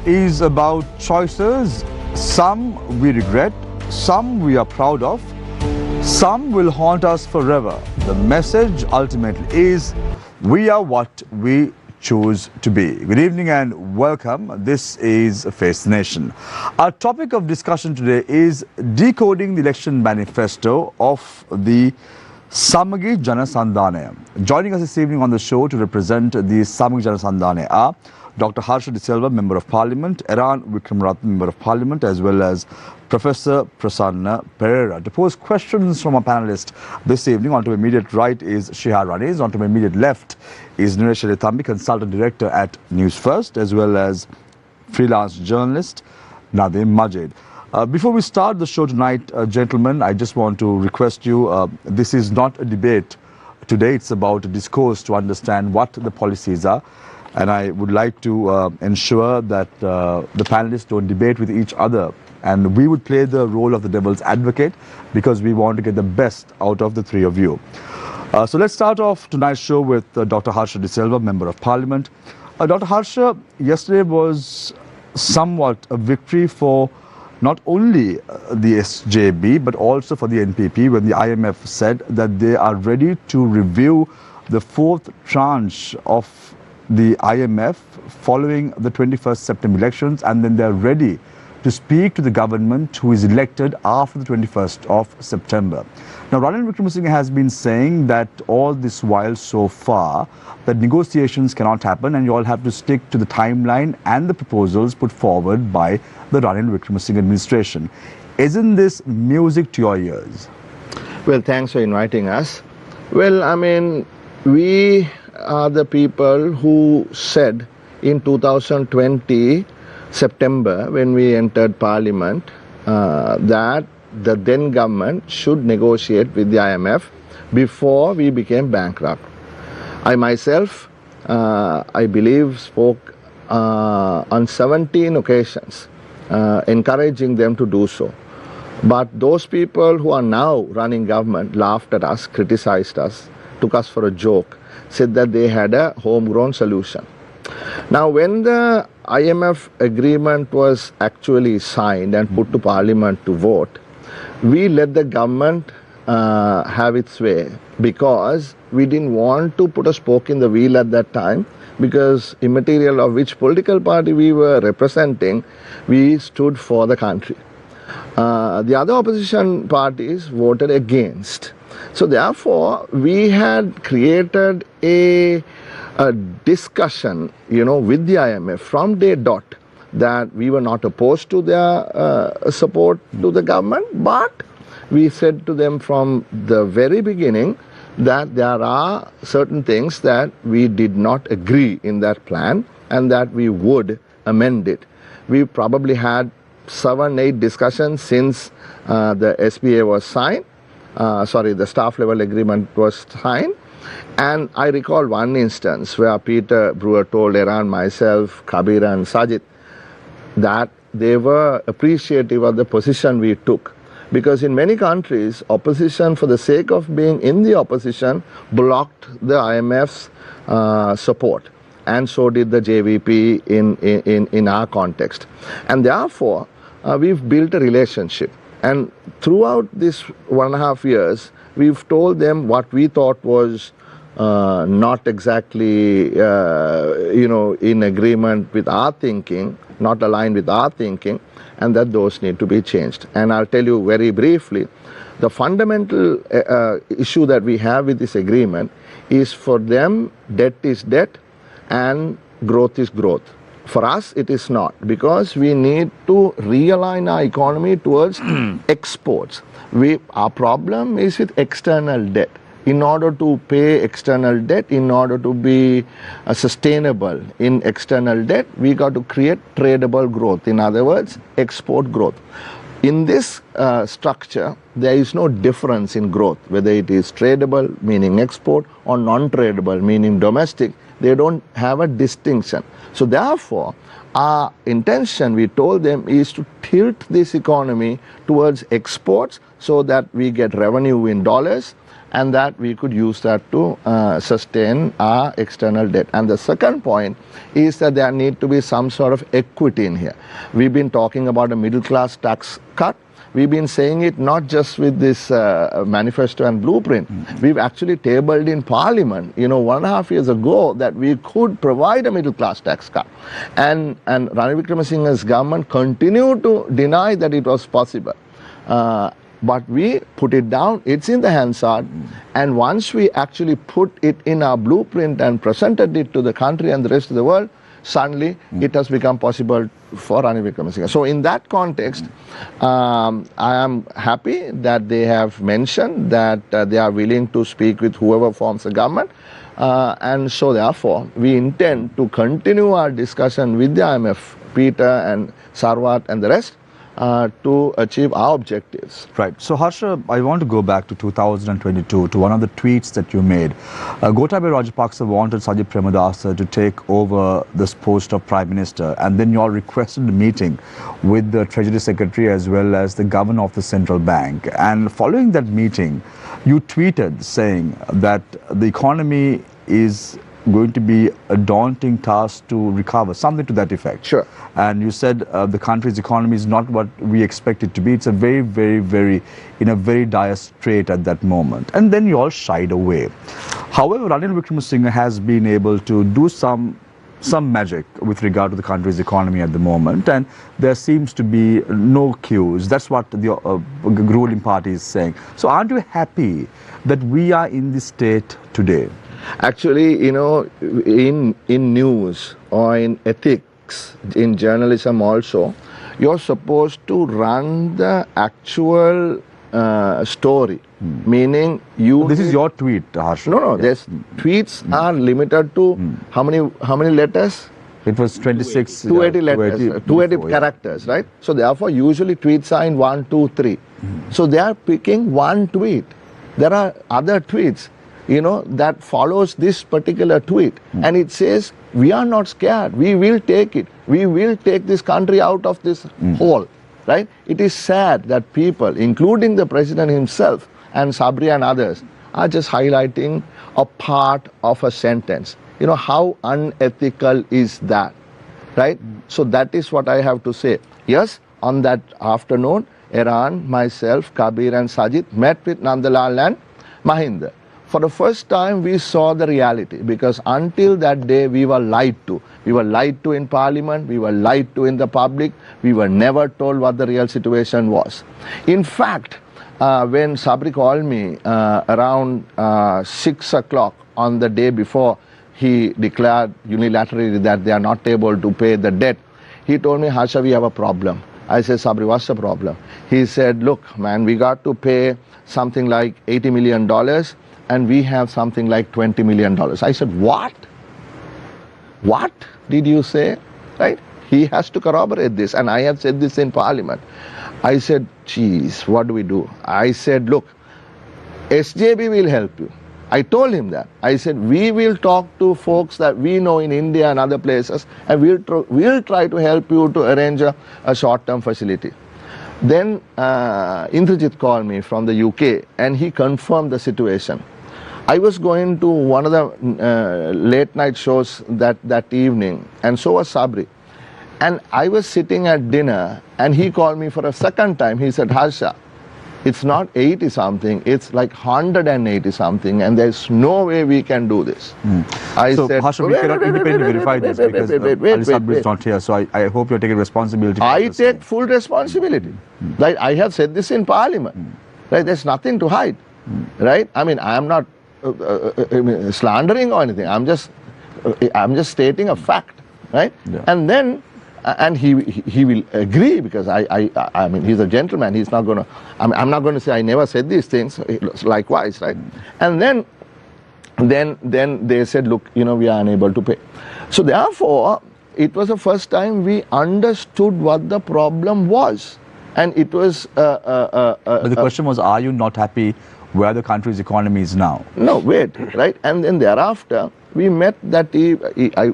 is about choices. Some we regret, some we are proud of, some will haunt us forever. The message ultimately is we are what we choose to be. Good evening and welcome. This is Face the Nation. Our topic of discussion today is decoding the election manifesto of the Samagi Janasandhane. Joining us this evening on the show to represent the Samagi Janasandhane are Dr. Harsha De Silva, Member of Parliament, Eran Wickramaratne, Member of Parliament, as well as Professor Prasanna Perera. To pose questions from our panelists this evening, on to my immediate right is Shihar Ranis, on to my immediate left is Niresh Thambi, Consultant Director at Newsfirst, as well as freelance journalist Nadeem Majid. Before we start the show tonight, gentlemen, I just want to request you, this is not a debate today, it's about a discourse to understand what the policies are. And I would like to ensure that the panelists don't debate with each other. And we would play the role of the devil's advocate because we want to get the best out of the three of you. So let's start off tonight's show with Dr. Harsha De Silva, Member of Parliament. Dr. Harsha, yesterday was somewhat a victory for not only the SJB but also for the NPP when the IMF said that they are ready to review the fourth tranche of the IMF following the 21st September elections, and then they're ready to speak to the government who is elected after the 21st of September. Now, Eran Wickramaratne has been saying that all this while so far that negotiations cannot happen and you all have to stick to the timeline and the proposals put forward by the Eran Wickramaratne administration. Isn't this music to your ears? Well, thanks for inviting us. Well, I mean, we are the people who said in 2020 September when we entered Parliament that the then government should negotiate with the IMF before we became bankrupt. I myself, I believe, spoke on 17 occasions encouraging them to do so. But those people who are now running government laughed at us, criticized us, took us for a joke, said that they had a homegrown solution. Now, when the IMF agreement was actually signed and put to Parliament to vote, we let the government have its way because we didn't want to put a spoke in the wheel at that time, because immaterial of which political party we were representing, we stood for the country. The other opposition parties voted against. So therefore, we had created a discussion, with the IMF from day dot that we were not opposed to their support to the government, but we said to them from the very beginning that there are certain things that we did not agree in that plan and that we would amend it. We probably had 7-8 discussions since the SPA was signed. The staff level agreement was signed. And I recall one instance where Peter Brewer told Eran, myself, Kabir and Sajid that they were appreciative of the position we took. Because in many countries, opposition, for the sake of being in the opposition, blocked the IMF's support. And so did the JVP in our context. And therefore, we've built a relationship. And throughout this 1.5 years, we've told them what we thought was not exactly, in agreement with our thinking, not aligned with our thinking, and that those need to be changed. And I'll tell you very briefly, the fundamental issue that we have with this agreement is for them, debt is debt and growth is growth. For us, it is not, because we need to realign our economy towards exports. Our problem is with external debt. In order to pay external debt, in order to be sustainable in external debt, we got to create tradable growth. In other words, export growth. In this structure, there is no difference in growth, whether it is tradable, meaning export, or non-tradable, meaning domestic. They don't have a distinction. So therefore, our intention, we told them, is to tilt this economy towards exports so that we get revenue in dollars, and that we could use that to sustain our external debt. And the second point is that there need to be some sort of equity in here. We've been talking about a middle class tax cut. We've been saying it not just with this manifesto and blueprint. We've actually tabled in Parliament, 1.5 years ago, that we could provide a middle class tax cut. And Ranil Wickramasinghe's government continued to deny that it was possible. But we put it down, it's in the Hansard, and once we actually put it in our blueprint and presented it to the country and the rest of the world, suddenly it has become possible for Ranil Wickramasinghe. So in that context, I am happy that they have mentioned that they are willing to speak with whoever forms the government. And so therefore, we intend to continue our discussion with the IMF, Peter and Sarwat and the rest, to achieve our objectives. Right. So Harsha, I want to go back to 2022, to one of the tweets that you made. Gotabaya Rajapaksa wanted Sajid Premadasa to take over this post of Prime Minister, and then you all requested a meeting with the Treasury Secretary as well as the Governor of the Central Bank. And following that meeting, you tweeted saying that the economy is going to be a daunting task to recover, something to that effect. Sure. And you said the country's economy is not what we expect it to be. It's a very, in a very dire strait at that moment. And then you all shied away. However, Ranil Wickramasinghe has been able to do some magic with regard to the country's economy at the moment, and there seems to be no cues. That's what the ruling party is saying. So aren't you happy that we are in this state today? Actually, in news or in ethics, in journalism also, you're supposed to run the actual story. Meaning you... This is your tweet, Harsha. No, there's tweets are limited to how many letters? It was 26... 280 letters, 280 characters, right? So therefore, usually tweets are in 1, 2, 3. So they are picking one tweet. There are other tweets, that follows this particular tweet. And it says, we are not scared. We will take it. We will take this country out of this hole, right? It is sad that people, including the president himself and Sabri and others, are just highlighting a part of a sentence. How unethical is that, right? So that is what I have to say. Yes, on that afternoon, Eran, myself, Kabir and Sajid met with Nandalal and Mahinda. For the first time, we saw the reality, because until that day, we were lied to. We were lied to in Parliament, we were lied to in the public, we were never told what the real situation was. In fact, when Sabri called me around 6 o'clock on the day before he declared unilaterally that they are not able to pay the debt, he told me, Harsha, we have a problem. I said, Sabri, what's the problem? He said, look, man, we got to pay something like $80 million, and we have something like $20 million. I said, what? What did you say? Right? He has to corroborate this, and I have said this in Parliament. I said, geez, what do we do? I said, look, SJB will help you. I told him that. I said, we will talk to folks that we know in India and other places, and we'll try to help you to arrange a short-term facility. Then Indrajit called me from the UK, and he confirmed the situation. I was going to one of the late night shows that evening, and so was Sabri. And I was sitting at dinner, and he called me for a second time. He said, Harsha, it's not 80 something, it's like 180 something, and there's no way we can do this. I so, said, Harsha, we cannot independently verify this because Sabri is not here, so I hope you're taking responsibility. I take full responsibility. Right? I have said this in Parliament. Right? There's nothing to hide. Right? I mean, I am not slandering or anything. I'm just stating a fact, right? Yeah. And then, and he will agree, because I mean, he's a gentleman. He's not going to. I'm not going to say I never said these things. Likewise, right? And then they said, look, we are unable to pay. So therefore, it was the first time we understood what the problem was, and it was. But the question was, are you not happy where the country's economy is now. No, wait, right? And then thereafter, we met that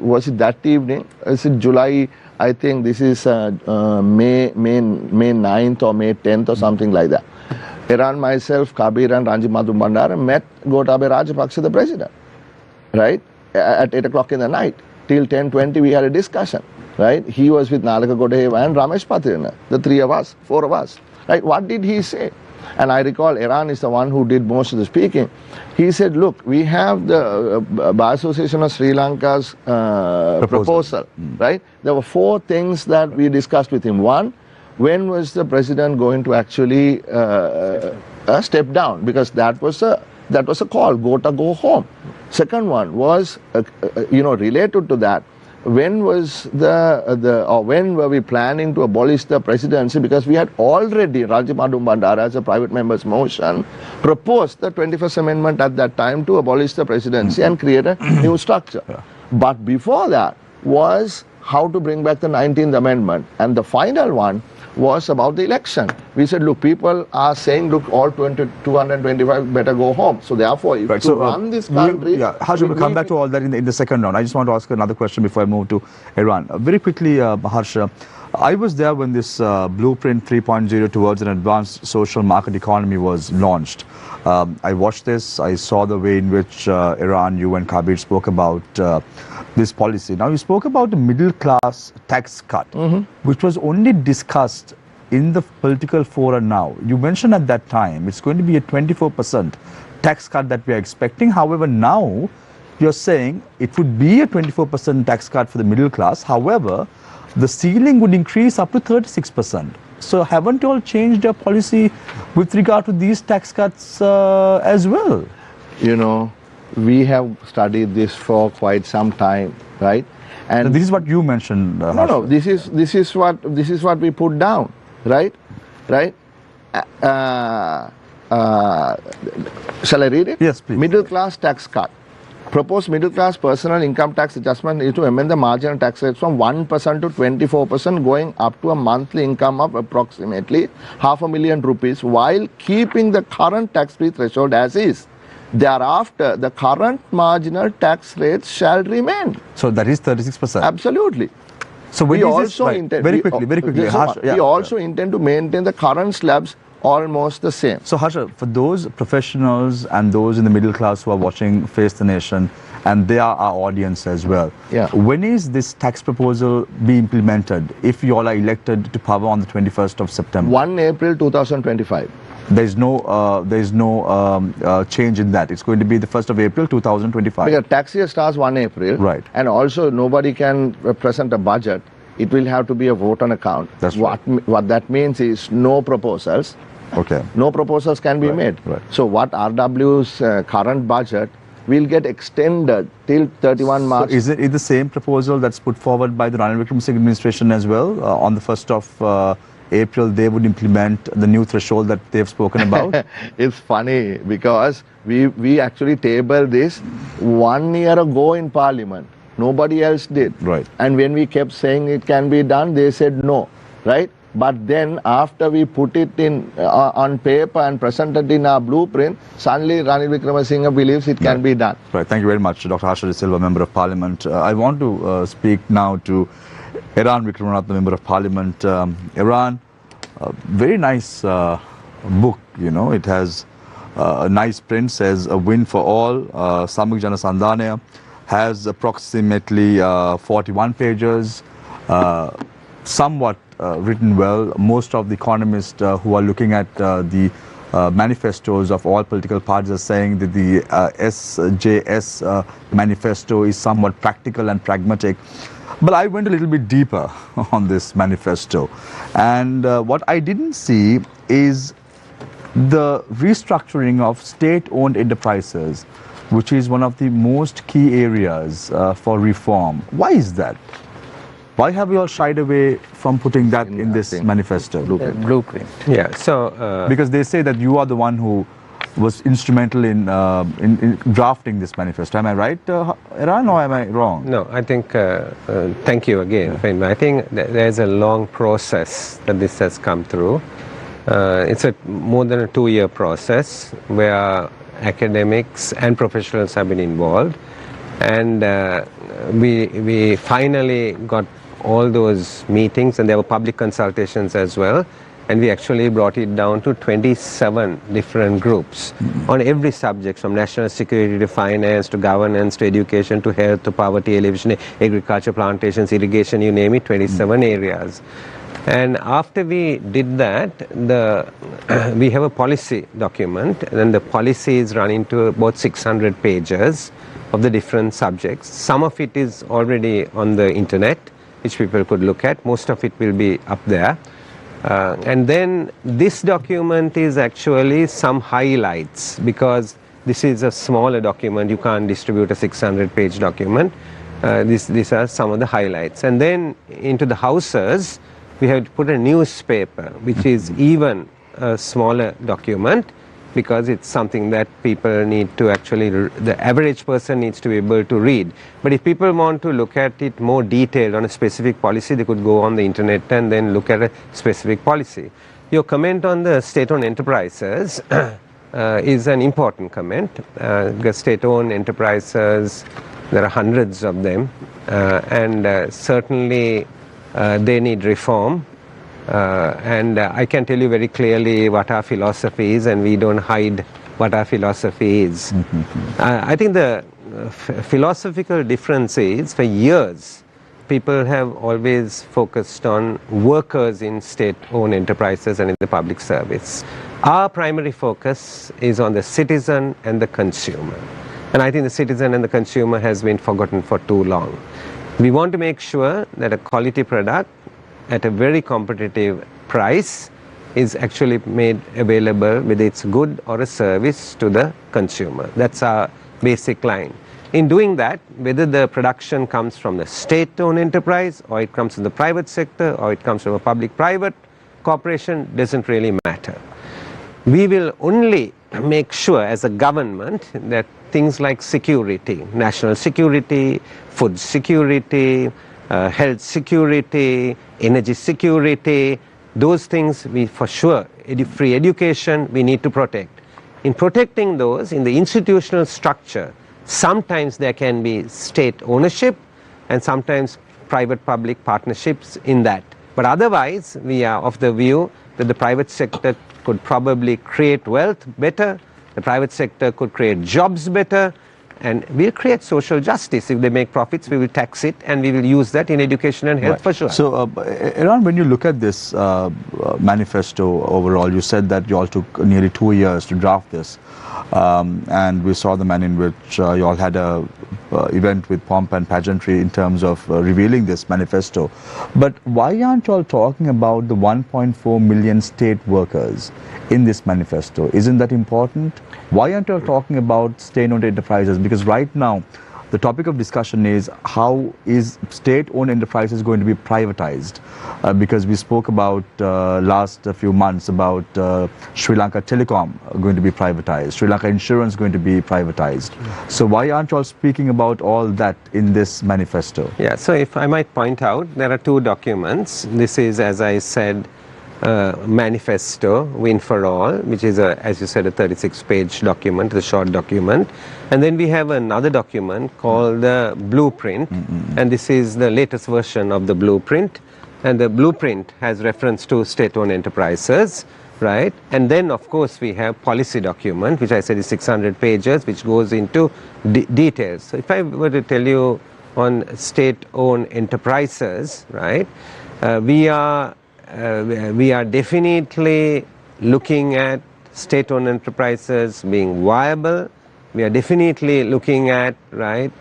was it that evening? Is it July? I think this is May 9th or May 10th or something like that. Eran, myself, Kabir and Ranjit Madhubandara met Gotabaya Rajapaksa, the president, right? At 8 o'clock in the night. Till 10:20 we had a discussion, right? He was with Nalaka Godeheva and Ramesh Patirana, the four of us, right? What did he say? And I recall Eran is the one who did most of the speaking. He said, look, we have the Bar Association of Sri Lanka's proposal, right? There were 4 things that we discussed with him. One, when was the president going to actually step down? Because that was a call, go home. Second one was, related to that. When was when were we planning to abolish the presidency? Because we had already, Ranjit Madhubandara as a private member's motion, proposed the 21st Amendment at that time to abolish the presidency and create a new structure. But before that was how to bring back the 19th Amendment. And the final one was about the election. We said, look, people are saying, look, all 225 better go home. So therefore, if to run this country... Harsha, we'll come back to all that in the second round. I just want to ask another question before I move to Eran. Very quickly, Harsha, I was there when this Blueprint 3.0 towards an advanced social market economy was launched. I watched this. I saw the way in which Eran, you and Kabir spoke about this policy. Now, you spoke about the middle class tax cut, which was only discussed in the political fora now. You mentioned at that time it's going to be a 24% tax cut that we are expecting. However, now you're saying it would be a 24% tax cut for the middle class. However, the ceiling would increase up to 36%. So haven't you all changed your policy with regard to these tax cuts as well? You know, we have studied this for quite some time, right? And so this is what you mentioned. No, this is what we put down, right? Right? Shall I read it? Yes, please. Middle class tax cut. Proposed middle class personal income tax adjustment is to amend the marginal tax rates from 1% to 24%, going up to a monthly income of approximately ₹500,000, while keeping the current tax-free threshold as is. Thereafter, the current marginal tax rates shall remain. So that is 36%. Absolutely. So we also intend very quickly. We also intend to maintain the current slabs almost the same. So Harsha, for those professionals and those in the middle class who are watching Face the Nation, and they are our audience as well, when is this tax proposal be implemented if you all are elected to power on the 21st of September? 1 April 2025. There is no change in that. It's going to be the 1st of April 2025. Because tax year starts 1 April. Right. And also nobody can present a budget. It will have to be a vote on account. That's what that means is no proposals. Okay. No proposals can be made. Right. So what RW's current budget will get extended till 31 March. So is it the same proposal that's put forward by the Eran Wickramaratne administration as well? On the 1st of April, they would implement the new threshold that they've spoken about? It's funny because we actually tabled this 1 year ago in Parliament. Nobody else did. Right. And when we kept saying it can be done, they said no. Right? But then after we put it in on paper and presented in our blueprint, suddenly Ranil Wickramasinhe believes it can be done. Right. Thank you very much, Dr. Harsha De Silva, Member of Parliament. I want to speak now to Eran Wickramaratne, Member of Parliament. Eran, very nice book, you know. It has a nice print, says a win for all. Samik Jana Sandhanaya has approximately 41 pages, somewhat written well. Most of the economists who are looking at the manifestos of all political parties are saying that the SJS manifesto is somewhat practical and pragmatic. But I went a little bit deeper on this manifesto. And what I didn't see is the restructuring of state-owned enterprises, which is one of the most key areas for reform. Why is that? Why have you all shied away from putting that in this manifesto? Blueprint. Yeah. So because they say that you are the one who was instrumental in drafting this manifesto. Am I right, Eran, or am I wrong? No, I think, thank you again. I think there's a long process that this has come through. It's more than a 2-year process where academics and professionals have been involved, and we finally got all those meetings, and there were public consultations as well, and we actually brought it down to 27 different groups on every subject, from national security to finance to governance to education to health to poverty alleviation, agriculture, plantations, irrigation, you name it, 27 areas. And after we did that, we have a policy document, and the policy is running to about 600 pages of the different subjects. Some of it is already on the internet, which people could look at. Most of it will be up there. And then this document is actually some highlights, because this is a smaller document. You can't distribute a 600-page document. These are some of the highlights. And then into the houses, we have to put a newspaper, which is even a smaller document, because it's something that people need to actually, the average person needs to be able to read. But if people want to look at it more detailed on a specific policy, they could go on the internet and then look at a specific policy. Your comment on the state-owned enterprises is an important comment, because state-owned enterprises, there are hundreds of them, and certainly they need reform. And I can tell you very clearly what our philosophy is, and we don't hide what our philosophy is. I think the philosophical difference is, for years, people have always focused on workers in state-owned enterprises and in the public service. Our primary focus is on the citizen and the consumer. And I think the citizen and the consumer has been forgotten for too long. We want to make sure that a quality product at a very competitive price is actually made available, whether it's good or a service, to the consumer. That's our basic line. In doing that, whether the production comes from the state-owned enterprise, or it comes from the private sector, or it comes from a public-private corporation, doesn't really matter. We will only make sure as a government that things like security, national security, food security, health security, energy security, those things we for sure, free education, we need to protect. In protecting those, in the institutional structure, sometimes there can be state ownership and sometimes private-public partnerships in that. But otherwise, we are of the view that the private sector could probably create wealth better, the private sector could create jobs better, and we'll create social justice. If they make profits, we will tax it, and we will use that in education and health for sure. So, Eran, when you look at this manifesto overall, you said that you all took nearly 2 years to draft this, and we saw the manner in which you all had a event with pomp and pageantry in terms of revealing this manifesto. But why aren't you all talking about the 1.4 million state workers in this manifesto? Isn't that important? Why aren't you talking about state-owned enterprises? Because right now, the topic of discussion is how is state-owned enterprises going to be privatized? Because we spoke about last few months about Sri Lanka Telecom going to be privatized, Sri Lanka Insurance going to be privatized. So why aren't you all speaking about all that in this manifesto? Yeah, so if I might point out, there are two documents. This is, as I said, manifesto, Win for All, which is, as you said, a 36-page document, a short document. And then we have another document called the Blueprint, and this is the latest version of the Blueprint. And the Blueprint has reference to state-owned enterprises, right? And then, of course, we have policy document, which I said is 600 pages, which goes into details. So if I were to tell you on state-owned enterprises, right, we are definitely looking at state-owned enterprises being viable. We are definitely looking at, right,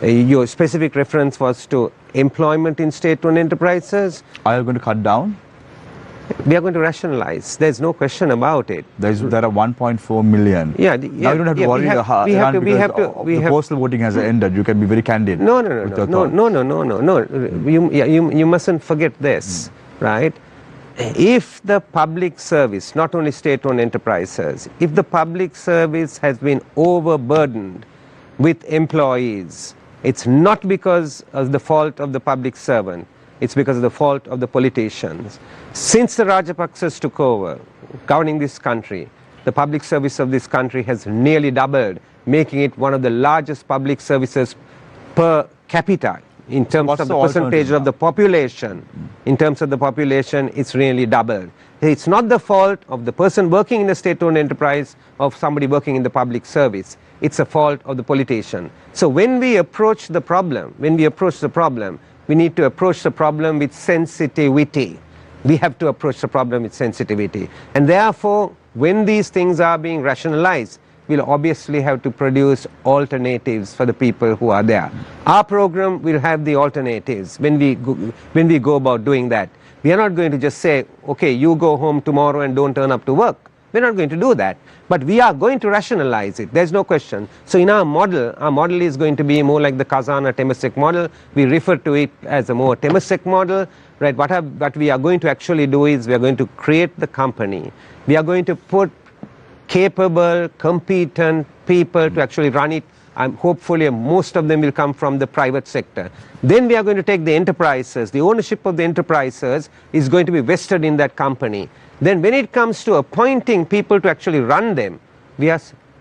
your specific reference was to employment in state-owned enterprises. Are you going to cut down? We are going to rationalize. There's no question about it. There are 1.4 million. Yeah. Now you don't have to worry the postal voting has ended. You can be very candid. No. You mustn't forget this, right? If the public service, not only state-owned enterprises, if the public service has been overburdened with employees, it's not because of the fault of the public servant. it's because of the fault of the politicians. Since the Rajapaksas took over governing this country, the public service of this country has nearly doubled, making it one of the largest public services per capita in terms of the percentage of the population. In terms of the population, it's really doubled. It's not the fault of the person working in a state-owned enterprise, of somebody working in the public service. It's a fault of the politician. So when we approach the problem, we need to approach the problem with sensitivity. We have to approach the problem with sensitivity. And therefore, when these things are being rationalized, we'll obviously have to produce alternatives for the people who are there. Our program will have the alternatives when we go about doing that. We are not going to just say, okay, you go home tomorrow and don't turn up to work. We're not going to do that. But we are going to rationalize it. There's no question. So in our model is going to be more like the Kazana Temasek model. We refer to it as a more Temasek model. Right? What we are going to actually do is we are going to create the company. We are going to put capable, competent people to actually run it. Hopefully most of them will come from the private sector. Then we are going to take the enterprises. The ownership of the enterprises is going to be vested in that company. Then when it comes to appointing people to actually run them,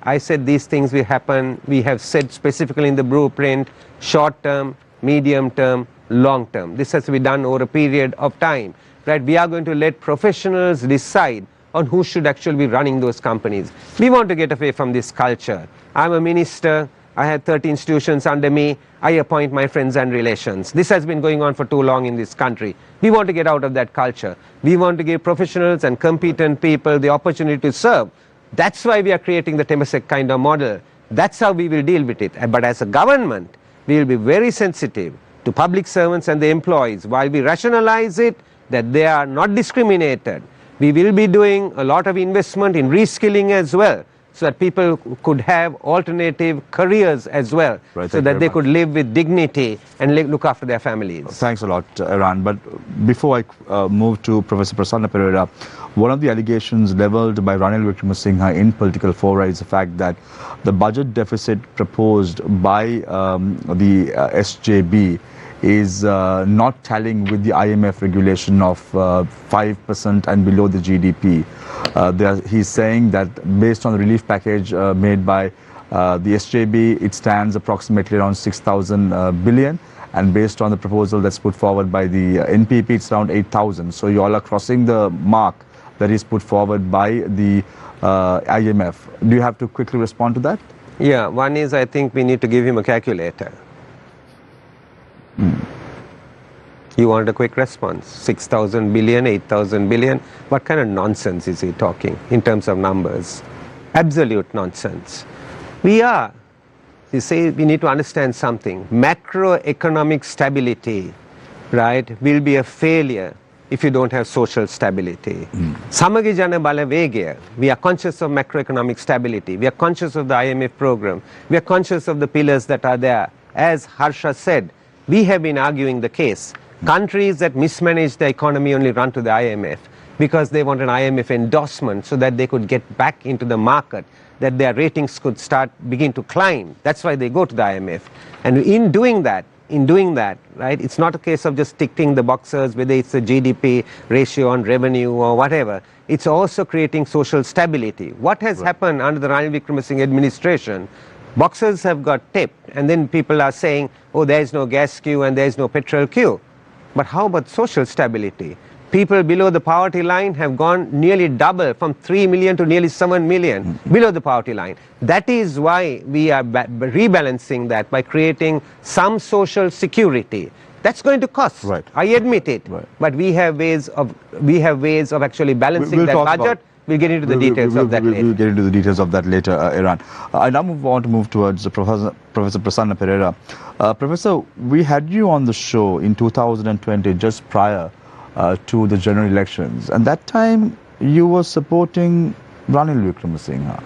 I said these things will happen. We have said specifically in the blueprint, short term, medium term, long term. This has to be done over a period of time. Right? We are going to let professionals decide on who should actually be running those companies. We want to get away from this culture. I'm a minister. I have 30 institutions under me. I appoint my friends and relations. This has been going on for too long in this country. We want to get out of that culture. We want to give professionals and competent people the opportunity to serve. That's why we are creating the Temasek kind of model. That's how we will deal with it. But as a government, we will be very sensitive to public servants and the employees. While we rationalize it, that they are not discriminated, we will be doing a lot of investment in reskilling as well, so that people could have alternative careers as well, right, so that they could live with dignity and look after their families. Thanks a lot, Eran. But before I move to Professor Prasanna Perera, one of the allegations leveled by Ranil Wickramaratne in Political Fora is the fact that the budget deficit proposed by the SJB is not tallying with the IMF regulation of 5% and below the GDP. He's saying that based on the relief package made by the SJB, it stands approximately around 6,000 billion, and based on the proposal that's put forward by the NPP, it's around 8,000. So you all are crossing the mark that is put forward by the IMF. Do you have to quickly respond to that? Yeah, one is I think we need to give him a calculator. You want a quick response? 6,000 billion, 8,000 billion. What kind of nonsense is he talking in terms of numbers? Absolute nonsense. You say we need to understand something. Macroeconomic stability, right, will be a failure if you don't have social stability. Samagi Jana Bala Vegya, we are conscious of macroeconomic stability. We are conscious of the IMF program. We are conscious of the pillars that are there. As Harsha said, we have been arguing the case. Countries that mismanage the economy only run to the IMF because they want an IMF endorsement so that they could get back into the market, that their ratings could begin to climb. That's why they go to the IMF. And in doing that, right, it's not a case of just ticking the boxes, whether it's a GDP ratio on revenue or whatever. It's also creating social stability. What has happened under the Ranil Wickramaratne administration? Boxes have got tipped, and then people are saying, oh, there is no gas queue and there is no petrol queue. But how about social stability? People below the poverty line have gone nearly double, from 3 million to nearly 7 million below the poverty line. That is why we are rebalancing that by creating some social security. That's going to cost. Right. I admit it. Right. But we have ways of actually balancing that budget. We'll get into the details of that later. We'll get into the details of that later, Eran. I now want to move towards Professor Prasanna Perera. Professor, we had you on the show in 2020, just prior to the general elections. And that time, you were supporting Ranil Wickramaratne.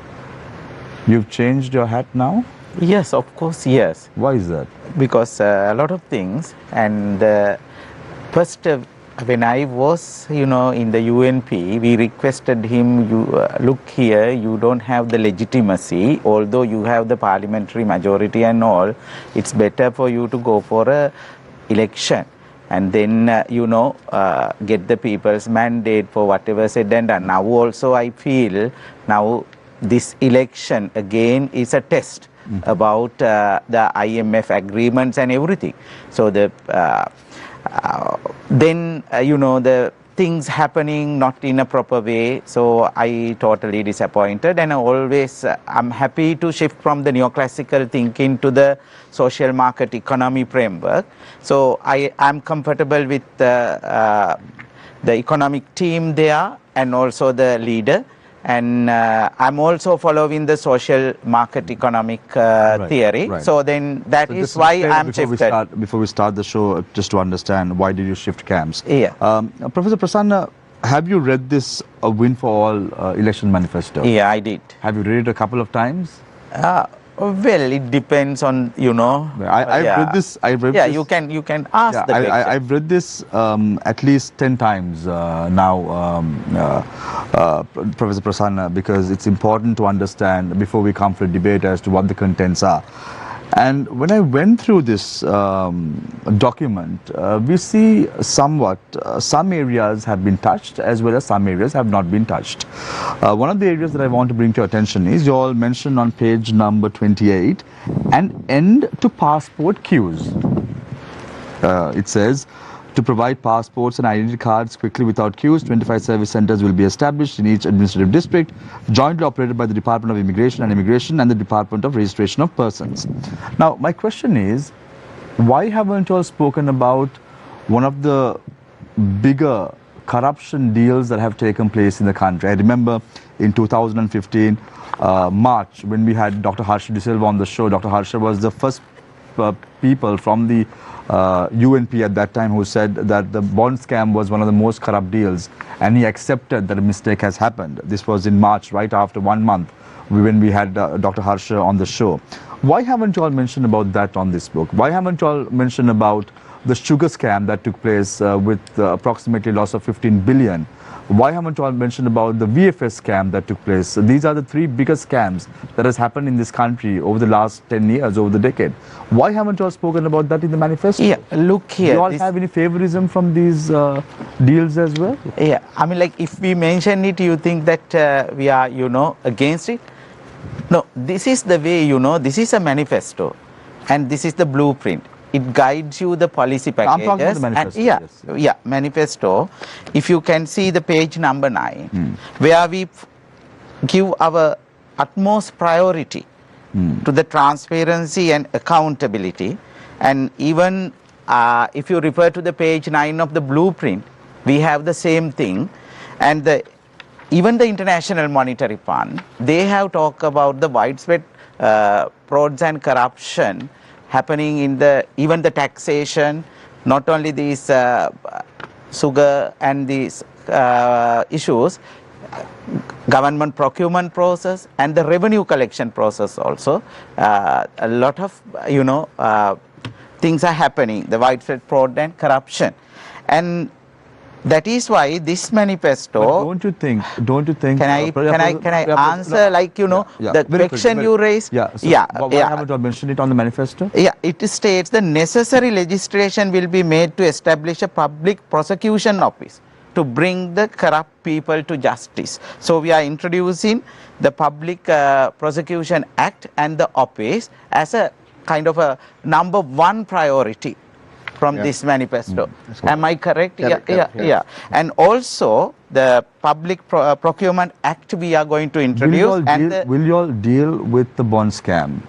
You've changed your hat now? Yes, of course, yes. Why is that? Because a lot of things. And first, when I was, in the UNP, we requested him, look here, you don't have the legitimacy, although you have the parliamentary majority and all, it's better for you to go for a election. and then get the people's mandate for whatever said and done. Now also I feel now this election again is a test about the IMF agreements and everything. So the the things happening not in a proper way, so I totally disappointed, and I'm happy to shift from the neoclassical thinking to the social market economy framework. So I'm comfortable with the economic team there and also the leader, and I'm also following the social market economic theory. Right. So then that is why I'm shifted. Before we start the show, just to understand, why did you shift camps? Yeah. Professor Prasanna, have you read this Win for All election manifesto? Yeah, I did. Have you read it a couple of times? Well, it depends on, I've read this. You can ask the question. I've read this at least 10 times now, Professor Prasanna, because it's important to understand before we come for a debate as to what the contents are. And when I went through this document, we see somewhat some areas have been touched as well as some areas have not been touched. One of the areas that I want to bring to your attention is you all mentioned on page number 28 an end to passport queues. It says, to provide passports and identity cards quickly without queues, 25 service centers will be established in each administrative district, jointly operated by the Department of Immigration and the Department of Registration of Persons. Now, my question is, why haven't you all spoken about one of the bigger corruption deals that have taken place in the country? I remember in 2015, March, when we had Dr. Harsha De Silva on the show. Dr. Harsha was the first people from the UNP at that time who said that the bond scam was one of the most corrupt deals, and he accepted that a mistake has happened. This was in March, right after 1 month, when we had Dr. Harsha on the show. Why haven't you all mentioned about that on this book? Why haven't you all mentioned about the sugar scam that took place with approximately loss of 15 billion? Why haven't you all mentioned about the VFS scam that took place? So these are the three biggest scams that has happened in this country over the last 10 years, over the decade. Why haven't you all spoken about that in the manifesto? Yeah, look here. Do you all have any favorism from these deals as well? Yeah, I mean, like, if we mention it, you think that we are, against it? No, this is the way, this is a manifesto, and this is the blueprint. It guides you the policy packages. I'm talking about the manifesto. And, yes. Manifesto. If you can see the page number 9, where we give our utmost priority to the transparency and accountability, and even if you refer to the page 9 of the blueprint, we have the same thing, and even the International Monetary Fund, they have talked about the widespread frauds and corruption happening in even the taxation, not only these sugar and these issues, government procurement process and the revenue collection process also. A lot of things are happening, the widespread fraud and corruption, and that is why this manifesto. But don't you think? Can I answer, the question you raised? Why haven't you mentioned it on the manifesto? Yeah, it states the necessary legislation will be made to establish a public prosecution office to bring the corrupt people to justice. So we are introducing the Public Prosecution Act and the office as a kind of a number 1 priority from this manifesto. Am I correct? Yeah. And also the Public Procurement Act we are going to introduce. Will you all deal with the bond scam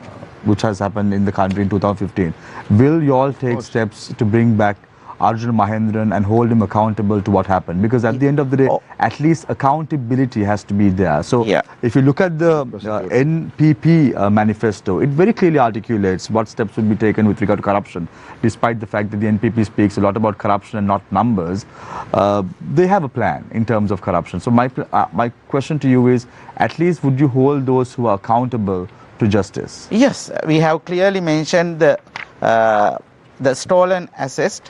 which has happened in the country in 2015? Will you all take steps to bring back Arjun Mahendran and hold him accountable to what happened? Because at the end of the day, at least accountability has to be there. So if you look at the NPP manifesto, it very clearly articulates what steps will be taken with regard to corruption. Despite the fact that the NPP speaks a lot about corruption and not numbers, they have a plan in terms of corruption. So my question to you is, at least would you hold those who are accountable to justice? Yes, we have clearly mentioned the stolen assets.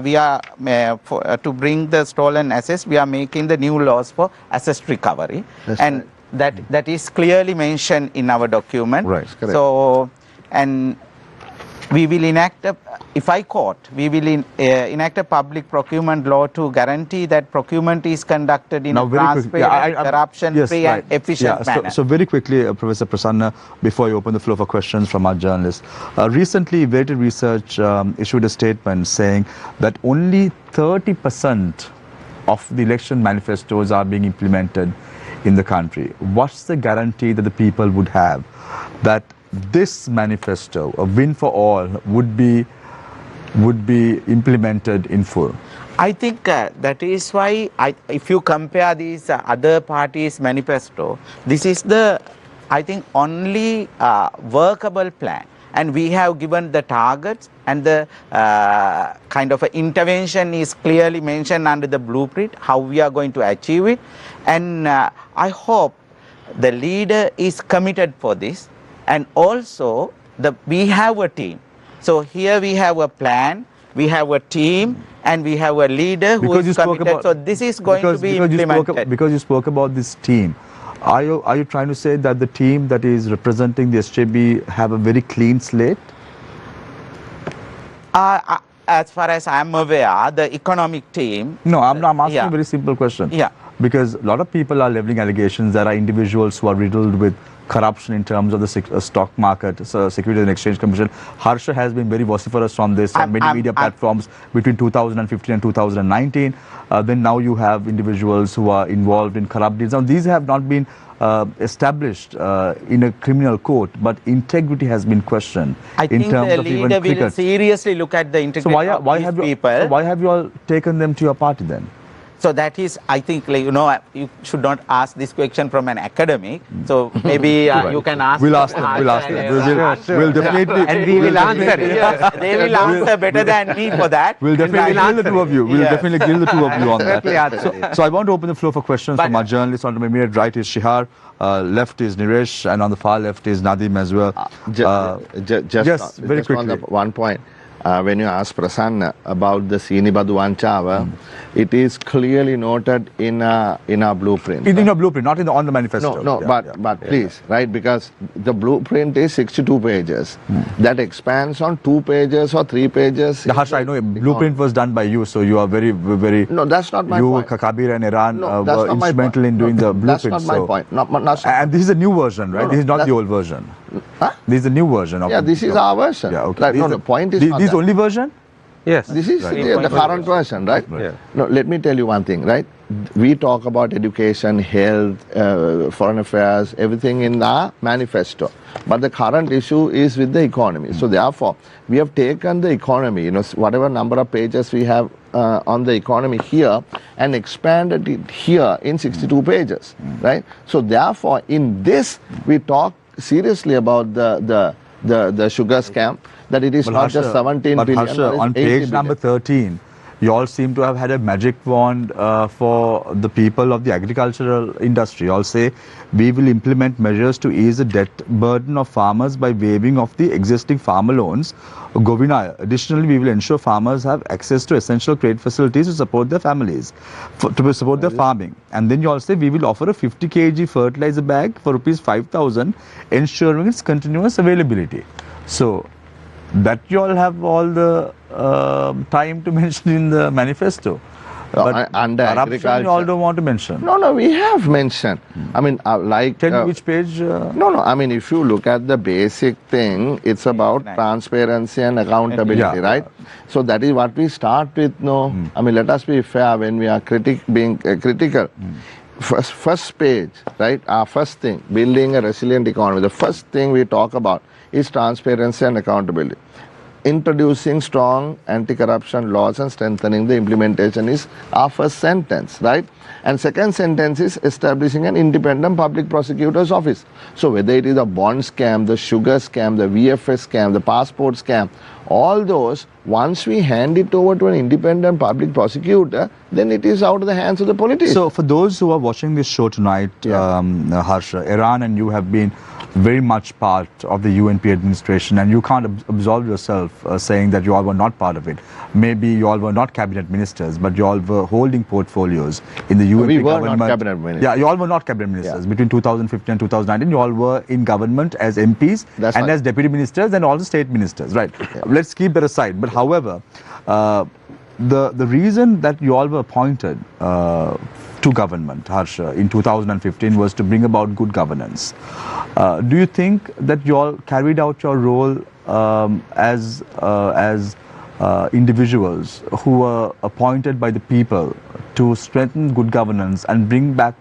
We are to bring the stolen assets, we are making the new laws for asset recovery. That's and right. that is clearly mentioned in our document. Right. So, and we will enact if I quote, we will enact a public procurement law to guarantee that procurement is conducted in a transparent, corruption-free and efficient manner. So very quickly, Professor Prasanna, before you open the floor for questions from our journalists, recently Weighted Research issued a statement saying that only 30% of the election manifestos are being implemented in the country. What's the guarantee that the people would have that this manifesto, a win for all, would be implemented in full? I think that is why, if you compare these other parties' manifesto, this is the, I think, only workable plan. And we have given the targets, and the kind of intervention is clearly mentioned under the blueprint, how we are going to achieve it. And I hope the leader is committed for this. And also, we have a team. So here we have a plan, we have a team, and we have a leader who is committed. So this is going to be implemented. Because you spoke about this team, are you trying to say that the team that is representing the SJB have a very clean slate? As far as I am aware, the economic team... No, I'm asking a very simple question. Yeah. Because a lot of people are leveling allegations. There are individuals who are riddled with corruption in terms of the stock market, Securities and Exchange Commission. Harsha has been very vociferous on this on many media platforms between 2015 and 2019. Then now you have individuals who are involved in corrupt deals. Now these have not been established in a criminal court, but integrity has been questioned. I think the leader will seriously look at the integrity of these people. So why have you all taken them to your party then? So that is, I think, like, you should not ask this question from an academic. So maybe you can ask. We'll ask them. We'll definitely. And we will answer. Yes, they will answer better than me for that. We'll definitely grill the two of you. We'll definitely grill the two of you on that. So I want to open the floor for questions from our journalists. On my immediate right is Shihar, left is Niresh, and on the far left is Nadim as well. Just very quickly. On the one point. When you ask Prasanna about the Sinibadu Vanchava, it is clearly noted in our blueprint. In your blueprint, not on the manifesto. No, but please, right? Because the blueprint is 62 pages. That expands on 2 pages or 3 pages. Harsha, I know blueprint was done by you, so you are very. No, that's not my point. You, Kabir and Eran were instrumental in doing the blueprint. That's not my point. And this is a new version, right? This is not the old version. Huh? This is a new version of. Yeah, this is our version. Yeah, okay. Like, the point is not this only version? Yes. This is the current version, right? Yeah. No, let me tell you one thing, right? We talk about education, health, foreign affairs, everything in the manifesto. But the current issue is with the economy. So therefore, we have taken the economy, whatever number of pages we have on the economy here, and expanded it here in 62 pages, right? So therefore, in this, we talk seriously about the sugar scam, that it is not just 17 billion. Harsha, on page number 13, you all seem to have had a magic wand for the people of the agricultural industry. You all say, we will implement measures to ease the debt burden of farmers by waiving off the existing farmer loans. Govinaya. Additionally, we will ensure farmers have access to essential credit facilities to support their families, to support their farming. And then you all say, we will offer a 50 kg fertilizer bag for rupees 5,000, ensuring its continuous availability. So, that you all have all the time to mention in the manifesto. But under corruption you all don't want to mention. No, we have mentioned. I mean, like... Tell me which page? No, I mean, if you look at the basic thing, it's about transparency and accountability, right? So that is what we start with, no? I mean, let us be fair when we are being critical. First page, right? Our first thing, building a resilient economy. The first thing we talk about is transparency and accountability. Introducing strong anti-corruption laws and strengthening the implementation is our first sentence, right? And second sentence is establishing an independent public prosecutor's office. So whether it is a bond scam, the sugar scam, the VFS scam, the passport scam, all those, once we hand it over to an independent public prosecutor, then it is out of the hands of the politicians. So for those who are watching this show tonight, Harsha, Eran and you have been very much part of the UNP administration, and you can't absolve yourself saying that you all were not part of it. Maybe you all were not cabinet ministers, but you all were holding portfolios in the UNP government. Not cabinet ministers. Yeah, you all were not cabinet ministers. Between 2015 and 2019, you all were in government as MPs and as deputy ministers and also state ministers, right? let's keep that aside. But however, the reason that you all were appointed to government, Harsha, in 2015 was to bring about good governance. Do you think that you all carried out your role as individuals who were appointed by the people to strengthen good governance and bring back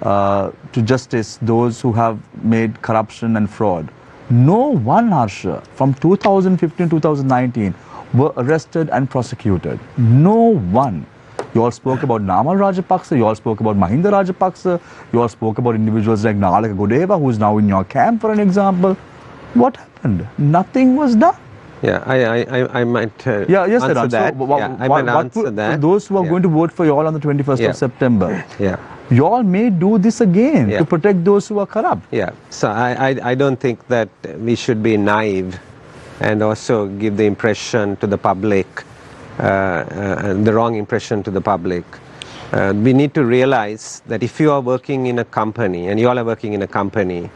to justice those who have made corruption and fraud? No one, Harsha, from 2015 to 2019 were arrested and prosecuted. No one. You all spoke about Namal Rajapaksa, you all spoke about Mahinda Rajapaksa, you all spoke about individuals like Nalaka Godeva, who is now in your camp, for an example. What happened? Nothing was done. Yeah, I might yes, answer Eran. that. So, I might answer that. For those who are going to vote for you all on the 21st of September, you all may do this again to protect those who are corrupt. Yeah, so I don't think that we should be naive and also give the impression to the public, the wrong impression to the public. We need to realize that if you are working in a company, and you all are working in a company,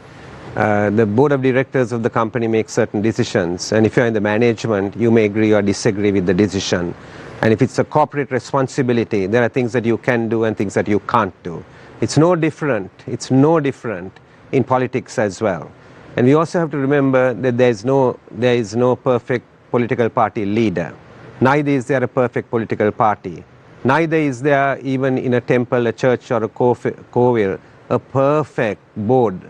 the board of directors of the company makes certain decisions, and if you are in the management, you may agree or disagree with the decision. And if it's a corporate responsibility, there are things that you can do and things that you can't do. It's no different in politics as well. And we also have to remember that there is no perfect political party leader. Neither is there a perfect political party. Neither is there, even in a temple, a church, or a kovil, a perfect board.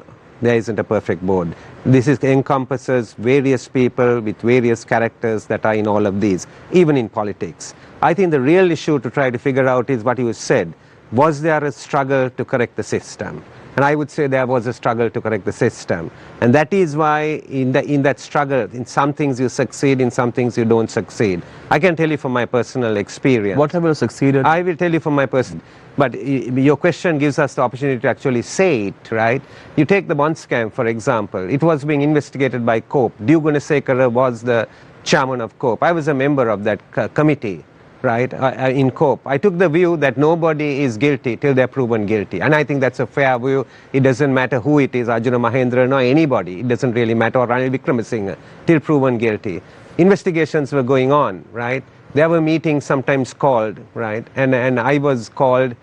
There isn't a perfect board. This encompasses various people with various characters that are in all of these, even in politics. I think the real issue to try to figure out is what you said. Was there a struggle to correct the system? And I would say there was a struggle to correct the system. And that is why in that struggle, in some things you succeed, in some things you don't succeed. I can tell you from my personal experience. Whatever succeeded? I will tell you from my personal. But your question gives us the opportunity to actually say it, right? You take the bond scam, for example. It was being investigated by COPE. Gunasekara was the chairman of COPE. I was a member of that committee, right, in COPE. I took the view that nobody is guilty till they're proven guilty. And I think that's a fair view. It doesn't matter who it is, Arjuna Mahendran or anybody. It doesn't really matter, or Ranil Wickramaratne, till proven guilty. Investigations were going on, right? There were meetings sometimes called, right? And I was called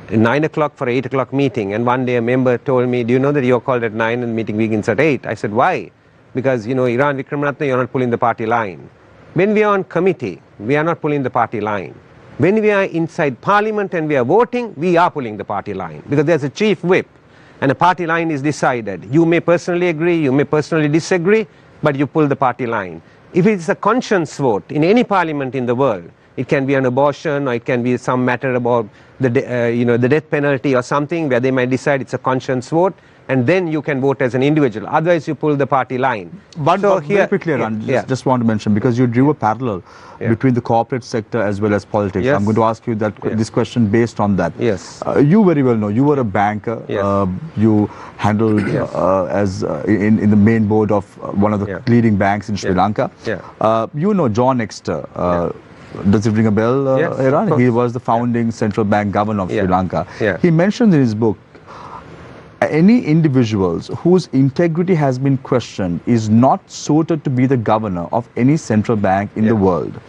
9 o'clock for 8 o'clock meeting. And one day a member told me, do you know that you're called at 9 and the meeting begins at 8? I said, why? Because, you know, Eran Wickramaratne, you're not pulling the party line. When we are on committee, we are not pulling the party line. When we are inside parliament and we are voting, we are pulling the party line. Because there's a chief whip and a party line is decided. You may personally agree, you may personally disagree, but you pull the party line. If it's a conscience vote in any parliament in the world, it can be an abortion or it can be some matter about the death penalty or something where they might decide it's a conscience vote, and then you can vote as an individual. Otherwise, you pull the party line. But very quickly, Eran, just want to mention, because you drew a parallel between the corporate sector as well as politics. Yes. I'm going to ask you that this question based on that. Yes. You very well know, you were a banker. Yes. You handled in the main board of one of the leading banks in Sri Lanka. You know John Exter. Does it ring a bell, Yes, Eran? He was the founding central bank governor of Sri Lanka. He mentioned in his book, any individuals whose integrity has been questioned is not suited to be the governor of any central bank in the world.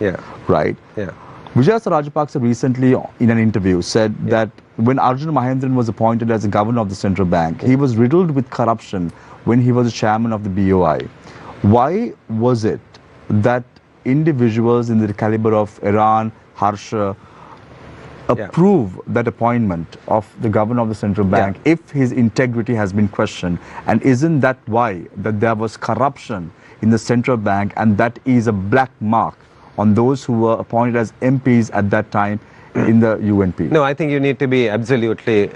Right? Vijayasa Rajapaksa recently in an interview said that when Arjuna Mahendran was appointed as the governor of the central bank, he was riddled with corruption when he was the chairman of the BOI. Why was it that individuals in the caliber of Eran, Harsha, approve that appointment of the governor of the central bank if his integrity has been questioned? And isn't that why that there was corruption in the central bank, and that is a black mark on those who were appointed as MPs at that time in the UNP? No, I think you need to be absolutely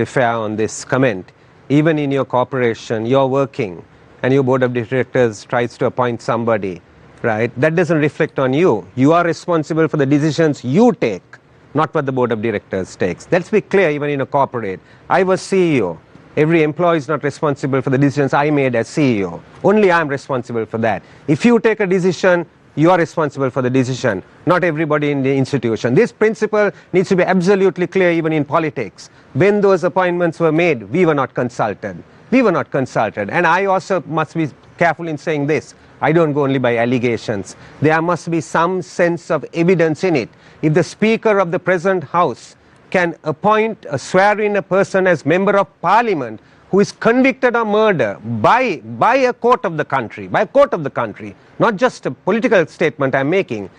fair on this comment. Even in your corporation, you're working and your board of directors tries to appoint somebody, right? That doesn't reflect on you. You are responsible for the decisions you take, not what the board of directors takes. Let's be clear, even in a corporate. I was CEO. Every employee is not responsible for the decisions I made as CEO. Only I am responsible for that. If you take a decision, you are responsible for the decision, not everybody in the institution. This principle needs to be absolutely clear even in politics. When those appointments were made, we were not consulted. We were not consulted. And I also must be careful in saying this. I don't go only by allegations. There must be some sense of evidence in it. If the Speaker of the present House can swear in a person as member of Parliament who is convicted of murder by a court of the country, not just a political statement I'm making,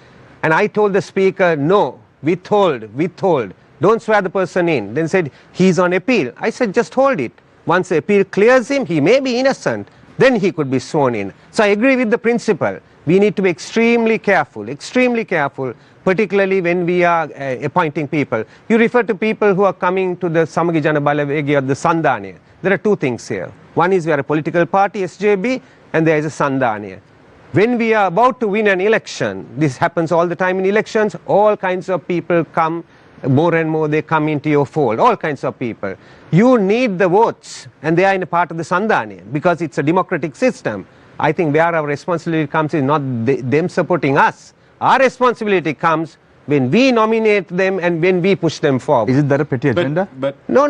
and I told the Speaker, no, withhold, don't swear the person in. Then said, he's on appeal. I said, just hold it. Once the appeal clears him, he may be innocent, then he could be sworn in. So I agree with the principle. We need to be extremely careful, particularly when we are appointing people. You refer to people who are coming to the Samagi Jana Balawegi or the Sandhaniya. There are two things here. One is we are a political party, SJB, and there is a Sandhaniya. When we are about to win an election, this happens all the time in elections, all kinds of people come, more and more they come into your fold, all kinds of people. You need the votes, and they are in a part of the Sandhaniya, because it's a democratic system. I think where our responsibility comes is not them supporting us. Our responsibility comes when we nominate them and when we push them forward. Isn't that a petty agenda? No.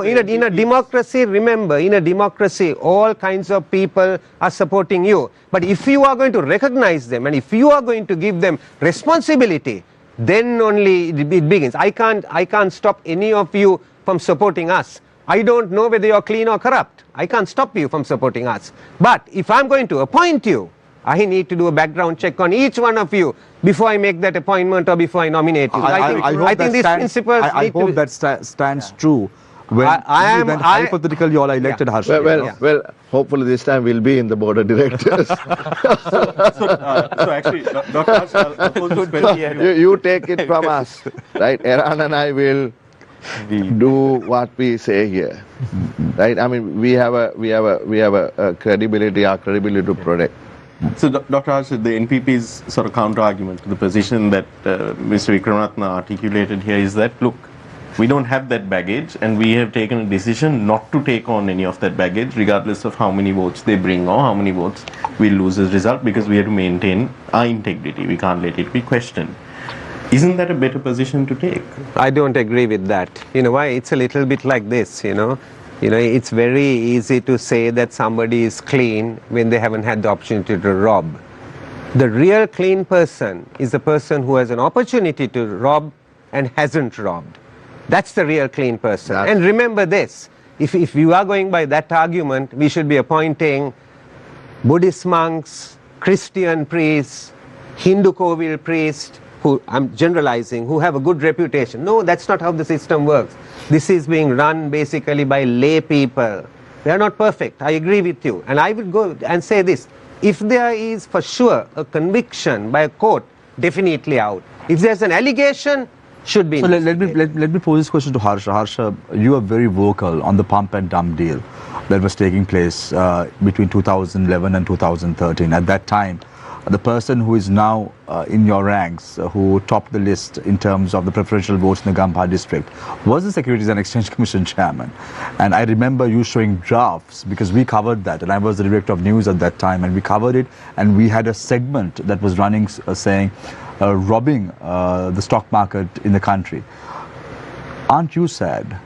In a democracy, remember, in a democracy, all kinds of people are supporting you. But if you are going to recognize them and if you are going to give them responsibility, then only it begins. I can't stop any of you from supporting us. I don't know whether you are clean or corrupt. I can't stop you from supporting us. But if I'm going to appoint you, I need to do a background check on each one of you before I make that appointment or before I nominate you. I think these principles I hope that stands true. When hypothetically you all are elected, Harsha. Well, hopefully this time we'll be in the board of directors. So actually, Dr. Harsha, I'll pose this question. You take it from us, right? Eran and I will do what we say here, right? I mean, we have a credibility, our credibility to protect. So, Dr. Harsha, the NPP's sort of counter-argument to the position that Mr. Wickramaratne articulated here is that, look, we don't have that baggage, and we have taken a decision not to take on any of that baggage, regardless of how many votes they bring or how many votes we'll lose as a result, because we have to maintain our integrity. We can't let it be questioned. Isn't that a better position to take? I don't agree with that. You know why? It's a little bit like this, it's very easy to say that somebody is clean when they haven't had the opportunity to rob. The real clean person is the person who has an opportunity to rob and hasn't robbed. That's the real clean person. And remember this, if you are going by that argument, we should be appointing Buddhist monks, Christian priests, Hindu Kovil priests, who, I'm generalizing, who have a good reputation. No, that's not how the system works. This is being run basically by lay people. They are not perfect, I agree with you. And I will go and say this, if there is for sure a conviction by a court, definitely out. If there's an allegation, should be. So let me pose this question to Harsha. Harsha, you are very vocal on the pump and dump deal that was taking place between 2011 and 2013. At that time, the person who is now in your ranks, who topped the list in terms of the preferential votes in the Gambhar district, was the Securities and Exchange Commission chairman. And I remember you showing drafts, because we covered that, and I was the director of news at that time, and we covered it, and we had a segment that was running saying, robbing the stock market in the country. Aren't you sad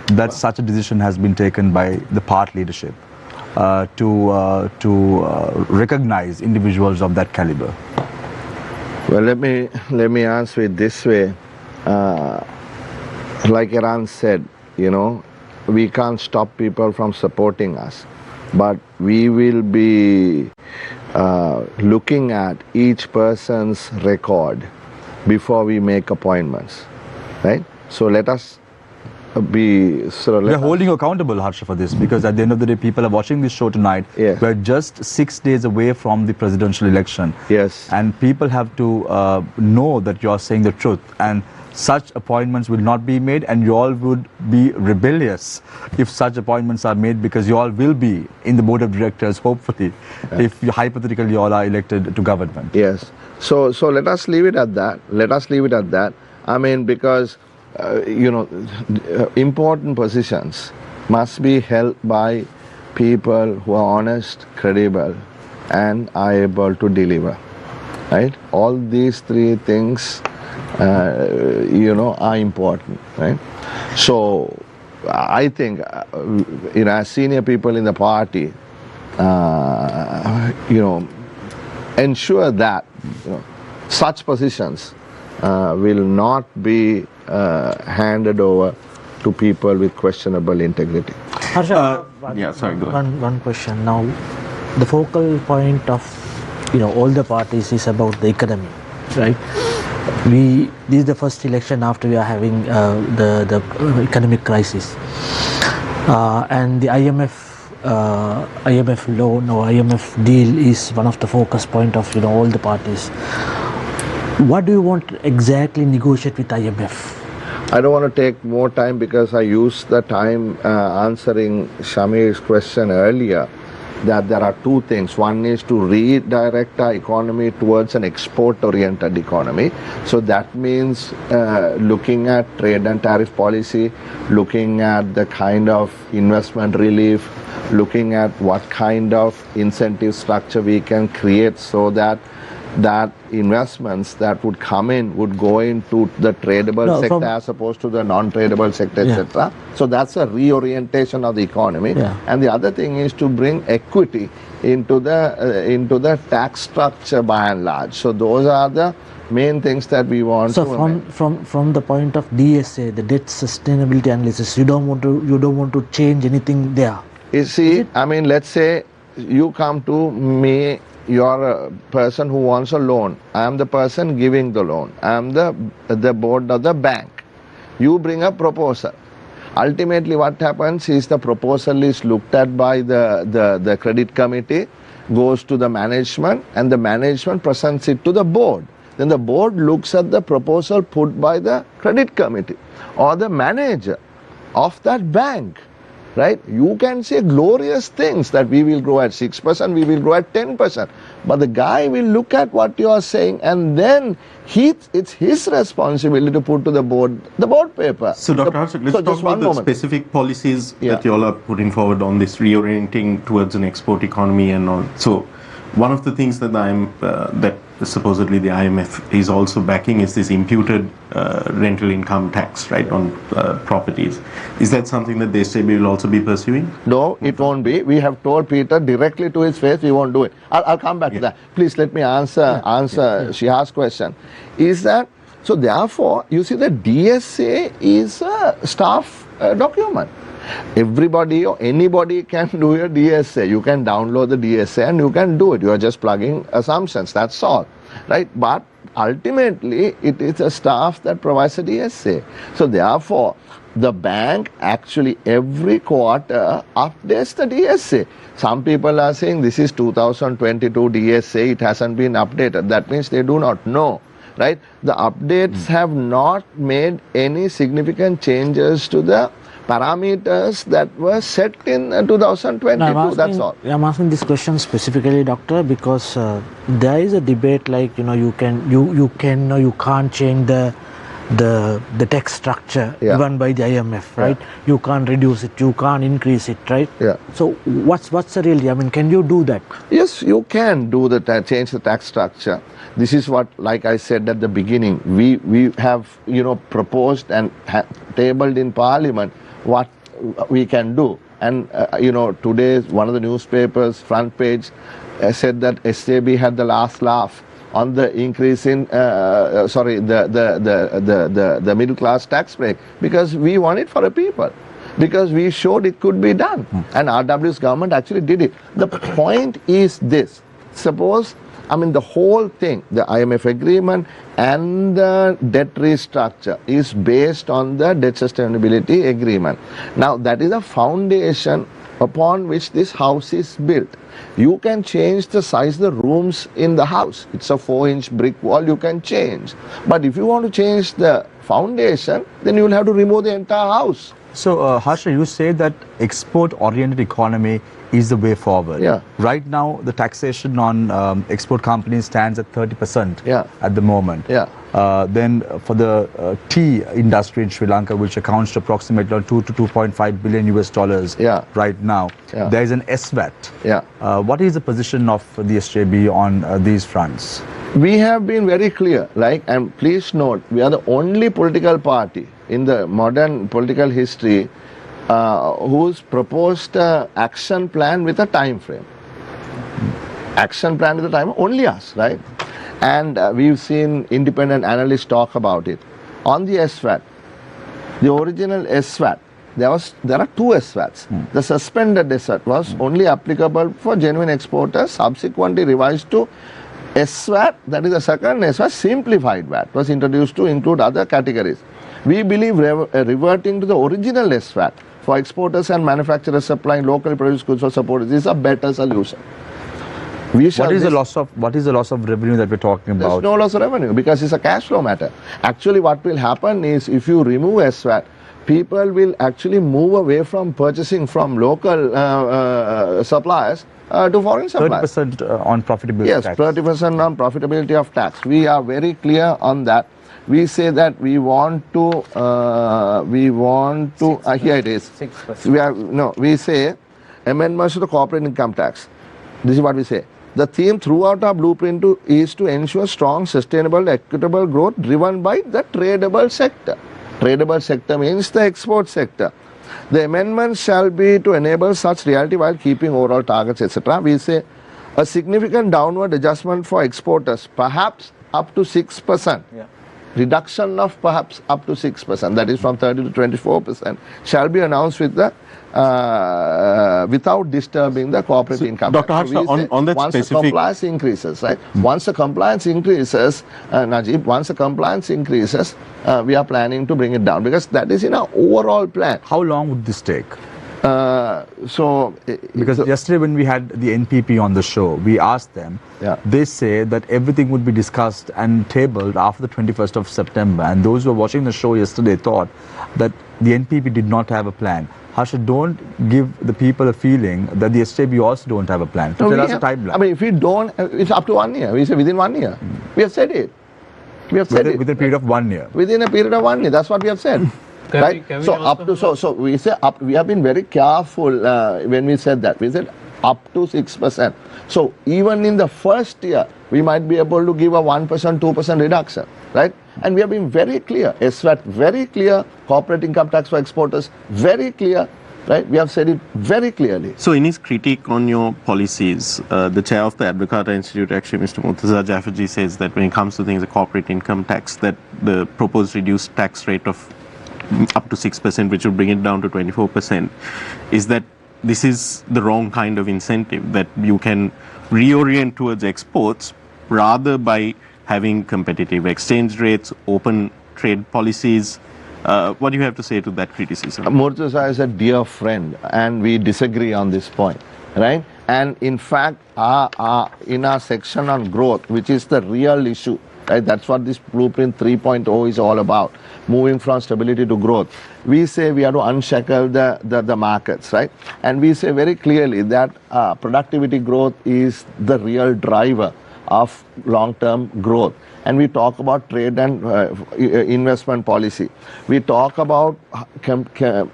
that such a decision has been taken by the party leadership to recognize individuals of that caliber? Well, let me answer it this way. Like Eran said, we can't stop people from supporting us, but we will be looking at each person's record before we make appointments, right? So let us be We're holding you accountable, Harsha, for this, because at the end of the day, people are watching this show tonight. Yeah. We're just 6 days away from the presidential election. Yes. And people have to know that you're saying the truth, and such appointments will not be made, and you all would be rebellious if such appointments are made, because you all will be in the board of directors, hopefully, if you, hypothetically you all are elected to government. Yes. So let us leave it at that. I mean, because important positions must be held by people who are honest, credible, and are able to deliver, right? All these three things are important, right? So I think, as senior people in the party, ensure that such positions will not be handed over to people with questionable integrity. Harsha, yeah, sorry, go ahead. one question. Now, the focal point of all the parties is about the economy, right? This is the first election after we are having the economic crisis, and the IMF loan or IMF deal is one of the focus point of all the parties. What do you want to exactly negotiate with IMF? I don't want to take more time because I used the time answering Shamir's question earlier, that there are two things. One is to redirect our economy towards an export-oriented economy. So that means looking at trade and tariff policy, looking at the kind of investment relief, looking at what kind of incentive structure we can create so that investments that would come in would go into the tradable sector as opposed to the non-tradable sector, etc. So that's a reorientation of the economy. And the other thing is to bring equity into the tax structure by and large. So those are the main things that we want. So from the point of DSA, the debt sustainability analysis, you don't want to change anything there. You see, I mean, let's say you come to me. You're a person who wants a loan. I am the person giving the loan. I am the board of the bank. You bring a proposal. Ultimately what happens is the proposal is looked at by the credit committee, goes to the management, and the management presents it to the board. Then the board looks at the proposal put by the credit committee or the manager of that bank. Right? You can say glorious things that we will grow at 6%, we will grow at 10%. But the guy will look at what you are saying, and then it's his responsibility to put to the board paper. So Dr. Harsha, let's talk about the specific policies that you all are putting forward on this reorienting towards an export economy and all. So one of the things that that supposedly the IMF is also backing is this imputed rental income tax, right, on properties. Is that something that the SJB will also be pursuing? No, it won't be. We have told Peter directly to his face we won't do it. I'll come back to that. Please let me answer Shiha's question. Is that, so therefore, you see the DSA is a staff document. Everybody or anybody can do a DSA. You can download the DSA and you can do it. You are just plugging assumptions, that's all, right? But ultimately it is a staff that provides a DSA. So therefore the bank actually every quarter updates the DSA. Some people are saying this is 2022 DSA, it hasn't been updated. That means they do not know, right? The updates have not made any significant changes to the parameters that were set in 2022, that's all. I'm asking this question specifically, doctor, because there is a debate like, you can't change the tax structure given by the IMF, right? You can't reduce it, you can't increase it, right? So what's the real, I mean, can you do that? Yes, you can do change the tax structure. This is what, like I said at the beginning, we have proposed and tabled in Parliament what we can do. And today one of the newspapers front page said that SJB had the last laugh on the increase in the middle class tax break, because we want it for the people, because we showed it could be done, and RW's government actually did it. The point is this: suppose, I mean, the whole thing, the IMF agreement and the debt restructure is based on the debt sustainability agreement. Now, that is a foundation upon which this house is built. You can change the size of the rooms in the house. It's a 4-inch brick wall, you can change. But if you want to change the foundation, then you will have to remove the entire house. So, Harsha, you say that export-oriented economy is the way forward. Right now, the taxation on export companies stands at 30% at the moment. Then for the tea industry in Sri Lanka, which accounts to approximately 2 to 2.5 billion US dollars right now, there is an SVAT. What is the position of the SJB on these fronts? We have been very clear, and please note, we are the only political party in the modern political history who's proposed an action plan with a time frame. action plan at the time, only us, right? And we've seen independent analysts talk about it. On the SVAT, the original SVAT, there are two SVATs. The suspended SVAT was only applicable for genuine exporters, subsequently revised to SVAT, that is the second SVAT, simplified VAT, was introduced to include other categories. We believe reverting to the original SVAT for exporters and manufacturers supplying locally produced goods for supporters is a better solution. What is the loss of revenue that we're talking about? There's no loss of revenue because it's a cash flow matter. Actually, what will happen is if you remove SVAT, people will actually move away from purchasing from local suppliers to foreign suppliers. 30% on profitability yes, tax. 30% on profitability of tax. We are very clear on that. We say that we want to, here it is. 6%. We say amendments to the corporate income tax. This is what we say. The theme throughout our blueprint is to ensure strong, sustainable, equitable growth driven by the tradable sector. Tradable sector means the export sector. The amendments shall be to enable such reality while keeping overall targets, etc. We say a significant downward adjustment for exporters, perhaps up to 6%. Yeah. Reduction of perhaps up to 6%, that is from 30 to 24%, shall be announced with the without disturbing the corporate income. Dr. Harsha, on that once specific... the compliance increases, right? Once the compliance increases, Najib, once the compliance increases, we are planning to bring it down because that is in our overall plan. How long would this take? Because so yesterday when we had the NPP on the show, we asked them, they say that everything would be discussed and tabled after the 21st of September, and those who were watching the show yesterday thought that the NPP did not have a plan. Harsha, don't give the people a feeling that the SJB also don't have a plan. So tell us a timeline. I mean, if we don't, it's up to 1 year. We say within 1 year. We have said it. We have said it. Within a period of 1 year. Within a period of 1 year. That's what we have said. Right? So we say up. We have been very careful when we said that. We said up to 6%. So even in the first year, we might be able to give a 1%, 2% reduction, right? And we have been very clear. SVAT very clear. Corporate income tax for exporters very clear. Right? We have said it very clearly. So in his critique on your policies, the chair of the Advocata Institute, actually Mr. Murtaza Jafferji, says that when it comes to things like corporate income tax, that the proposed reduced tax rate of up to 6%, which would bring it down to 24%, is that this is the wrong kind of incentive, that you can reorient towards exports rather by having competitive exchange rates, open trade policies. What do you have to say to that criticism? Murtaza is a dear friend and we disagree on this point, right? And in fact, in our section on growth, which is the real issue, right? That's what this Blueprint 3.0 is all about, moving from stability to growth. We say we have to unshackle the markets, right? And we say very clearly that productivity growth is the real driver of long-term growth. And we talk about trade and investment policy. We talk about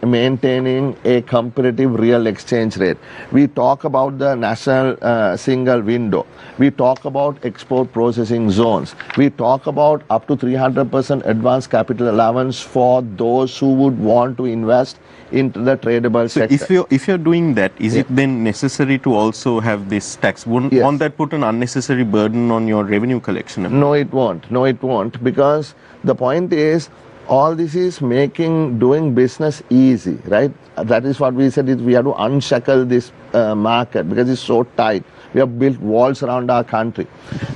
maintaining a competitive real exchange rate. We talk about the national single window. We talk about export processing zones. We talk about up to 300% advanced capital allowance for those who would want to invest into the tradable sector. So if you're doing that, is it then necessary to also have this tax? Won't that put an unnecessary burden on your revenue collection? No, it won't. No, it won't. Because the point is, all this is making doing business easy, right? That is what we said, is we have to unshackle this market because it's so tight. We have built walls around our country.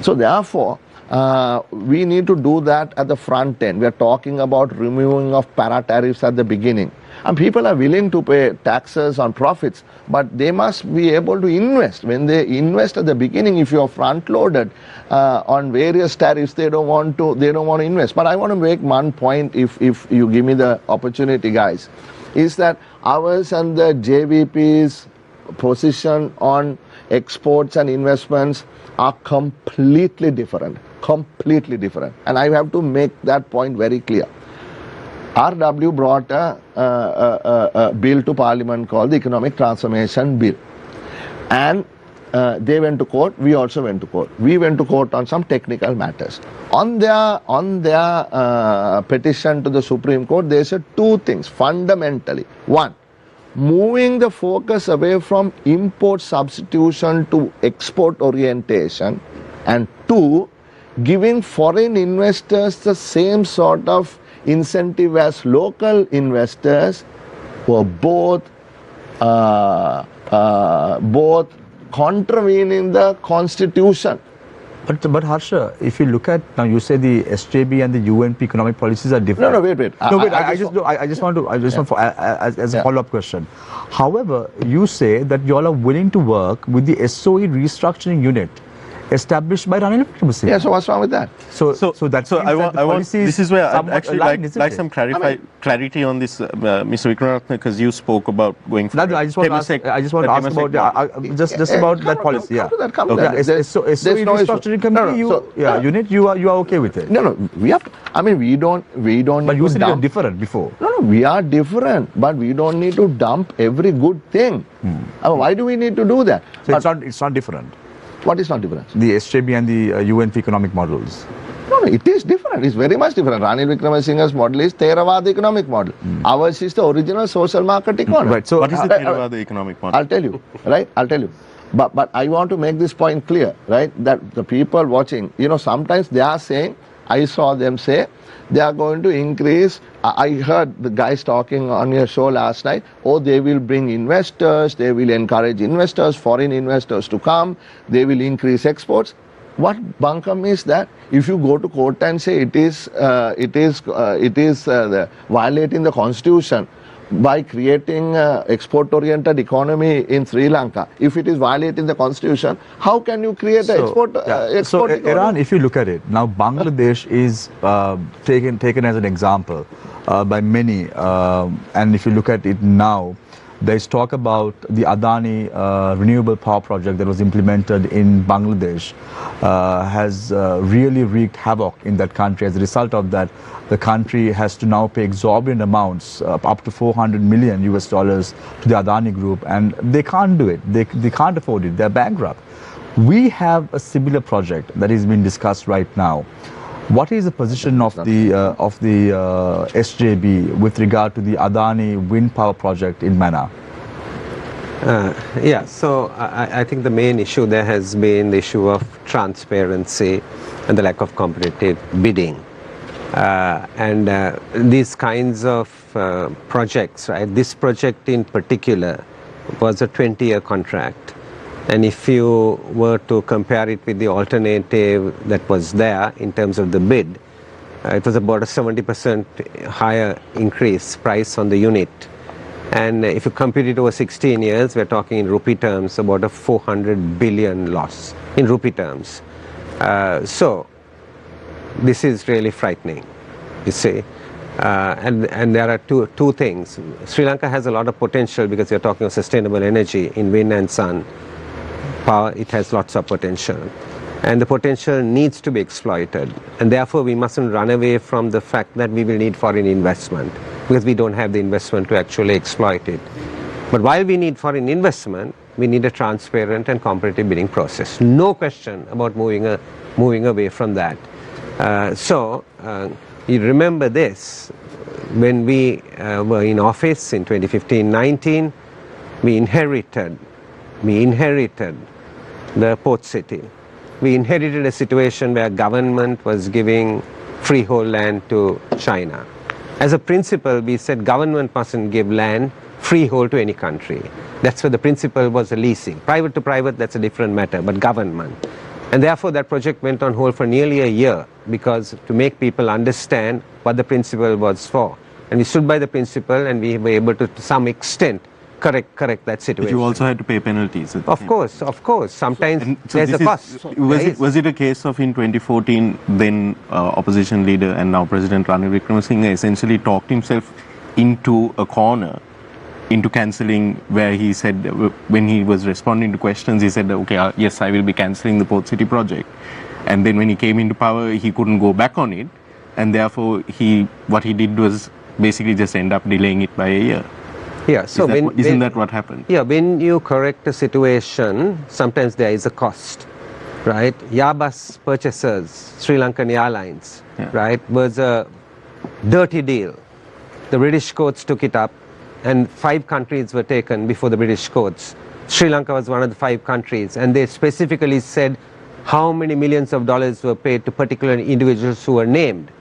So therefore, we need to do that at the front end. We are talking about removing of para-tariffs at the beginning. And people are willing to pay taxes on profits, but they must be able to invest. When they invest at the beginning, if you are front-loaded on various tariffs, they don't want to invest. But I want to make one point, if you give me the opportunity, guys, is that ours and the JVP's position on exports and investments are completely different. Completely different. And I have to make that point very clear. RW brought a bill to Parliament called the Economic Transformation Bill. And they went to court, we also went to court. We went to court on some technical matters. On their petition to the Supreme Court, they said two things fundamentally. One, moving the focus away from import substitution to export orientation, and 2, giving foreign investors the same sort of incentive as local investors, were both contravening the constitution. But Harsha, if you look at, now you say the SJB and the UNP economic policies are different. No, wait. I just want as a follow-up question. However, you say that you all are willing to work with the SOE restructuring unit established by Ranil Wickramaratne. Yeah, so what's wrong with that? So I want this is where I'd actually aligned, like some clarity on this, Mr. Wickramaratne, because you spoke about going for I just want to ask about just about that policy. Come to that. SOE restructuring committee, unit, you are okay with it? No, we don't. But you said you were different before. No, we are different, but we don't need to dump every good thing. Why do we need to do that? So it's not different. What is not different? The SJB and the UNP economic models. No, it is different. It's very much different. Ranil Wickramasinghe's model is Theravada economic model. Ours is the original social market economy. Right. So what is the Theravada economic model? I'll tell you. Right? I'll tell you. But I want to make this point clear, right? That the people watching, sometimes they are saying, I saw them say, they are going to increase. I heard the guys talking on your show last night, they will bring investors, they will encourage investors, foreign investors to come, they will increase exports. What bunkum is that? If you go to court and say it is violating the constitution by creating export-oriented economy in Sri Lanka, if it is violating the constitution, how can you create an export economy? Iran, if you look at it, now Bangladesh is taken as an example by many, and if you look at it now, there is talk about the Adani renewable power project that was implemented in Bangladesh has really wreaked havoc in that country. As a result of that, the country has to now pay exorbitant amounts, up to $400 million US dollars to the Adani group, and they can't do it. They can't afford it. They're bankrupt. We have a similar project that is being discussed right now. What is the position of the SJB with regard to the Adani wind power project in Mana? So I think the main issue there has been the issue of transparency and the lack of competitive bidding. These kinds of projects, right? This project in particular was a 20-year contract. And if you were to compare it with the alternative that was there in terms of the bid, it was about a 70% higher increase price on the unit. And if you compute it over 16 years, we're talking in rupee terms about a 400 billion loss in rupee terms. So this is really frightening, you see. And there are two things. Sri Lanka has a lot of potential because you're talking of sustainable energy in wind and sun power. It has lots of potential, and the potential needs to be exploited, and therefore we mustn't run away from the fact that we will need foreign investment because we don't have the investment to actually exploit it. But while we need foreign investment, we need a transparent and competitive bidding process. No question about moving away from that. You remember this, when we were in office in 2015-19, we inherited the port city. We inherited a situation where government was giving freehold land to China. As a principle, we said government mustn't give land freehold to any country. That's where the principle was a leasing. Private to private, that's a different matter, but government. And therefore that project went on hold for nearly a year because to make people understand what the principle was for. And we stood by the principle and we were able to some extent correct that situation. But you also had to pay penalties. Of course. Sometimes there's a cost. Was it a case of in 2014, then opposition leader and now President Ranil Wickramaratne essentially talked himself into a corner, into cancelling, where he said, when he was responding to questions, he said, okay, yes, I will be cancelling the Port City project. And then when he came into power, he couldn't go back on it. And therefore, what he did was basically just end up delaying it by a year. Yeah, so isn't that what happened? Yeah, when you correct a situation, sometimes there is a cost, right? Yabas purchasers, Sri Lankan Airlines, right, was a dirty deal. The British courts took it up and 5 countries were taken before the British courts. Sri Lanka was one of the 5 countries, and they specifically said how many millions of dollars were paid to particular individuals who were named.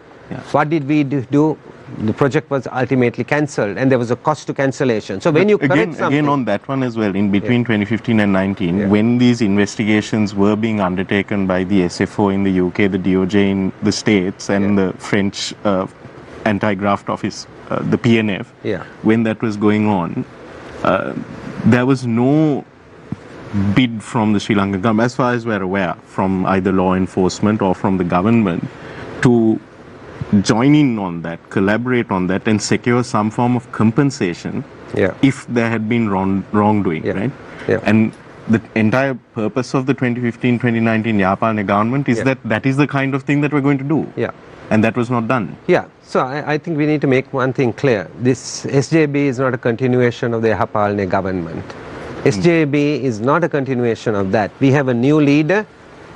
What did we do? The project was ultimately cancelled, and there was a cost to cancellation. So when you correct something... Again on that one as well, in between 2015 and 19, when these investigations were being undertaken by the SFO in the UK, the DOJ in the States, and the French anti-graft office, the PNF, when that was going on, there was no bid from the Sri Lankan government, as far as we're aware, from either law enforcement or from the government, to join in on that, collaborate on that, and secure some form of compensation if there had been wrongdoing, right? And the entire purpose of the 2015-2019 Yapane government is that is the kind of thing that we're going to do. And that was not done. So I think we need to make one thing clear. This SJB is not a continuation of the Yapalne government. SJB is not a continuation of that. We have a new leader,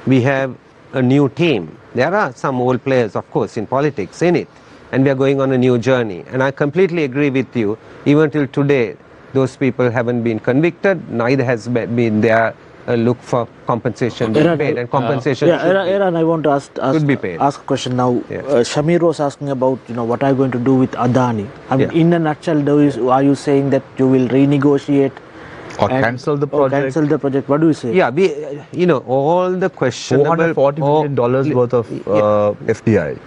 we have a new team. There are some old players, of course, in politics in it, and we are going on a new journey. And I completely agree with you. Even till today, those people haven't been convicted, neither has been there a look for compensation being paid, and compensation Eran, I want to ask a question now. Shamir was asking about, what are you going to do with Adani? I mean, in a nutshell, are you saying that you will renegotiate or cancel the project? What do you say? We, all the questionable... $440 million worth of FDI.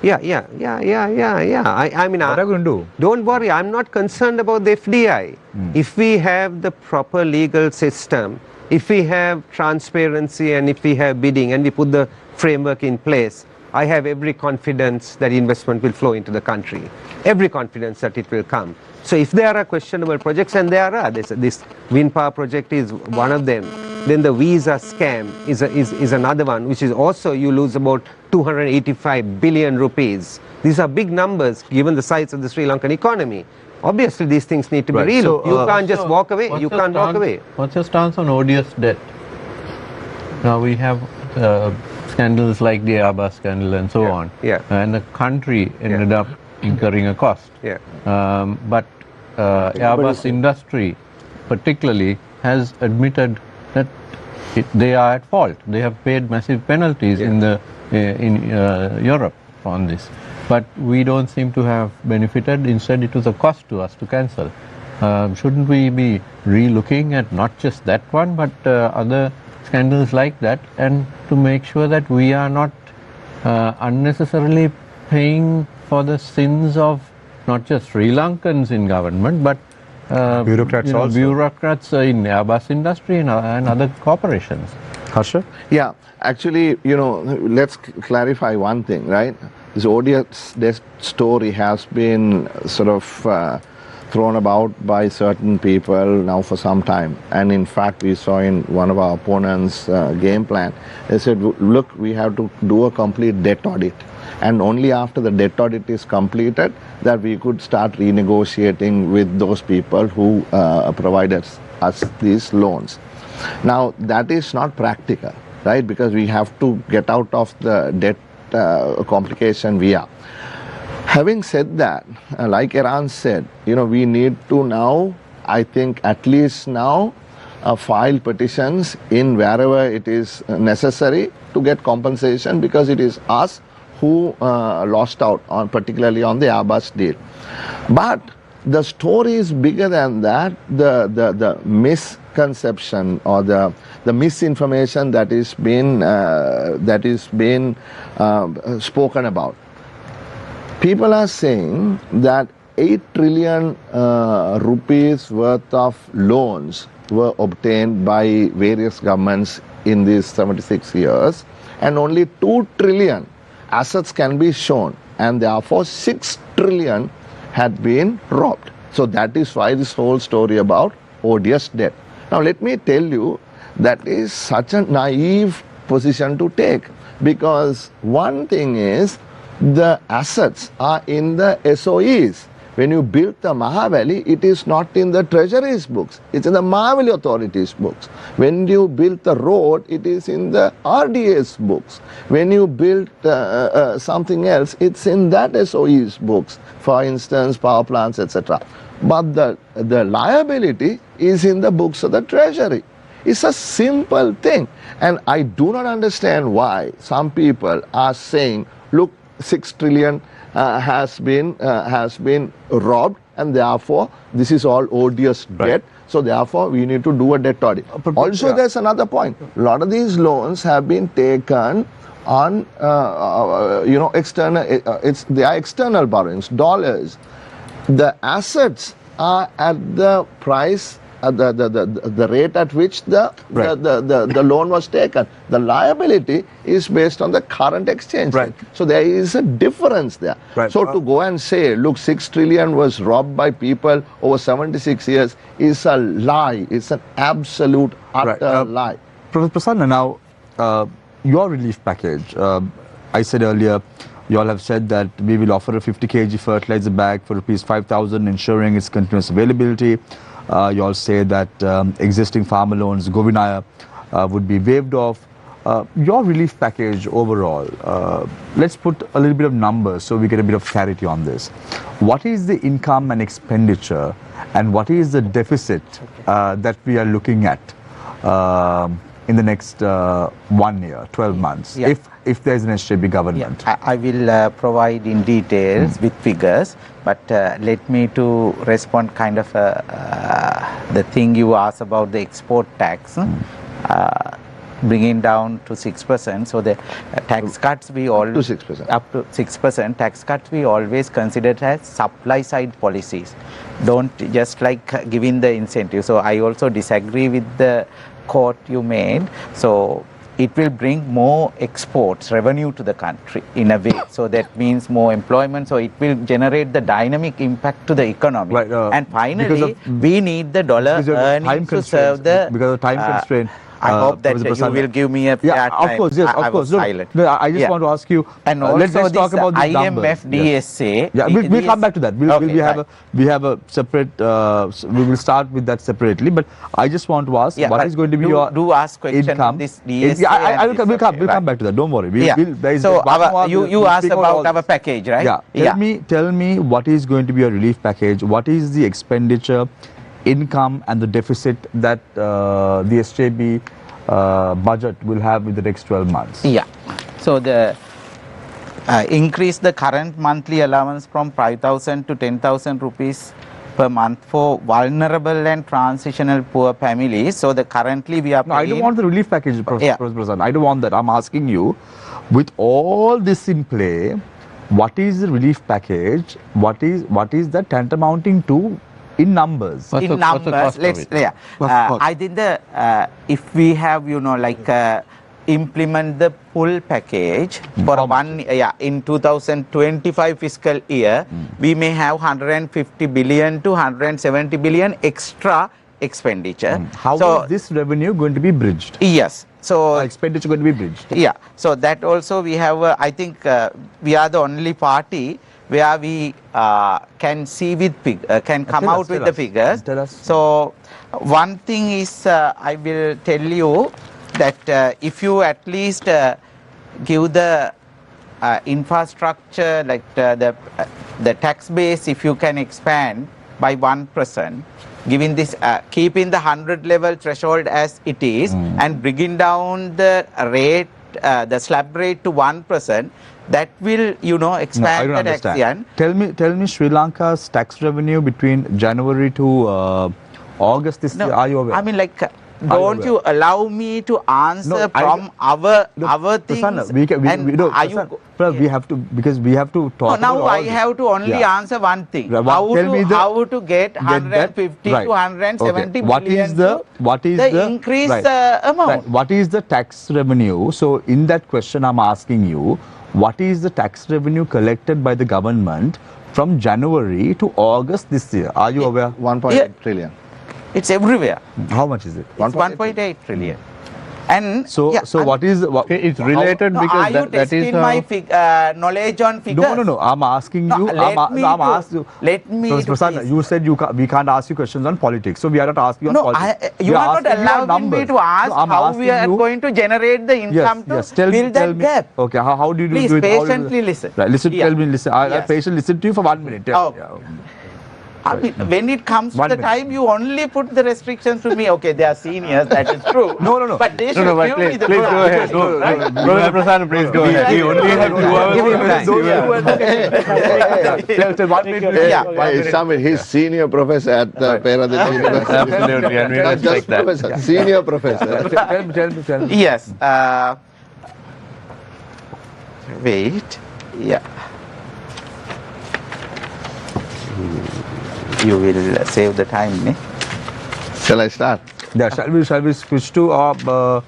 I mean, what are you going to do? Don't worry, I'm not concerned about the FDI. If we have the proper legal system, if we have transparency, and if we have bidding, and we put the framework in place, I have every confidence that investment will flow into the country. Every confidence that it will come. So if there are questionable projects, and there are, this wind power project is one of them, then the visa scam is another one, which is also, you lose about 285 billion rupees. These are big numbers given the size of the Sri Lankan economy. Obviously these things need to be relooked. You can't just walk away. You can't walk away. What's your stance on odious debt? Now we have scandals like the Airbus scandal and so on. And the country ended up incurring a cost. But Airbus industry particularly has admitted that they are at fault. They have paid massive penalties in Europe on this. But we don't seem to have benefited. Instead, it was a cost to us to cancel. Shouldn't we be re-looking at not just that one, but other scandals like that, and to make sure that we are not unnecessarily paying for the sins of not just Sri Lankans in government, but bureaucrats also. Bureaucrats in Airbus industry and other corporations. Harsha? Yeah, actually, let's clarify one thing, right? This odious death story has been sort of thrown about by certain people now for some time. And in fact, we saw in one of our opponents' game plan, they said, look, we have to do a complete debt audit. And only after the debt audit is completed that we could start renegotiating with those people who provided us these loans. Now, that is not practical, right? Because we have to get out of the debt complication we are. Having said that, like Eran said, we need to now, I think at least now, file petitions in wherever it is necessary to get compensation, because it is us who lost out on, particularly on the Airbus deal. But the story is bigger than that. The misconception or the misinformation that is being spoken about. People are saying that 8 trillion rupees worth of loans were obtained by various governments in these 76 years, and only 2 trillion assets can be shown, and therefore 6 trillion had been robbed. So that is why this whole story about odious debt. Now let me tell you, that is such a naive position to take, because one thing is the assets are in the SOEs, When you built the Mahavali, it is not in the treasury's books, it's in the Mahavali authority's books. When you built the road, it is in the RDA's books. When you built something else, it's in that SOE's books, for instance, power plants, etc. But the liability is in the books of the treasury. It's a simple thing. And I do not understand why some people are saying, look, 6 trillion has been robbed, and therefore this is all odious debt. So therefore we need to do a debt audit. Also, there's another point. A lot of these loans have been taken on external. They are external borrowings, dollars. The assets are at the price. The rate at which the loan was taken. The liability is based on the current exchange rate. So there is a difference there. So to go and say, look, 6 trillion was robbed by people over 76 years is a lie. It's an absolute, utter lie. Professor Prasanna, now your relief package, I said earlier, you all have said that we will offer a 50 kg fertilizer bag for ₹5,000, ensuring its continuous availability. You all say that existing farmer loans, Govinaya, would be waived off. Your relief package overall, let's put a little bit of numbers so we get a bit of clarity on this. What is the income and expenditure, and what is the deficit that we are looking at in the next 1 year, 12 months, if there is an SJB government? I will provide in details with figures, but let me to respond kind of the thing you asked about the export tax, bringing down to 6%. So the tax cuts we all up to 6% tax cuts we always considered as supply side policies. Don't just like giving the incentive. So I also disagree with the quote you made. So it will bring more exports revenue to the country in a way. So that means more employment. So it will generate the dynamic impact to the economy. And finally, we need the dollar earnings to serve the... Because of time constraint. I hope that you will give me a fair time. Of course, yes, of course. Silent. No, I just want to ask you, and also let's talk about the IMF DSA. Yeah, we'll come back to that. We have a separate, we will start with that separately, but I just want to ask, what is going to be your do ask question income? This DSA we'll come back to that, don't worry. So you asked about our package, right? Tell me what is going to be your relief package, what is the expenditure, income and the deficit that the SJB budget will have in the next 12 months. So the increase the current monthly allowance from 5,000 to 10,000 rupees per month for vulnerable and transitional poor families. So the currently we are paying... No, I don't want the relief package, Professor Prasanna. I don't want that. I'm asking you, with all this in play, what is the relief package? What is that tantamounting to in numbers? In numbers, let's I think the if we have implement the full package for in 2025 fiscal year, we may have 150 billion to 170 billion extra expenditure. How is this revenue going to be bridged? Yes. So expenditure going to be bridged. So that also we have. I think we are the only party where we can see with can come out with the figures. So one thing is, I will tell you that if you at least give the infrastructure, like the tax base, if you can expand by 1%, giving this, keeping the 100 level threshold as it is, and bringing down the rate, the slab rate to 1%, that will, expand the tax. Tell me Sri Lanka's tax revenue between January to August this year. Are you aware? I mean, don't you allow me to answer from our things? Prasanna, we have to, because we have to talk. Now I have to only answer one thing. How to get 150 to 170 billion? What is the increase amount? What is the tax revenue? So in that question, I'm asking you, what is the tax revenue collected by the government from January to August this year? Are you aware? 1.8 trillion. It's everywhere. How much is it? 1.8 trillion. And So what is it's related no, because are you that is testing my knowledge on figures? No. I'm asking No, you. I'm asking you. Let me. Prasanna, you said we can't ask you questions on politics, so we are not asking you on No, politics. you are not allowing me to ask how we are going to generate the income to fill that gap. Okay, how do you Please do it? patiently listen. Right, listen, tell me, listen. I'll patiently listen to you for 1 minute. When it comes to the time, you only put the restrictions to me. Okay, they are seniors, that is true. No. But they should give me the please go ahead. Professor Prasanna, please go ahead. We only have 2 hours. He's senior professor at Perera University. Absolutely, and we Not just respect that. professor, senior professor. Tell me. Yes. Wait. Yeah. You will save the time, ne? Shall I start? Yeah, shall we switch to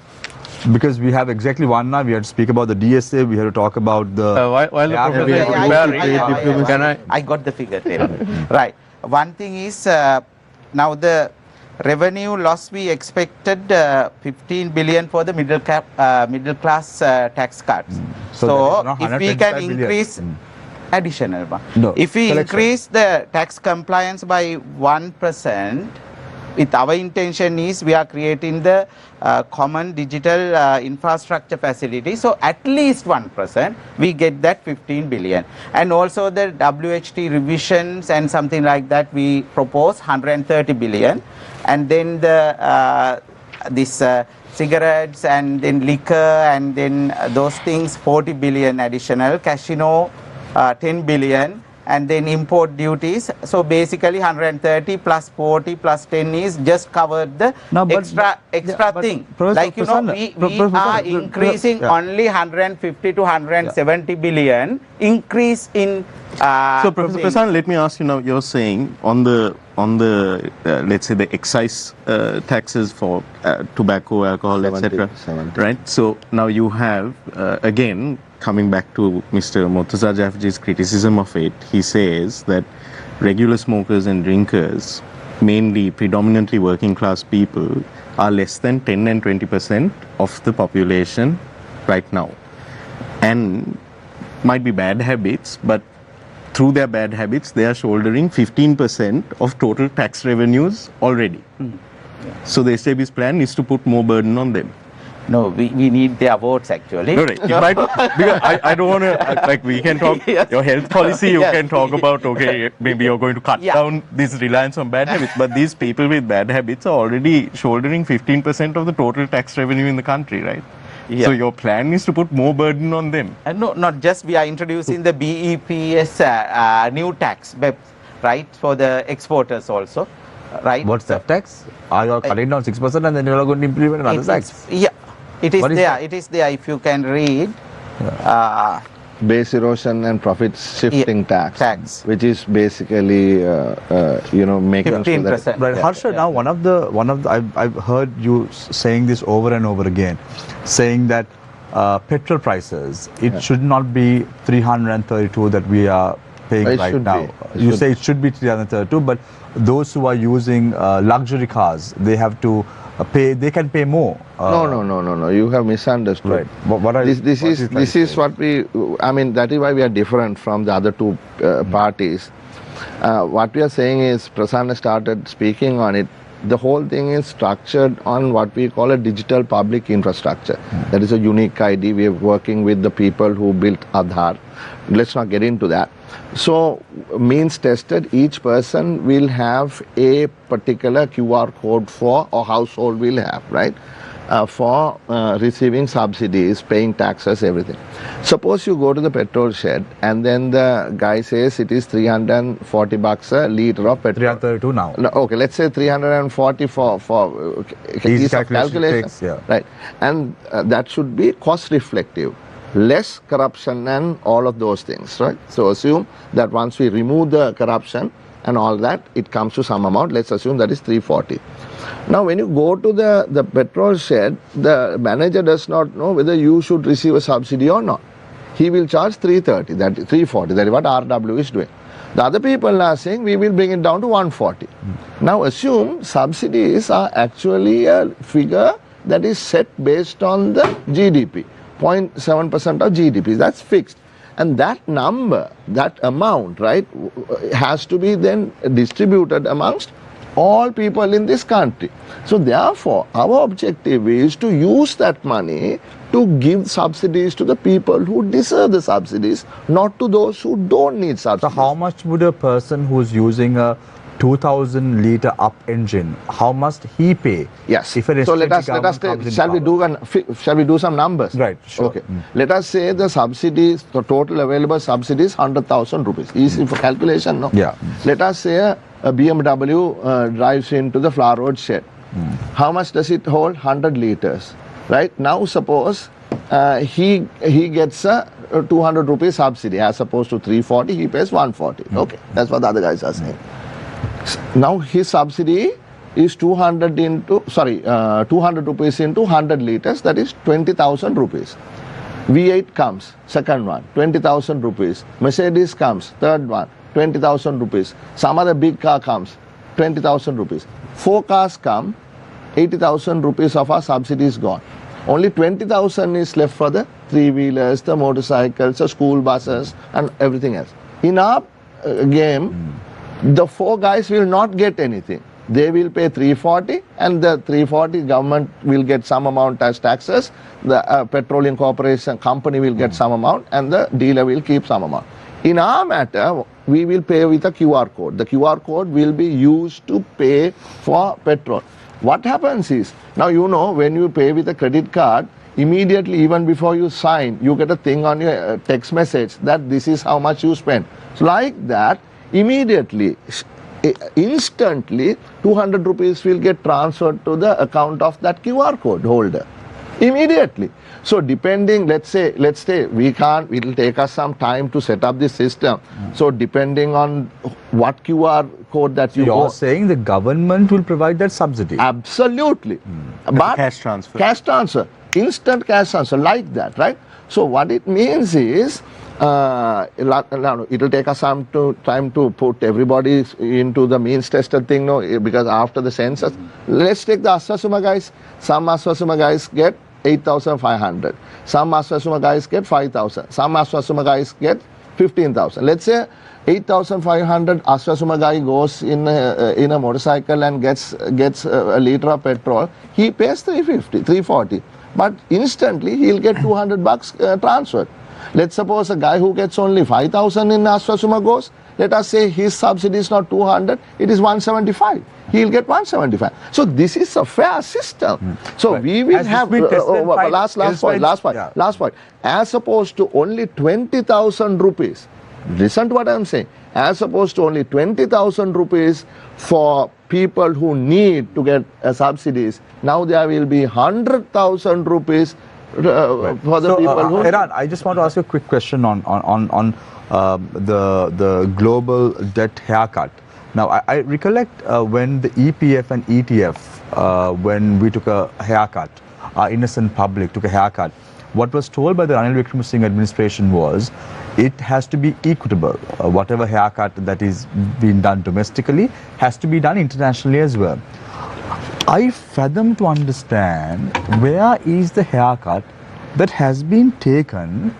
because we have exactly 1 hour. We have to speak about the DSA. We have to talk about the. While the professor is preparing, I got the figure there. Right. One thing is now the revenue loss we expected 15 billion for the middle class tax cuts. So if we can increase. Additional one. No, if we increase the tax compliance by 1%, with our intention is we are creating the common digital infrastructure facility. So at least 1%, we get that 15 billion. And also the WHT revisions and something like that, we propose 130 billion. And then the this cigarettes and then liquor and then those things 40 billion additional, casino 10 billion, and then import duties. So basically 130 plus 40 plus 10 is just covered the extra thing. Like we are increasing only 150 to 170 billion increase in. So Professor Prasanna, let me ask you now. You're saying on the let's say the excise taxes for tobacco, alcohol, etc. Right. So now you have again. Coming back to Mr. Murtaza Jafji's criticism of it, he says that regular smokers and drinkers, mainly predominantly working class people, are less than 10 and 20% of the population right now. And might be bad habits, but through their bad habits, they are shouldering 15% of total tax revenues already. So the SJB's plan is to put more burden on them. No, we need their votes actually. No, right. Because I don't want to, like, we can talk your health policy, you can talk about, okay, maybe you're going to cut down this reliance on bad habits, but these people with bad habits are already shouldering 15% of the total tax revenue in the country, right? So your plan is to put more burden on them. No, not just we are introducing the BEPS new tax, right, for the exporters also. Right. What's that tax? Are you cutting down 6% and then you're going to implement another tax? Yeah, it is there. It is there. If you can read. Base erosion and profit shifting tax, which is basically making 15%. Sure that, right, Harsha. Now one of the I've heard you saying this over and over again, saying that petrol prices should not be 332 that we are paying right now. You say it should be 332, but those who are using luxury cars, they have to pay. They can pay more. No. You have misunderstood. Right. This is what we. I mean, that is why we are different from the other two parties. What we are saying is, Prasanna started speaking on it. The whole thing is structured on what we call a digital public infrastructure. That is a unique ID. We are working with the people who built Aadhaar. Let's not get into that. So, means tested, each person will have a particular QR code for, or household will have, right, for receiving subsidies, paying taxes, everything. Suppose you go to the petrol shed and then the guy says it is 340 bucks a liter of petrol. 332 now. No, okay, let's say 340 for ease of calculation. Right. And that should be cost reflective. Less corruption and all of those things, right? So assume that once we remove the corruption and all that, it comes to some amount. Let's assume that is 340. Now, when you go to the petrol shed, the manager does not know whether you should receive a subsidy or not. He will charge 330, that 340. That is what RW is doing. The other people are saying we will bring it down to 140. Now, assume subsidies are actually a figure that is set based on the GDP, 0.7% of GDP, that's fixed. And that number, that amount, right, has to be then distributed amongst all people in this country. So therefore, our objective is to use that money to give subsidies to the people who deserve the subsidies, not to those who don't need subsidies. So how much would a person who's using a 2,000 litre up engine, how must he pay? Yes. If a so let us shall we do some numbers? Right. Sure. Okay. Let us say the subsidies, the total available subsidies, 100,000 rupees. Easy for calculation, no? Yeah. Let us say a BMW drives into the flower road shed. How much does it hold? 100 litres. Right. Now suppose he gets a 200 rupees subsidy as opposed to 340. He pays 140. Okay. That's what the other guys are saying. Now his subsidy is 200 rupees into 100 litres, that is 20,000 rupees. V8 comes, second one, 20,000 rupees. Mercedes comes, third one, 20,000 rupees. Some other big car comes, 20,000 rupees. 4 cars come, 80,000 rupees of our subsidy is gone. Only 20,000 is left for the 3-wheelers, the motorcycles, the school buses and everything else. In our game, the 4 guys will not get anything. They will pay 340 and the 340 government will get some amount as taxes, the petroleum corporation company will get some amount and the dealer will keep some amount. In our matter, we will pay with a QR code. The QR code will be used to pay for petrol. What happens is, now you know when you pay with a credit card, immediately even before you sign, you get a thing on your text message that this is how much you spend. So like that, immediately, instantly, 200 rupees will get transferred to the account of that QR code holder. Immediately. So depending, let's say we can't, it will take us some time to set up this system. So depending on what QR code that you are saying the government will provide that subsidy? Absolutely. But cash transfer. Cash transfer. Instant cash transfer, like that, right? So what it means is, it will take us some time to put everybody into the means tested thing, no, because after the census, let's take the Aswasuma guys. Some Aswasuma guys get 8,500. Some Aswasuma guys get 5,000. Some Aswasuma guys get 15,000. Let's say 8,500 Aswasuma guy goes in a motorcycle and gets a liter of petrol. He pays 350, 340. But instantly he'll get 200 bucks transferred. Let's suppose a guy who gets only 5,000 in Aswasuma goes, let us say his subsidy is not 200, it is 175. He'll get 175. So this is a fair system. So we will have, last point. As opposed to only 20,000 rupees, listen to what I'm saying, as opposed to only 20,000 rupees for people who need to get subsidies, now there will be 100,000 rupees for the people who... Eran, I just want to ask you a quick question on the global debt haircut. Now, I recollect when the EPF and ETF, when we took a haircut, our innocent public took a haircut, what was told by the Eran Wickramaratne administration was, it has to be equitable. Whatever haircut that is being done domestically has to be done internationally as well. I fathom to understand where is the haircut that has been taken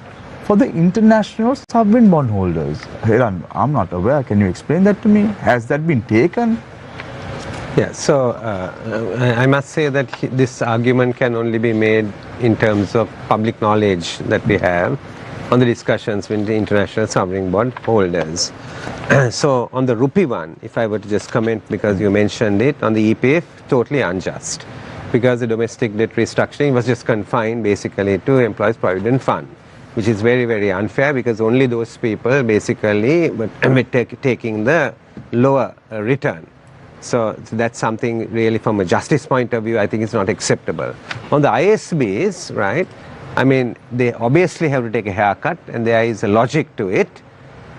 for the international sovereign bond holders. Eran, I'm not aware. Can you explain that to me? Has that been taken? Yeah, so I must say that this argument can only be made in terms of public knowledge that we have on the discussions with the international sovereign bond holders. So on the rupee one, if I were to just comment, because you mentioned it, on the EPF, totally unjust, because the domestic debt restructuring was just confined basically to Employees Provident Fund, which is very, very unfair, because only those people basically were taking the lower return. So that's something really from a justice point of view, I think it's not acceptable. On the ISBs, right, I mean, they obviously have to take a haircut, and there is a logic to it.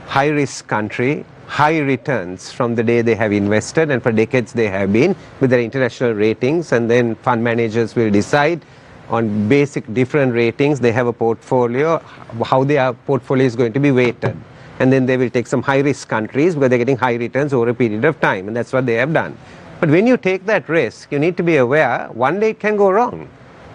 High risk country, high returns from the day they have invested, and for decades they have been with their international ratings, and then fund managers will decide on basic different ratings. They have a portfolio, how their portfolio is going to be weighted. And then they will take some high risk countries where they're getting high returns over a period of time, and that's what they have done. But when you take that risk, you need to be aware, one day it can go wrong.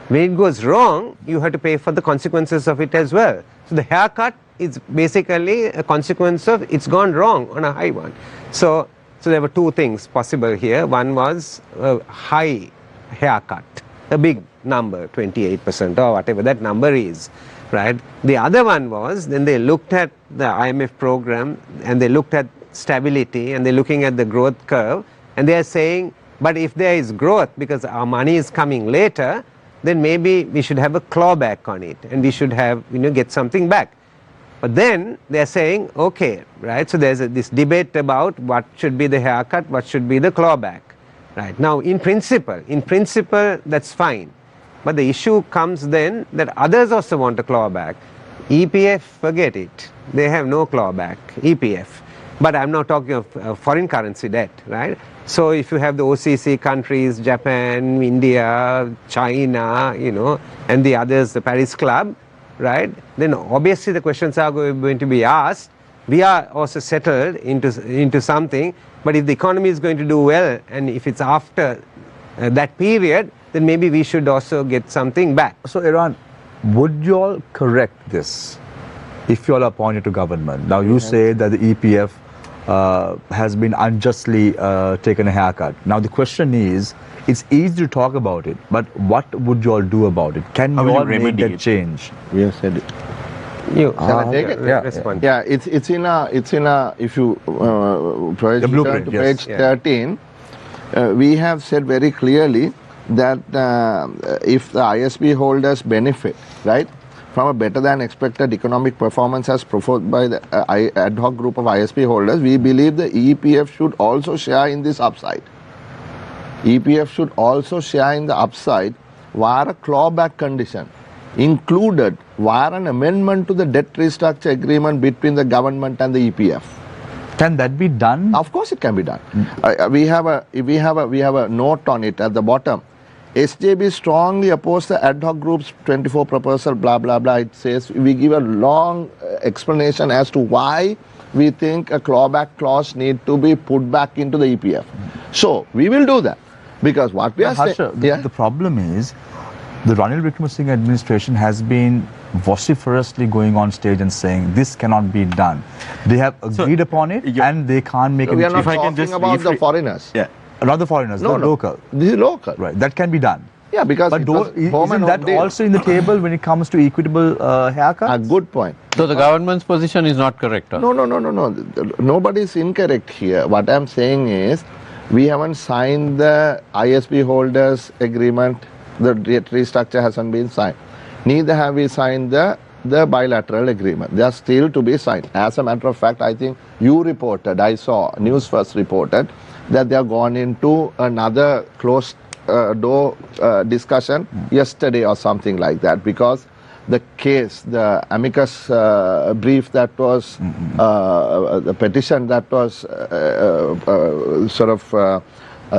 When it goes wrong, you have to pay for the consequences of it as well. So the haircut is basically a consequence of it's gone wrong on a high one. So there were two things possible here. One was a high haircut, a big number, 28% or whatever that number is, right? The other one was, then they looked at the IMF program and they looked at stability and they're looking at the growth curve and they are saying, but if there is growth because our money is coming later, then maybe we should have a clawback on it and we should have, get something back. But then they are saying, okay, right, so there's this debate about what should be the haircut, what should be the clawback, right? Now, in principle, that's fine. But the issue comes then that others also want a clawback. EPF, forget it. They have no clawback, EPF. But I'm not talking of foreign currency debt, right? So if you have the OCC countries, Japan, India, China, and the others, the Paris Club, right, then obviously the questions are going to be asked. We are also settled into something, but if the economy is going to do well and if it's after that period, then maybe we should also get something back. So Eran, would you all correct this if you all are appointed to government? Now you say that the EPF has been unjustly taken a haircut. Now the question is, it's easy to talk about it, but what would you all do about it? Can you all make that change? We have said it. Shall I take it? Respond. Yeah, it's in a if you return to page 13, we have said very clearly that if the ISB holders benefit, right, from a better than expected economic performance as proposed by the ad hoc group of ISB holders, we believe the EPF should also share in this upside. EPF should also share in the upside via a clawback condition, included via an amendment to the debt restructure agreement between the government and the EPF. Can that be done? Of course it can be done. We have a note on it at the bottom. SJB strongly opposed the ad hoc group's 24 proposal, blah, blah, blah. It says, we give a long explanation as to why we think a clawback clause need to be put back into the EPF. So, we will do that. Because what we are saying... The problem is, the Ranil Wickramaratne administration has been vociferously going on stage and saying this cannot be done. They have agreed upon it and they can't make we are not change. talking about the foreigners. Yeah. Not the foreigners, no, local. This is local. Right, that can be done. Yeah, because but isn't that also in the table when it comes to equitable haircuts? A good point. So the government's position is not correct? No. Nobody is incorrect here. What I'm saying is, we haven't signed the ISB holders agreement. The debt restructure hasn't been signed. Neither have we signed the bilateral agreement. They are still to be signed. As a matter of fact, I think you reported, I saw, Newsfirst reported, that they have gone into another closed door discussion yesterday or something like that, because the case, the amicus brief that was, the petition that was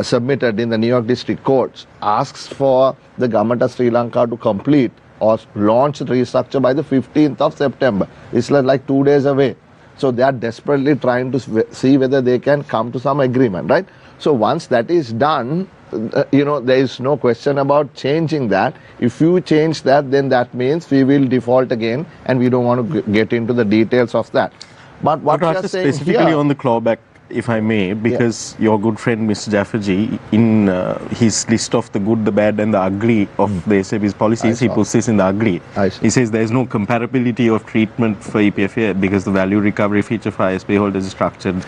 submitted in the New York District Courts asks for the government of Sri Lanka to complete or launch the restructure by the 15th of September. It's like 2 days away. So they are desperately trying to see whether they can come to some agreement, right? So once that is done, there is no question about changing that. If you change that, then that means we will default again, and we don't want to get into the details of that. But what we are saying specifically here, on the clawback, if I may, because your good friend Mr. Jafferji, in his list of the good, the bad and the ugly of the SAB's policies, he puts this in the ugly. He says there is no comparability of treatment for EPF here because the value recovery feature for ISB holders is structured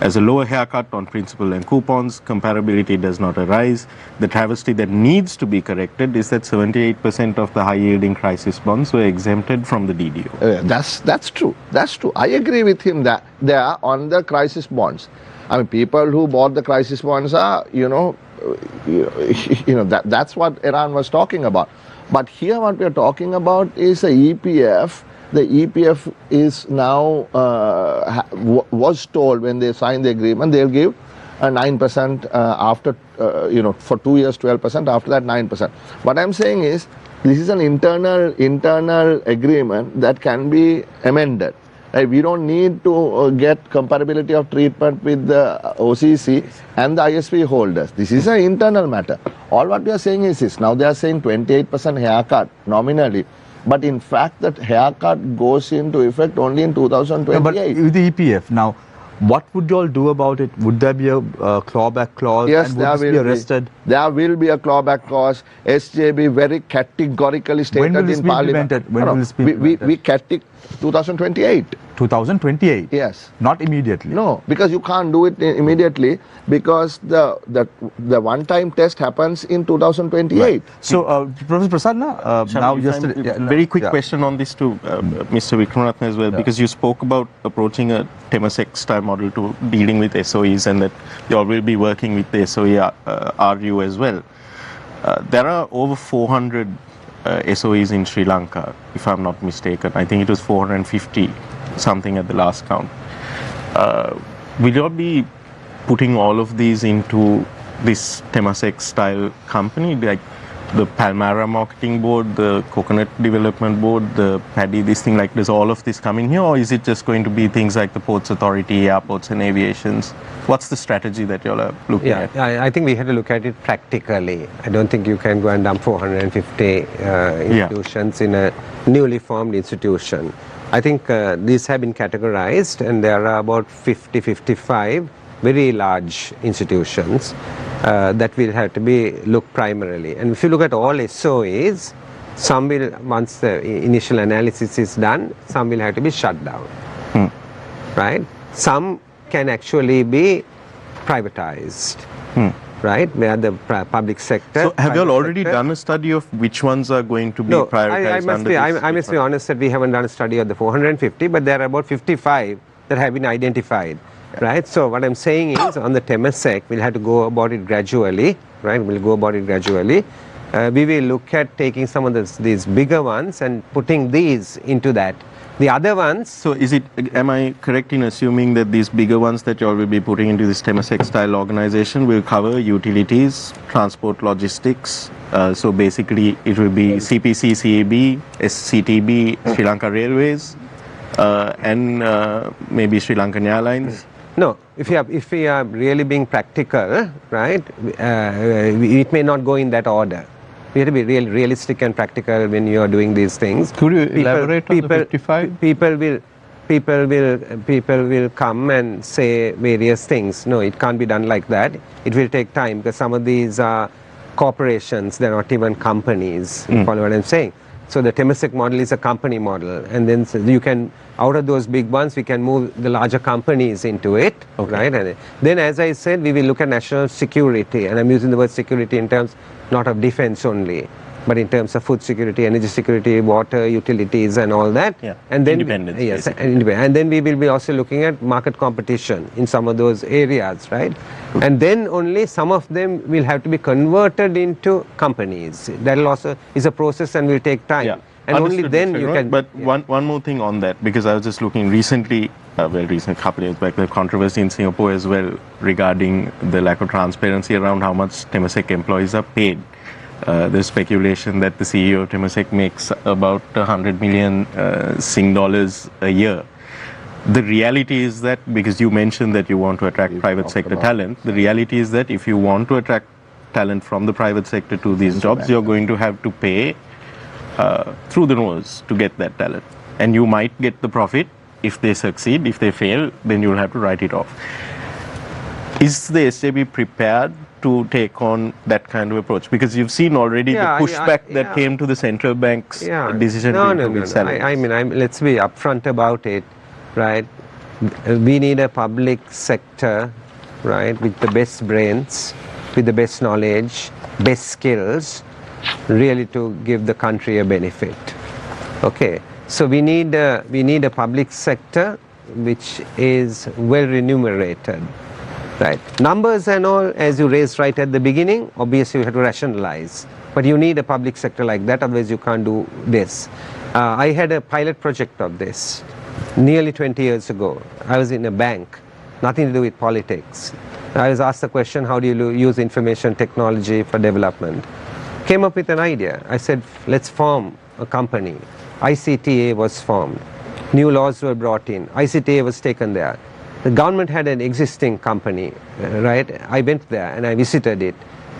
as a lower haircut on principal and coupons. Comparability does not arise. The travesty that needs to be corrected is that 78% of the high-yielding crisis bonds were exempted from the DDO. That's true. That's true. I agree with him that they are on the crisis bonds. I mean, people who bought the crisis bonds are, that's what Eran was talking about. But here what we are talking about is the EPF. The EPF is now, was told when they signed the agreement, they'll give a 9% after, for 2 years, 12%, after that 9%. What I'm saying is, this is an internal agreement that can be amended. We don't need to get comparability of treatment with the OCC and the ISP holders. This is an internal matter. All what we are saying is this. Now they are saying 28% haircut nominally, but in fact that haircut goes into effect only in 2028. But with the EPF now, what would you all do about it? Would there be a clawback clause? Yes, and would this be arrested? There will be a clawback clause. SJB very categorically stated in Parliament. When will this be implemented? 2028. 2028? Yes. Not immediately? No, because you can't do it immediately because the one-time test happens in 2028. Right. So, Professor Prasanna, now just a very quick question on this to Mr. Wickramaratne as well, because you spoke about approaching a Temasek style model to dealing with SOEs and that you all will be working with the SOE RU as well. There are over 400 SOEs in Sri Lanka, if I'm not mistaken. I think it was 450 something at the last count. Will you all be putting all of these into this Temasek style company, like the Palmyra Marketing Board, the Coconut Development Board, the Paddy, this thing, like does all of this coming here, or is it just going to be things like the Ports Authority, airports and aviations? What's the strategy that you all are looking at? Yeah, I think we had to look at it practically. I don't think you can go and dump 450 institutions in a newly formed institution. I think these have been categorized, and there are about 50-55 very large institutions that will have to be looked primarily. And if you look at all SOAs, some will, once the initial analysis is done, some will have to be shut down, right? Some can actually be privatized, right, where the public sector... So have you all already done a study of which ones are going to be privatized? I must be honest that we haven't done a study of the 450, but there are about 55 that have been identified. Right, so what I'm saying is on the Temasek, we'll have to go about it gradually, right? We'll go about it gradually. We will look at taking some of these bigger ones and putting these into that. The other ones... So is it, am I correct in assuming that these bigger ones that you all will be putting into this Temasek style organization will cover utilities, transport, logistics? So basically it will be CPC, CAB, SCTB, Sri Lanka Railways, and maybe Sri Lankan Airlines? No, if we are really being practical, right, it may not go in that order. We have to be realistic and practical when you are doing these things. Could you elaborate on the 55? People will come and say various things. No, it can't be done like that. It will take time because some of these are corporations, they're not even companies. You follow what I'm saying? So the Temasek model is a company model, and then you can, out of those big ones, we can move the larger companies into it, right? And then, as I said, we will look at national security, and I'm using the word security in terms not of defense only, but in terms of food security, energy security, water, utilities, and all that. Yeah. And then independence. Yes, and then we will be also looking at market competition in some of those areas, right? And then only some of them will have to be converted into companies. That also is a process and will take time. Yeah. And Understood, only then Mr. you Roy, can... But one more thing on that, because I was just looking recently, couple years back, the controversy in Singapore as well regarding the lack of transparency around how much Temasek employees are paid. There's speculation that the CEO of Temasek makes about 100 million Sing dollars a year. The reality is that, because you mentioned that you want to attract private sector talent, the reality is that if you want to attract talent from the private sector to these jobs, you're going to have to pay through the nose to get that talent. And you might get the profit if they succeed. If they fail, then you'll have to write it off. Is the SJB prepared to take on that kind of approach? Because you've seen already the pushback that came to the central bank's decision to increase salaries. I mean, let's be upfront about it, right? We need a public sector, right, with the best brains, with the best knowledge, best skills, really to give the country a benefit. Okay, so we need a public sector which is well remunerated. Right. Numbers and all, as you raised right at the beginning, obviously you have to rationalize. But you need a public sector like that, otherwise you can't do this. I had a pilot project of this nearly 20 years ago. I was in a bank, nothing to do with politics. I was asked the question, how do you use information technology for development? Came up with an idea. I said, let's form a company. ICTA was formed. New laws were brought in. ICTA was taken there. The government had an existing company, right? I went there and I visited it.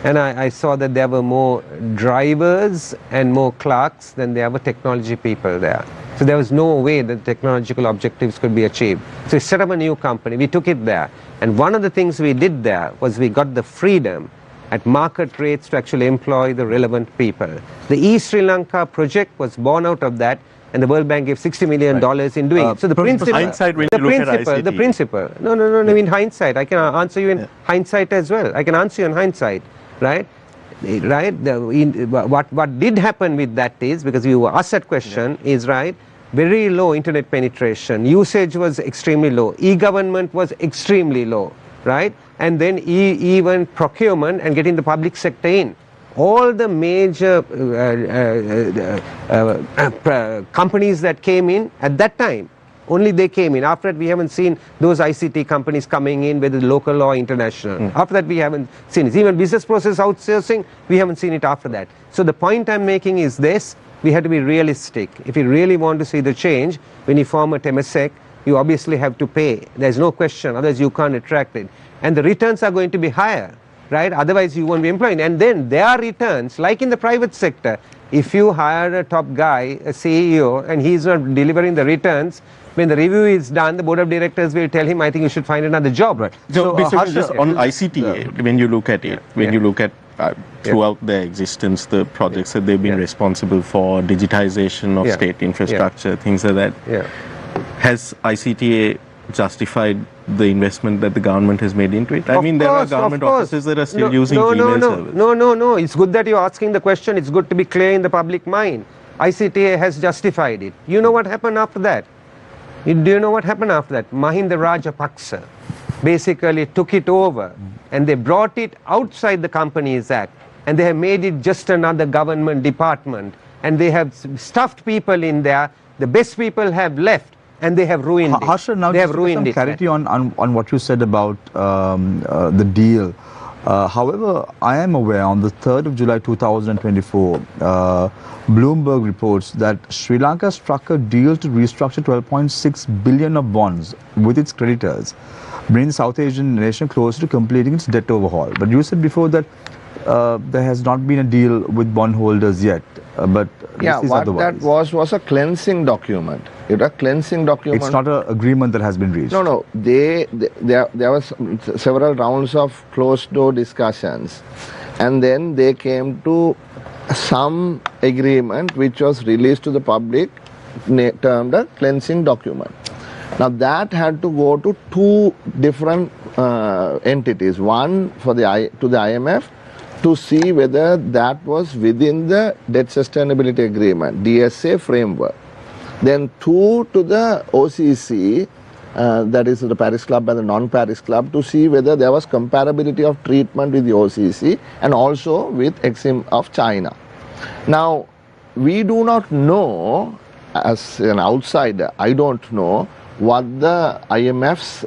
And I saw that there were more drivers and more clerks than there were technology people there. So there was no way that technological objectives could be achieved. So we set up a new company, we took it there. And one of the things we did there was we got the freedom at market rates to actually employ the relevant people. The East Sri Lanka project was born out of that, and the World Bank gave $60 million in doing it. So the principle, hindsight when you look at ICT. The principle, no, in hindsight, I can answer you in hindsight as well. I can answer you in hindsight. Right? What did happen with that is, because you asked that question, is right, very low internet penetration, usage was extremely low, e-government was extremely low, right? And then even procurement and getting the public sector in. All the major companies that came in at that time, only they came in. After that, we haven't seen those ICT companies coming in, whether local or international. After that, we haven't seen it. Even business process outsourcing, we haven't seen it after that. So the point I'm making is this: we have to be realistic. If you really want to see the change, when you form a Temasek, you obviously have to pay. There's no question. Otherwise, you can't attract it. And the returns are going to be higher, right? Otherwise, you won't be employing. And then there are returns, like in the private sector. If you hire a top guy, a CEO, and he's not delivering the returns, when the review is done, the board of directors will tell him, I think you should find another job. Right. So basically, just on ICTA, when you look at it, you look at throughout their existence, the projects that they've been responsible for, digitization of state infrastructure, things like that, has ICTA justified the investment that the government has made into it? I mean, there are government offices that are still using Gmail service. No. It's good that you're asking the question. It's good to be clear in the public mind. ICTA has justified it. You know what happened after that? Do you know what happened after that? Mahinda Rajapaksa basically took it over, and they brought it outside the Companies Act, and they have made it just another government department, and they have stuffed people in there. The best people have left, and they have ruined it. Harsha, now they have just ruined some it. Clarity on what you said about the deal. However, I am aware on the 3rd of July 2024, Bloomberg reports that Sri Lanka struck a deal to restructure 12.6 billion of bonds with its creditors, bringing the South Asian nation closer to completing its debt overhaul. But you said before that there has not been a deal with bondholders yet. But yeah, this is what otherwise. that was a cleansing document. It was a cleansing document. It's not an agreement that has been reached. No. There was several rounds of closed door discussions, and then they came to some agreement which was released to the public, termed a cleansing document. Now that had to go to two different entities. One to the IMF, to see whether that was within the debt sustainability agreement, DSA framework. Then two to the OCC, that is the Paris Club and the non-Paris Club, to see whether there was comparability of treatment with the OCC and also with Exim of China. Now, we do not know, as an outsider, I don't know what the IMF's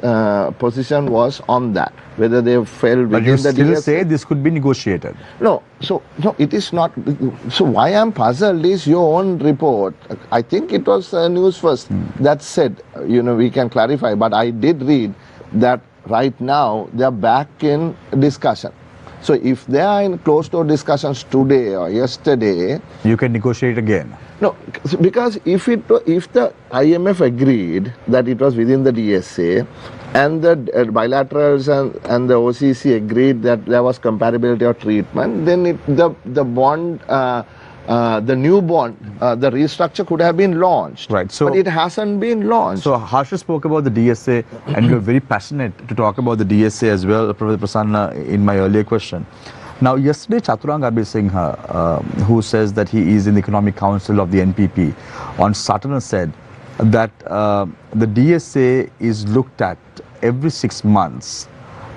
position was on that, whether they fell within the DSA. But you still say this could be negotiated. No, it is not. So why I'm puzzled is your own report. I think it was Newsfirst that said, we can clarify, but I did read that right now they are back in discussion. So if they are in closed-door discussions today or yesterday, you can negotiate again. No, because if the IMF agreed that it was within the DSA, and the bilaterals and the OCC agreed that there was comparability of treatment, then the bond, the new bond, the restructure could have been launched. Right. So, but it hasn't been launched. So Harsha spoke about the DSA, and you're very passionate to talk about the DSA as well, Professor Prasanna, in my earlier question. Now, yesterday, Chaturang Abhisingha, who says that he is in the Economic Council of the NPP, on Saturn said that the DSA is looked at every 6 months,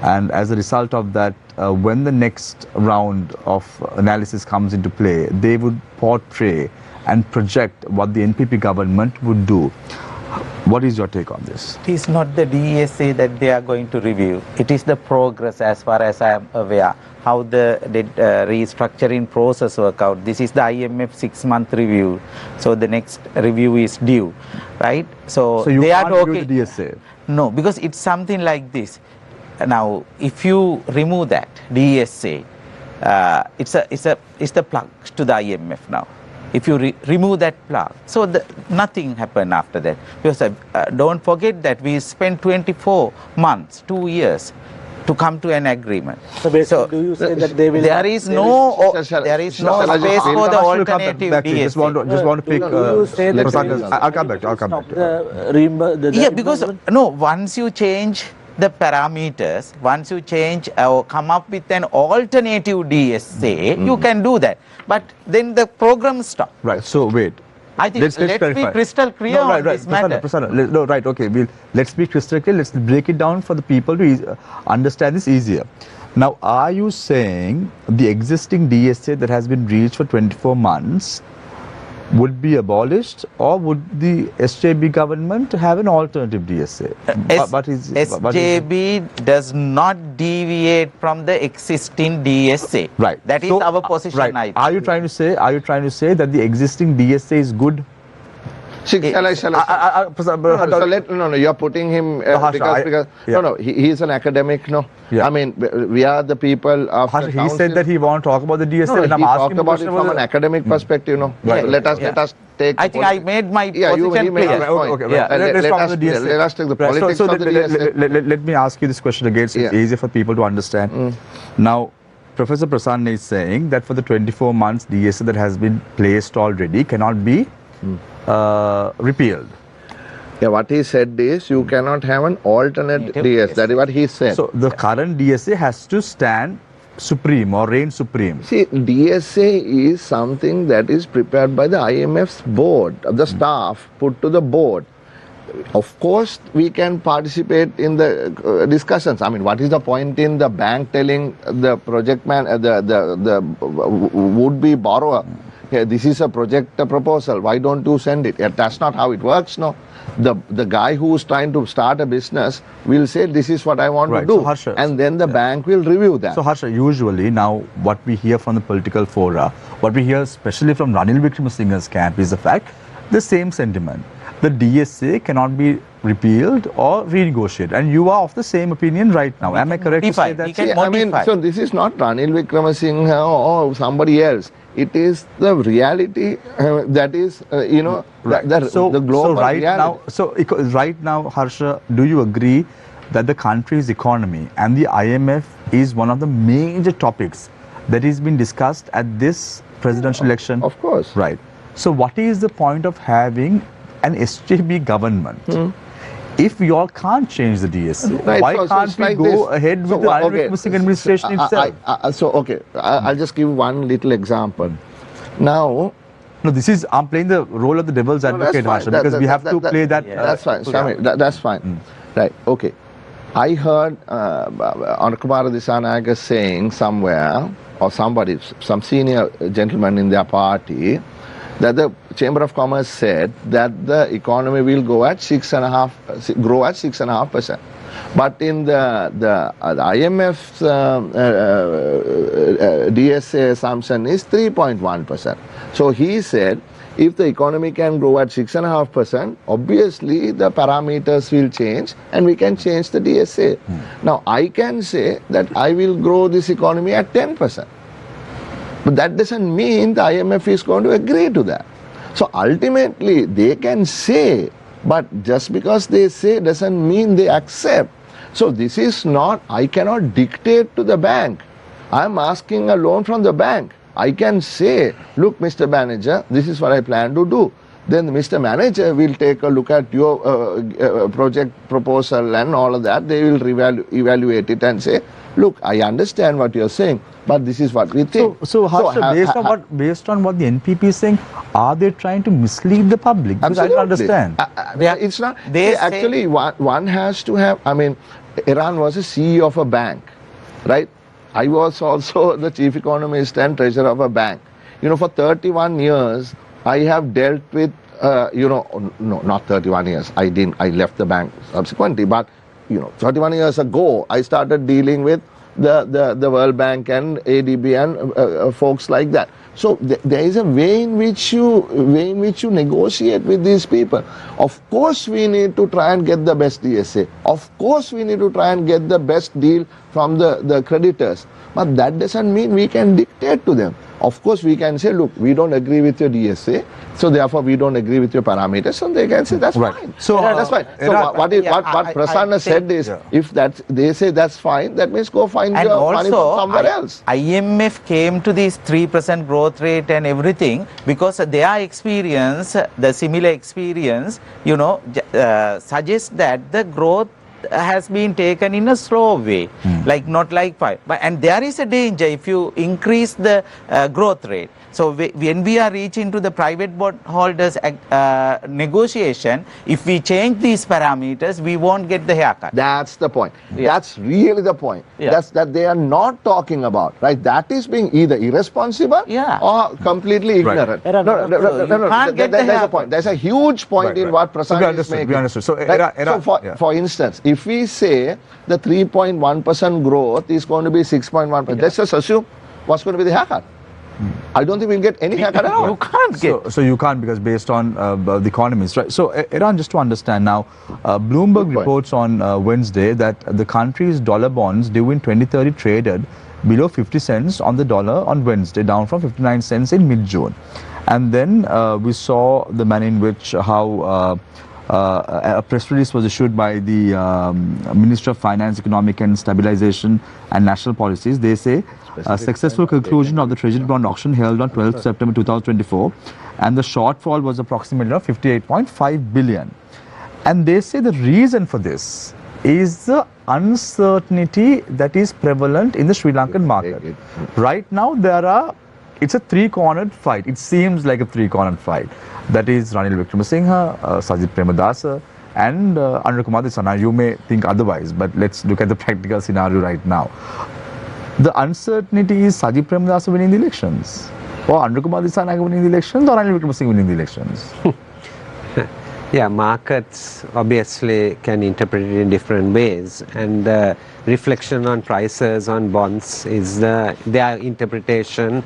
and as a result of that, when the next round of analysis comes into play, they would portray and project what the NPP government would do. What is your take on this? It is not the DSA that they are going to review. It is the progress, as far as I am aware. how the restructuring process work out. This is the IMF 6-month review, so the next review is due, right? So you they can't are review okay. the DSA? No, because it's something like this. Now, if you remove that DSA, it's the plug to the IMF now. If you remove that plug, so nothing happened after that. Because don't forget that we spent 24 months, 2 years, to come to an agreement. So basically, do you say that they will? There is no space for the alternative DSA. Just want to pick. I'll come back. Yeah, because once you change the parameters, once you change or come up with an alternative DSA, you can do that. But then the program stops. Right. So wait. I think let's be crystal clear on this matter. Prasanna, right, okay. Let's be crystal clear. Let's break it down for the people to understand this easier. Now, are you saying the existing DSA that has been reached for 24 months would be abolished, or would the SJB government have an alternative DSA? SJB does not deviate from the existing DSA. Right. That is our position. Right. Are you trying to say that the existing DSA is good? You're putting him because he's an academic, no? Yeah. I mean, we are the people of Harsha, he said that he won't talk about the DSA. He talked about it from an academic perspective, no? Right. Let us take. I think I made my position clear. Let us take the politics of the DSA. Let me ask you this question again, so it's easier for people to understand. Now, Professor Prasanna is saying that for the 24 months DSA that has been placed already cannot be repealed. Yeah, what he said is you cannot have an alternate DSA. That is what he said. So the current DSA has to stand supreme or reign supreme. See, DSA is something that is prepared by the IMF's board, the staff put to the board. Of course, we can participate in the discussions. I mean, what is the point in the bank telling the project man, the would-be borrower, this is a project proposal, why don't you send it? That's not how it works, no. The guy who's trying to start a business will say, this is what I want to do. So Harsha, and then the bank will review that. So Harsha, usually now what we hear from the political fora, what we hear especially from Ranil Wickramaratne's camp is the fact, the same sentiment. The DSA cannot be repealed or renegotiated, and you are of the same opinion right now. Am I correct to say that? I mean, so this is not Ranil Wickramaratne or somebody else. It is the reality that is, right. the global reality. Right now, Harsha, do you agree that the country's economy and the IMF is one of the major topics that is being discussed at this presidential election? Of course. Right. So what is the point of having an SJB government if you all can't change the DSA? Right, why can't we go ahead with the Ranil administration itself? I'll just give one little example. Now, no, I'm playing the role of the devil's advocate, Harsha, because we have to play that. That's fine, Swami, that's fine. Right, okay. I heard Honorable Dissanayake saying somewhere, or somebody, some senior gentleman in their party, that the Chamber of Commerce said that the economy will grow at 6.5%. But in the IMF's DSA assumption is 3.1%. So he said, if the economy can grow at 6.5%, obviously the parameters will change and we can change the DSA. Now I can say that I will grow this economy at 10%. But that doesn't mean the IMF is going to agree to that. So ultimately they can say, but just because they say doesn't mean they accept. So this is not, I cannot dictate to the bank. I am asking a loan from the bank. I can say, look, Mr. Manager, this is what I plan to do. Then Mr. Manager will take a look at your project proposal and all of that. They will evaluate it and say, look, I understand what you're saying, but this is what we think. So Harsha, based on what the NPP is saying, are they trying to mislead the public? Because I don't understand. It's not. Actually, one has to have, I mean, Eran was a CEO of a bank, right? I was also the chief economist and treasurer of a bank. For 31 years, I have dealt with, no, not 31 years. I left the bank subsequently, but 31 years ago, I started dealing with the World Bank and ADB and folks like that. So there is a way in which you negotiate with these people. Of course, we need to try and get the best DSA. Of course, we need to try and get the best deal from the creditors. But that doesn't mean we can dictate to them. Of course, we can say, look, we don't agree with your DSA, so therefore we don't agree with your parameters. So they can say that's fine. So that's fine. So what Prasanna said is, if they say that's fine, that means go find your money from somewhere else. IMF came to this 3% growth rate and everything because their experience, the similar experience, suggests that the growth has been taken in a slow way, like not like 5. And there is a danger if you increase the growth rate. So when we are reaching to the private bondholders negotiation, if we change these parameters, we won't get the haircut. That's the point. That's really the point. That's that they are not talking about, right? That is being either irresponsible or completely ignorant. No, there's a point. There's a huge point in what Prasanna is making. We understood. So, for instance, if we say the 3.1% growth is going to be 6.1%, let's just assume what's going to be the haircut. I don't think we'll get any haircut at all. You can't get. So you can't, because based on the economists, right? So Eran, just to understand now, Bloomberg reports on Wednesday that the country's dollar bonds due in 2030 traded below 50 cents on the dollar on Wednesday, down from 59 cents in mid-June. And then we saw the manner in which how a press release was issued by the Minister of Finance, Economic and Stabilization and National Policies. They say a successful conclusion of the Treasury bond auction held on 12th September 2024, and the shortfall was approximately 58.5 billion. And they say the reason for this is the uncertainty that is prevalent in the Sri Lankan market. Right now it's a three-cornered fight. It seems like a three-cornered fight. That is Ranil Wickramaratne, Sajith Premadasa and Eran Wickramaratne. You may think otherwise, but let's look at the practical scenario right now. The uncertainty is Sajith Premadasa winning the elections, or Eran Wickramaratne winning the elections, or Ranil Wickramaratne winning the elections. Yeah, markets obviously can interpret it in different ways, and the reflection on prices on bonds is their interpretation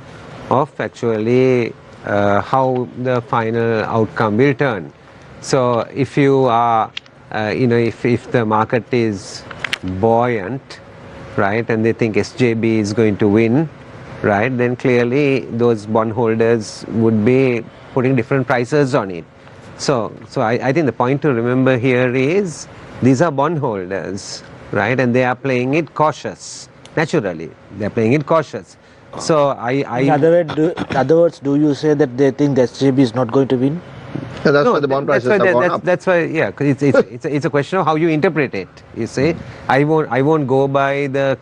of actually how the final outcome will turn. So if you are, if the market is buoyant, right, and they think SJB is going to win, right, then clearly those bondholders would be putting different prices on it. So I think the point to remember here is these are bondholders, right, and they are playing it cautious. Naturally, they are playing it cautious. So in other words, do you say that they think that SJB is not going to win? Yeah, that's why the bond prices have gone up. That's why, yeah, because it's a question of how you interpret it. You say, I won't go by the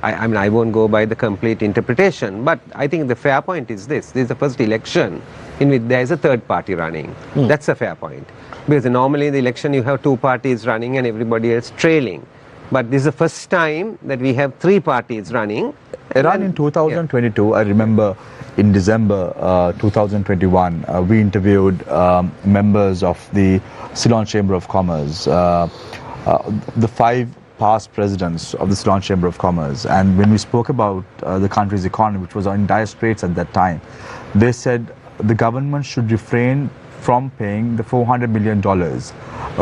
I won't go by the complete interpretation. But I think the fair point is this: this is the first election in which there is a third party running. That's a fair point, because normally in the election you have two parties running and everybody else trailing. But this is the first time that we have three parties running. Eran, in 2022, I remember in December 2021, we interviewed members of the Ceylon Chamber of Commerce, the 5 past presidents of the Ceylon Chamber of Commerce. And when we spoke about the country's economy, which was in dire straits at that time, they said the government should refrain from paying the $400 million,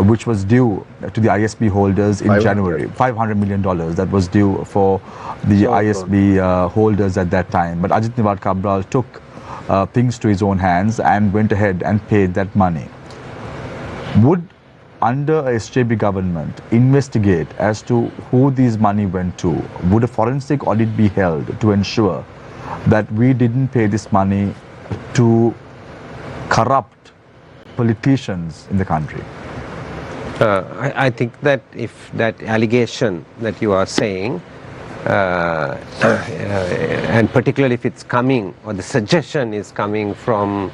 which was due to the ISB holders in January. $500 million that was due for the ISB holders at that time. But Ajit Niwad Cabral took things to his own hands and went ahead and paid that money. Would, under a SJB government, investigate as to who these money went to? Would a forensic audit be held to ensure that we didn't pay this money to corrupt politicians in the country? I think that if that allegation that you are saying, and particularly if it's coming, or the suggestion is coming from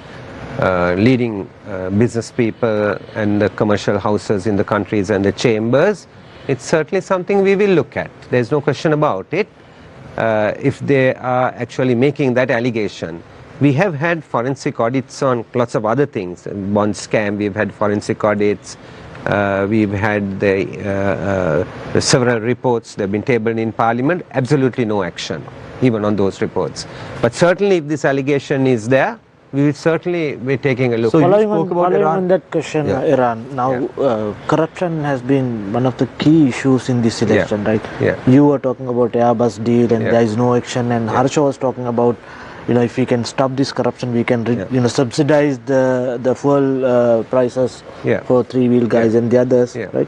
leading business people and the commercial houses in the countries and the chambers, it's certainly something we will look at. There's no question about it. If they are actually making that allegation. We have had forensic audits on lots of other things. Bond scam, we've had forensic audits. We've had several reports that have been tabled in Parliament, absolutely no action, even on those reports. But certainly if this allegation is there, we will certainly be taking a look. So following on that question, Eran, now corruption has been one of the key issues in this election, right? You were talking about Airbus deal and there is no action, and Harsha was talking about, if we can stop this corruption, we can subsidize the fuel prices for three-wheel guys and the others, right?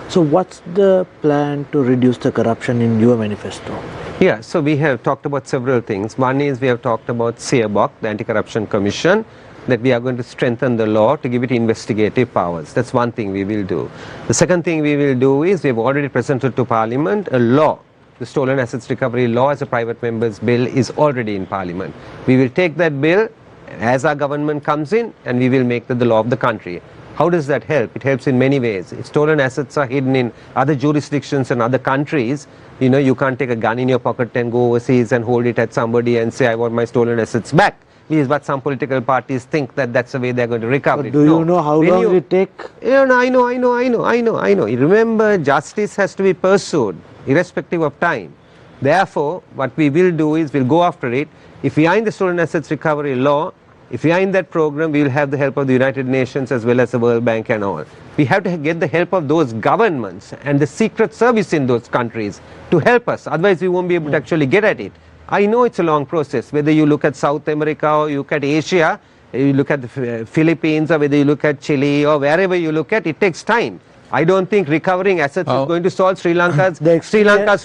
So what's the plan to reduce the corruption in your manifesto? Yeah, so we have talked about several things. One is we have talked about CEBOC, the Anti-Corruption Commission, that we are going to strengthen the law to give it investigative powers. That's one thing we will do. The second thing we will do is we have already presented to Parliament a law. The Stolen Assets Recovery Law as a private member's bill is already in Parliament. We will take that bill as our government comes in and we will make that the law of the country. How does that help? It helps in many ways. If stolen assets are hidden in other jurisdictions and other countries, you can't take a gun in your pocket and go overseas and hold it at somebody and say, I want my stolen assets back. This is what some political parties think that that's the way they're going to recover it. Do you know how long will it take? I know. Remember, justice has to be pursued, irrespective of time. Therefore, what we will do is we'll go after it. If we are in the Stolen Assets Recovery Law, if we are in that program, we will have the help of the United Nations as well as the World Bank and all. We have to get the help of those governments and the secret service in those countries to help us. Otherwise, we won't be able to actually get at it. I know it's a long process. Whether you look at South America or you look at Asia, you look at the Philippines, or whether you look at Chile or wherever you look at, it takes time. I don't think recovering assets is going to solve Sri Lanka's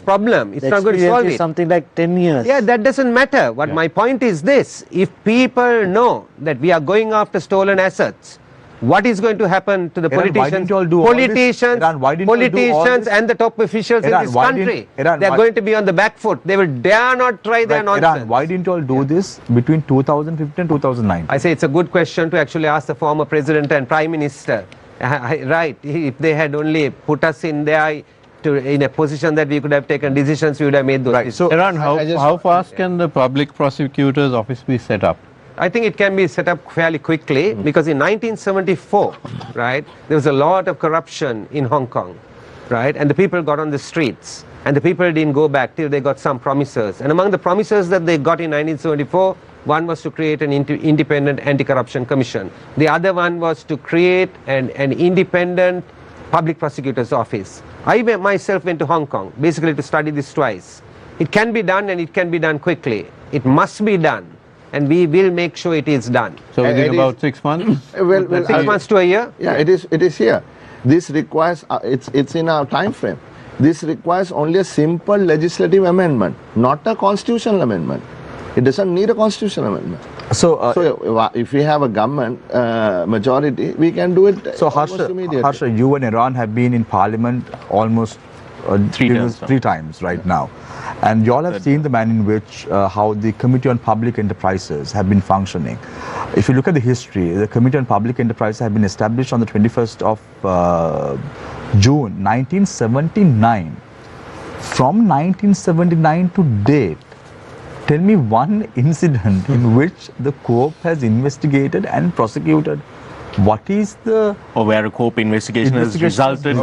problem. It's not going to solve it. Something like 10 years. Yeah, that doesn't matter. What my point is this: if people know that we are going after stolen assets, what is going to happen to the politicians and the top officials in this country? They're going to be on the back foot. They will dare not try their nonsense. Why didn't you all do this between 2015 and 2009? I say it's a good question to actually ask the former president and prime minister. Right, if they had only put us in there in a position that we could have taken decisions, we would have made those decisions. So, Eran, how fast can the public prosecutor's office be set up? I think it can be set up fairly quickly because in 1974, right, there was a lot of corruption in Hong Kong, right, and the people got on the streets and the people didn't go back till they got some promises. And among the promises that they got in 1974, one was to create an independent anti-corruption commission. The other one was to create an independent public prosecutor's office. I myself went to Hong Kong, basically to study this twice. It can be done and it can be done quickly. It must be done. And we will make sure it is done. So within about 6 months? 6 months to a year? Yeah, it is here. This requires, it's in our time frame. This requires only a simple legislative amendment, not a constitutional amendment. It doesn't need a constitutional amendment. So if we have a government majority, we can do it almost immediately. Harsha, you and Eran have been in Parliament almost three times right now. And you all have seen the manner in which how the Committee on Public Enterprises have been functioning. If you look at the history, the Committee on Public Enterprises have been established on the 21st of June 1979. From 1979 to date, tell me one incident in which the COAP has investigated and prosecuted. What is the... Or where a COAP investigation has resulted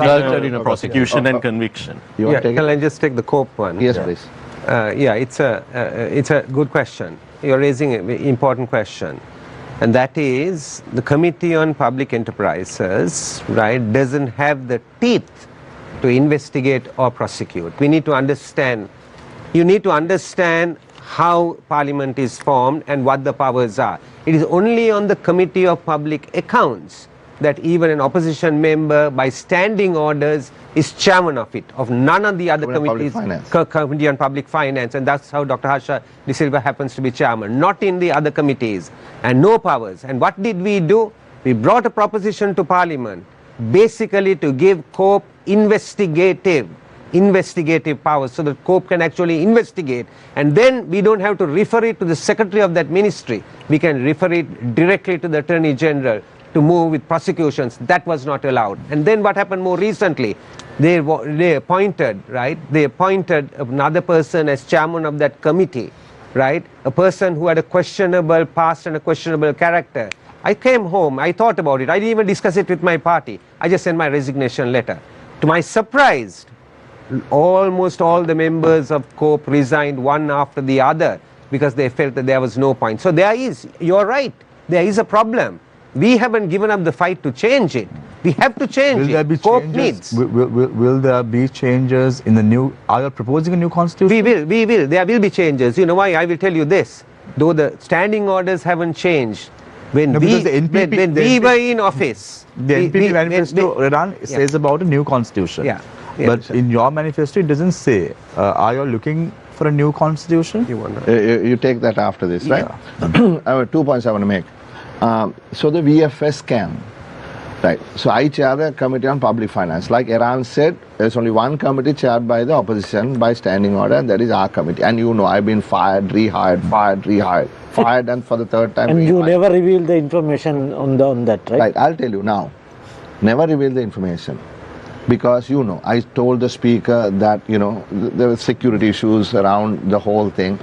in a prosecution and conviction. Can I just take the COAP one? Yes, please. It's a good question. You're raising an important question. And that is, the Committee on Public Enterprises, right, doesn't have the teeth to investigate or prosecute. We need to understand, you need to understand how Parliament is formed and what the powers are. It is only on the Committee of Public Accounts that even an opposition member by standing orders is chairman of it, of none of the other committees, Committee on Public Finance, and that's how Dr. Harsha De Silva happens to be chairman, not in the other committees, and no powers. And what did we do? We brought a proposition to Parliament, basically to give COAP investigative powers so that COAP can actually investigate, and then we don't have to refer it to the secretary of that ministry. We can refer it directly to the Attorney General to move with prosecutions. That was not allowed. And then what happened more recently, they appointed, right, they appointed another person as chairman of that committee, right, a person who had a questionable past and a questionable character. I came home, I thought about it, I didn't even discuss it with my party. I just sent my resignation letter. To my surprise, almost all the members of COPE resigned one after the other because they felt that there was no point. So there is, you're right, there is a problem. We haven't given up the fight to change it. We have to change Will there be COPE changes? needs. Will there be changes in the new, are you proposing a new constitution? We will. There will be changes. You know why? I will tell you this. Though the standing orders haven't changed, when we were in office, the NPP manifesto, Eran, says about a new constitution. But in your manifesto, it doesn't say. Are you looking for a new constitution? You take that after this, right? I have 2 points I want to make. So the VFS scam, right? So I chair the Committee on Public Finance. Like Eran said, there's only one committee chaired by the opposition by standing order, and that is our committee. And you know, I've been fired, rehired, fired, and for the third time. And rehired. you never reveal the information on that, right? Right, I'll tell you now. Never reveal the information. Because, you know, I told the speaker that, you know, there were security issues around the whole thing.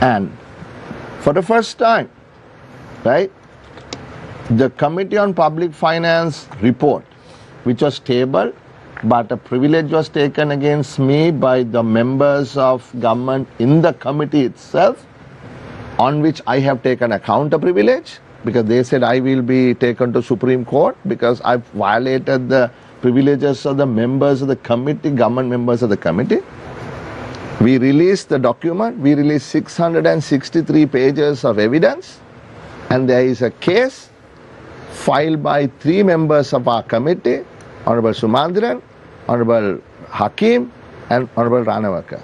And for the first time, right, the Committee on Public Finance report, which was tabled, but a privilege was taken against me by the members of government in the committee itself, on which I have taken a counter privilege, because they said I will be taken to Supreme Court because I violated the privileges of the members of the committee, government members of the committee. We released the document, we released 663 pages of evidence, and there is a case filed by 3 members of our committee, Honorable Sumandran, Honorable Hakim, and Honorable Ranawaka,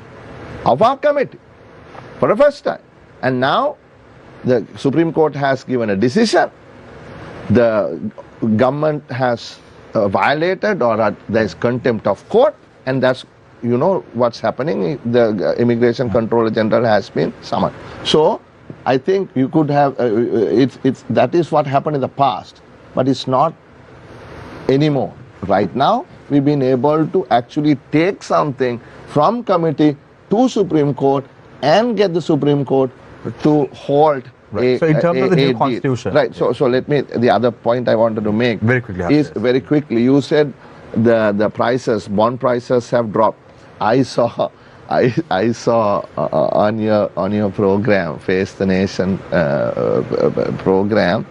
of our committee, for the first time. And now the Supreme Court has given a decision. The government has violated, or there is contempt of court, and that's, you know, what's happening. The Immigration Controller General has been summoned. So I think you could have, that is what happened in the past, but it's not anymore. Right now, we've been able to actually take something from committee to Supreme Court and get the Supreme Court to halt. Right. So in terms of the new constitution. Right. So let me, the other point I wanted to make very quickly, you said the prices, bond prices have dropped. I saw on your program, Face the Nation program,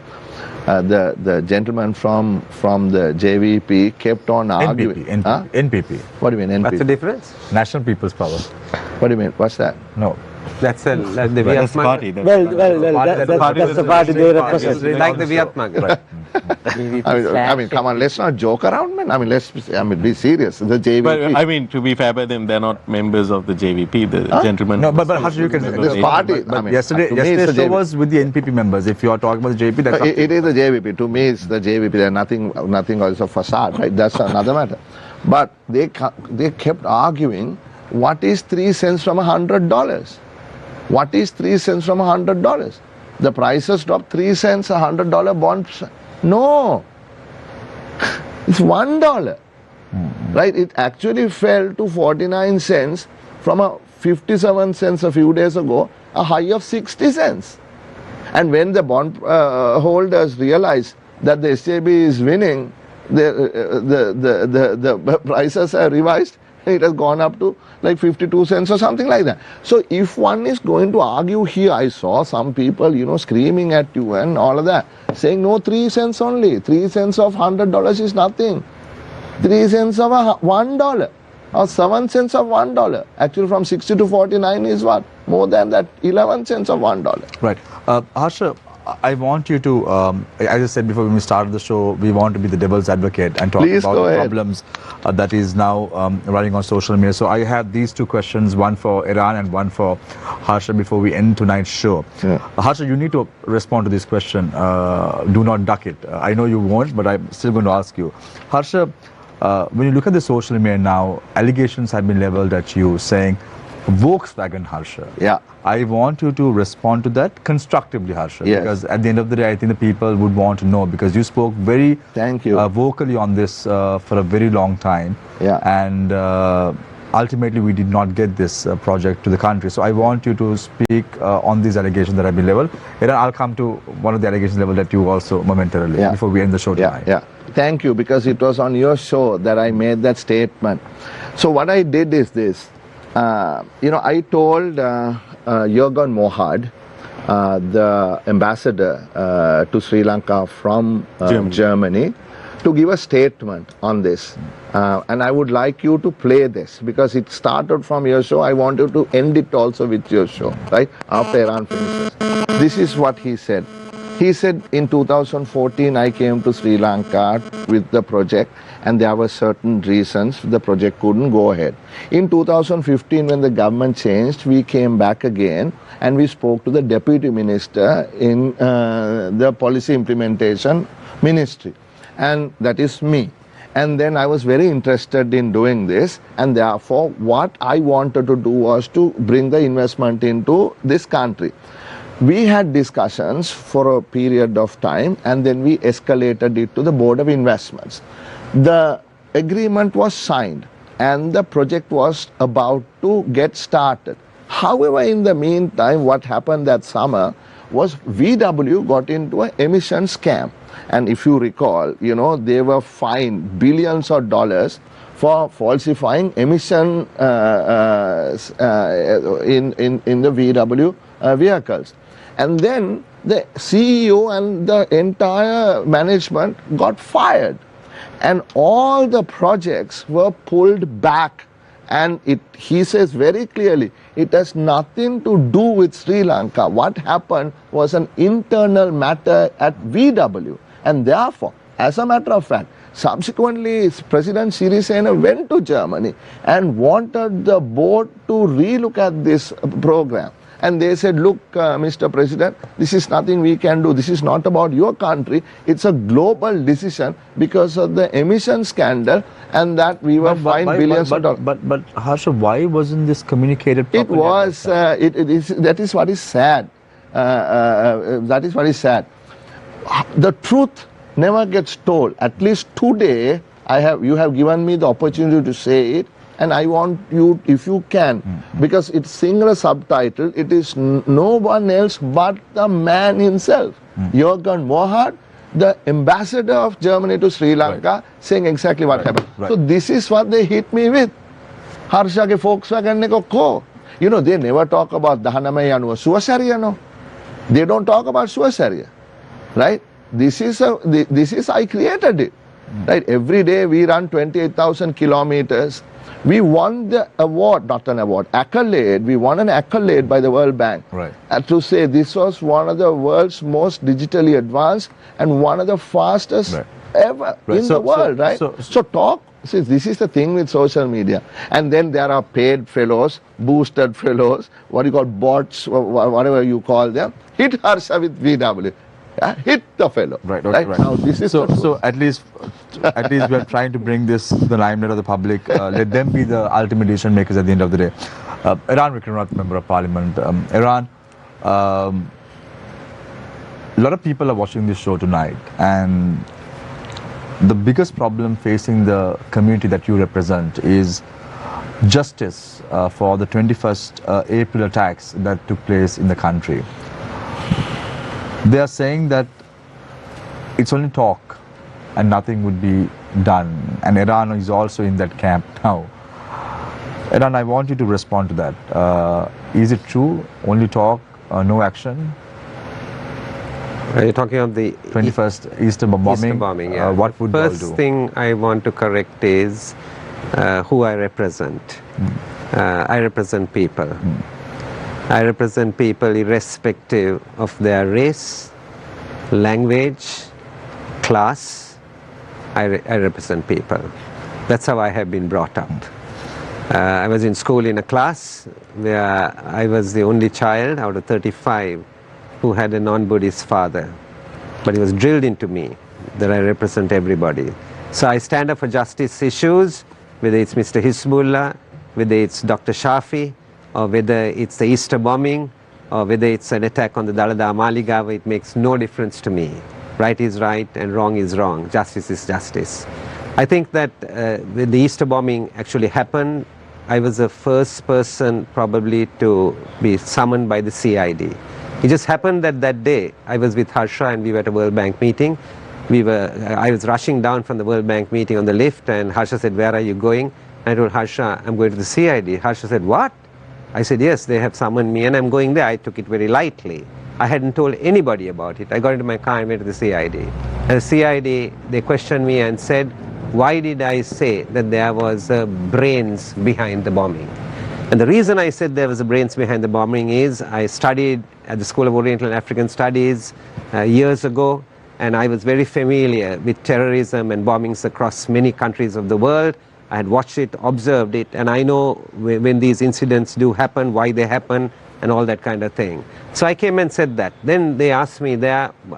the gentleman from the JVP kept on arguing. NPP. What do you mean NPP? What's the difference? National People's Power. What do you mean? What's that? No. That's the Vietnam party. Well, that's the party they represent. Like the Vietnam. Right. I mean, come on, let's not joke around, man. I mean, be serious. The JVP. But I mean, to be fair by them, they're not members of the JVP. The gentleman. No, but how you can this party? But yesterday show was with the NPP members. If you are talking about the JVP, that's it is the JVP. To me, it's the JVP. There's nothing else a facade, right? That's another matter. But they kept arguing, what is 3 cents from $100? What is 3 cents from $100? The prices dropped 3 cents, $100 bond. No, it's $1. Right? It actually fell to 49 cents from a 57 cents a few days ago, a high of 60 cents. And when the bond holders realize that the SAB is winning, the prices are revised. It has gone up to like 52 cents or something like that. So if one is going to argue here, I saw some people, you know, screaming at you and all of that, saying no, 3 cents only. 3 cents of $100 is nothing. 3 cents of $1 or 7 cents of $1. Actually, from 60 to 49 is what? More than that, 11 cents of $1. Right. Harsha, I want you to, as I said before when we started the show, we want to be the devil's advocate and talk about the problems that is now running on social media. So I have these 2 questions, one for Eran and one for Harsha before we end tonight's show. Yeah. Harsha, you need to respond to this question. Do not duck it. I know you won't, but I'm still going to ask you. Harsha, when you look at the social media now, allegations have been leveled at you saying, Volkswagen Harsha. Yeah. I want you to respond to that constructively, Harsha. Yes. Because at the end of the day, I think the people would want to know, because you spoke very vocally on this for a very long time. Yeah. And ultimately, we did not get this project to the country. So I want you to speak on these allegations that have been leveled. Eran, I'll come to one of the allegations leveled at you also momentarily before we end the show tonight. Yeah. Thank you, because it was on your show that I made that statement. So what I did is this. I told Eran Mohad, the ambassador to Sri Lanka from Germany, to give a statement on this. And I would like you to play this, because it started from your show. I want you to end it also with your show, right? After Iran finishes. This is what he said. He said, in 2014, I came to Sri Lanka with the project, and there were certain reasons the project couldn't go ahead. In 2015, when the government changed, we came back again, and we spoke to the deputy minister in the policy implementation ministry, and that is me. And then I was very interested in doing this, and therefore what I wanted to do was to bring the investment into this country. We had discussions for a period of time, and then we escalated it to the Board of Investments. The agreement was signed and the project was about to get started. However, in the meantime, what happened that summer was VW got into an emission scam. And if you recall, they were fined billions of dollars for falsifying emission in the VW vehicles. And then the CEO and the entire management got fired. And all the projects were pulled back. And he says very clearly, it has nothing to do with Sri Lanka. What happened was an internal matter at VW. And therefore, as a matter of fact, subsequently President Sirasa went to Germany and wanted the board to relook at this program. And they said, look, Mr. President, this is nothing we can do. This is not about your country. It's a global decision because of the emission scandal, and that we were fined billions of dollars. But Harsha, why wasn't this communicated properly? It was, that is what is sad. That is what is sad. The truth never gets told. At least today, you have given me the opportunity to say it. And I want you, if you can, because it's singular subtitle, it is no one else but the man himself, Eran Mohad, the ambassador of Germany to Sri Lanka, saying exactly what happened. So this is what they hit me with. Harsha ke Volkswagen neko ko. They never talk about Dahanamai Yanuwa Suwasariya, no. They don't talk about Suwasariya, right? This is I created it, right? Every day we run 28,000 kilometers. We won the award, not an award, accolade. We won an accolade by the World Bank to say this was one of the world's most digitally advanced and one of the fastest ever in the world, right? So talk. See, this is the thing with social media. And then there are paid fellows, boosted fellows, what you call bots, whatever you call them. Hit Harsha with VW. Hit the fellow. Right. Now, this is so at least we are trying to bring this to the limelight of the public. Let them be the ultimate decision makers at the end of the day. Eran Wickramaratne, Member of Parliament. Eran, a lot of people are watching this show tonight, and the biggest problem facing the community that you represent is justice for the 21st April attacks that took place in the country. They are saying that it's only talk and nothing would be done, and Eran is also in that camp now. Eran, I want you to respond to that. Is it true? Only talk, no action? Are you talking of the 21st Easter bombing? Easter bombing, yeah. What would you all do? First thing I want to correct is who I represent. I represent people. I represent people irrespective of their race, language, class. I represent people. That's how I have been brought up. I was in school in a class where I was the only child out of 35 who had a non-Buddhist father. But it was drilled into me that I represent everybody. So I stand up for justice issues, whether it's Mr. Hizbullah, whether it's Dr. Shafi, or whether it's the Easter bombing, or whether it's an attack on the Dalada Maligawa. It makes no difference to me. Right is right and wrong is wrong. Justice is justice. I think that when the Easter bombing actually happened, I was the first person probably to be summoned by the CID. It just happened that that day I was with Harsha and we were at a World Bank meeting. I was rushing down from the World Bank meeting on the lift, and Harsha said, "Where are you going?" I told Harsha, "I'm going to the CID." Harsha said, "What?" I said, "Yes, they have summoned me and I'm going there." I took it very lightly. I hadn't told anybody about it. I got into my car and went to the CID. At the CID, they questioned me and said, "Why did I say that there was brains behind the bombing?" And the reason I said there was a brains behind the bombing is I studied at the School of Oriental and African Studies years ago, and I was very familiar with terrorism and bombings across many countries of the world. I had watched it, observed it, and I know when these incidents do happen, why they happen, and all that kind of thing. So I came and said that. Then they asked me,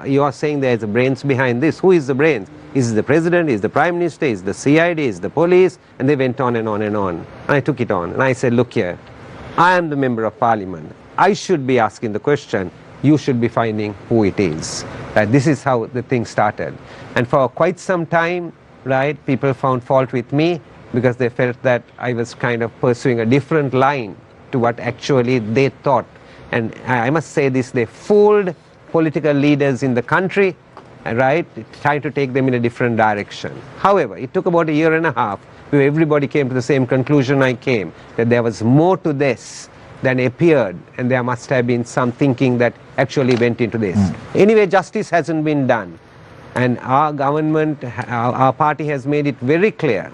"You are saying there is a brains behind this. Who is the brains? Is it the president? Is the prime minister? Is the CID? Is the police?" And they went on and on and on. And I took it on. And I said, "Look here, I am the member of parliament. I should be asking the question. You should be finding who it is." Right? This is how the thing started. And for quite some time, right, people found fault with me because they felt that I was kind of pursuing a different line to what actually they thought. And I must say this, they fooled political leaders in the country, right, trying to take them in a different direction. However, it took about a year and a half where everybody came to the same conclusion I came, that there was more to this than appeared, and there must have been some thinking that actually went into this. Anyway, justice hasn't been done. And our government, our party has made it very clear,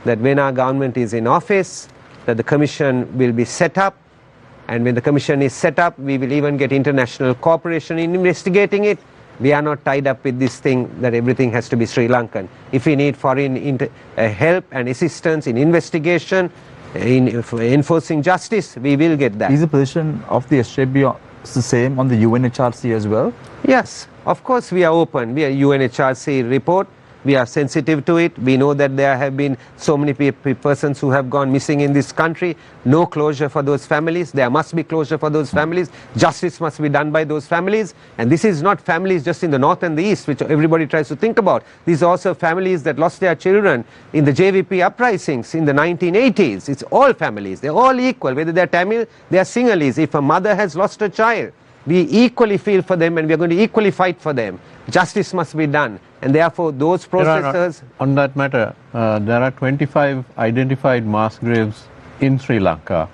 that when our government is in office, that the commission will be set up, and when the commission is set up, we will even get international cooperation in investigating it. We are not tied up with this thing that everything has to be Sri Lankan. If we need foreign help and assistance in investigation, in enforcing justice, we will get that. Is the position of the SJB the same on the UNHRC as well? Yes, of course we are open. We are UNHRC report. We are sensitive to it. We know that there have been so many persons who have gone missing in this country. No closure for those families. There must be closure for those families. Justice must be done by those families. And this is not families just in the north and the east, which everybody tries to think about. These are also families that lost their children in the JVP uprisings in the 1980s. It's all families. They're all equal. Whether they're Tamil, they're Sinhalese. If a mother has lost a child, we equally feel for them and we are going to equally fight for them. Justice must be done. And therefore those processors... On that matter, there are 25 identified mass graves in Sri Lanka.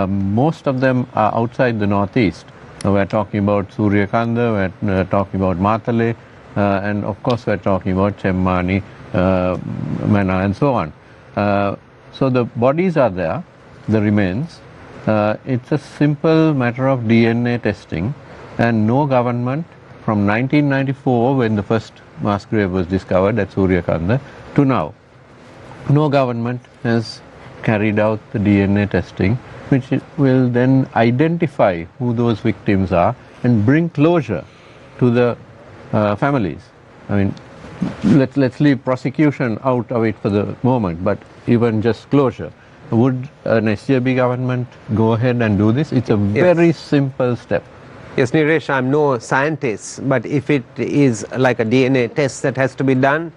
Most of them are outside the northeast. We're talking about Suryakanda, we're talking about Matale, and of course we're talking about Chemmani, Mena and so on. So the bodies are there, the remains. It's a simple matter of DNA testing, and no government from 1994, when the first mass grave was discovered at Suryakanda, to now, no government has carried out the DNA testing, which will then identify who those victims are and bring closure to the families. I mean, let's leave prosecution out of it for the moment, but even just closure. Would an SJB government go ahead and do this? It's a very simple step. Yes, Niresh, I'm no scientist, but if it is like a DNA test that has to be done,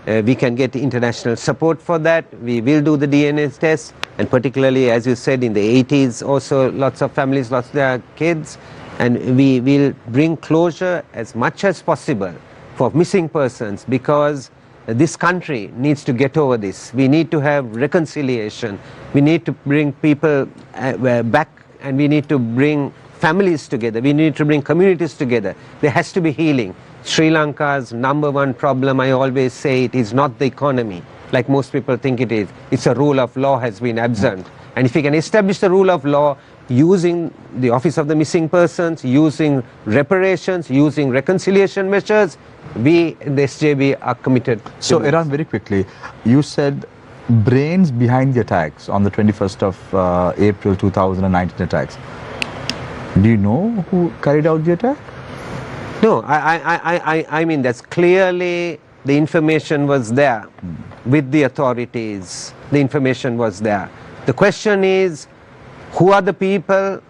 we can get international support for that. We will do the DNA test, and particularly, as you said, in the 80s also lots of families lost their kids, and we will bring closure as much as possible for missing persons, because this country needs to get over this. We need to have reconciliation. We need to bring people back, and we need to bring families together. We need to bring communities together. There has to be healing. Sri Lanka's #1 problem, I always say, it is not the economy, like most people think it is. It's a rule of law has been absent. And if we can establish the rule of law using the Office of the Missing Persons, using reparations, using reconciliation measures, we, the SJB, are committed. So, Eran, very quickly, you said brains behind the attacks on the 21st of April 2019 attacks. Do you know who carried out the attack? No, I mean, that's clearly the information was there with the authorities. The information was there. The question is, who are the people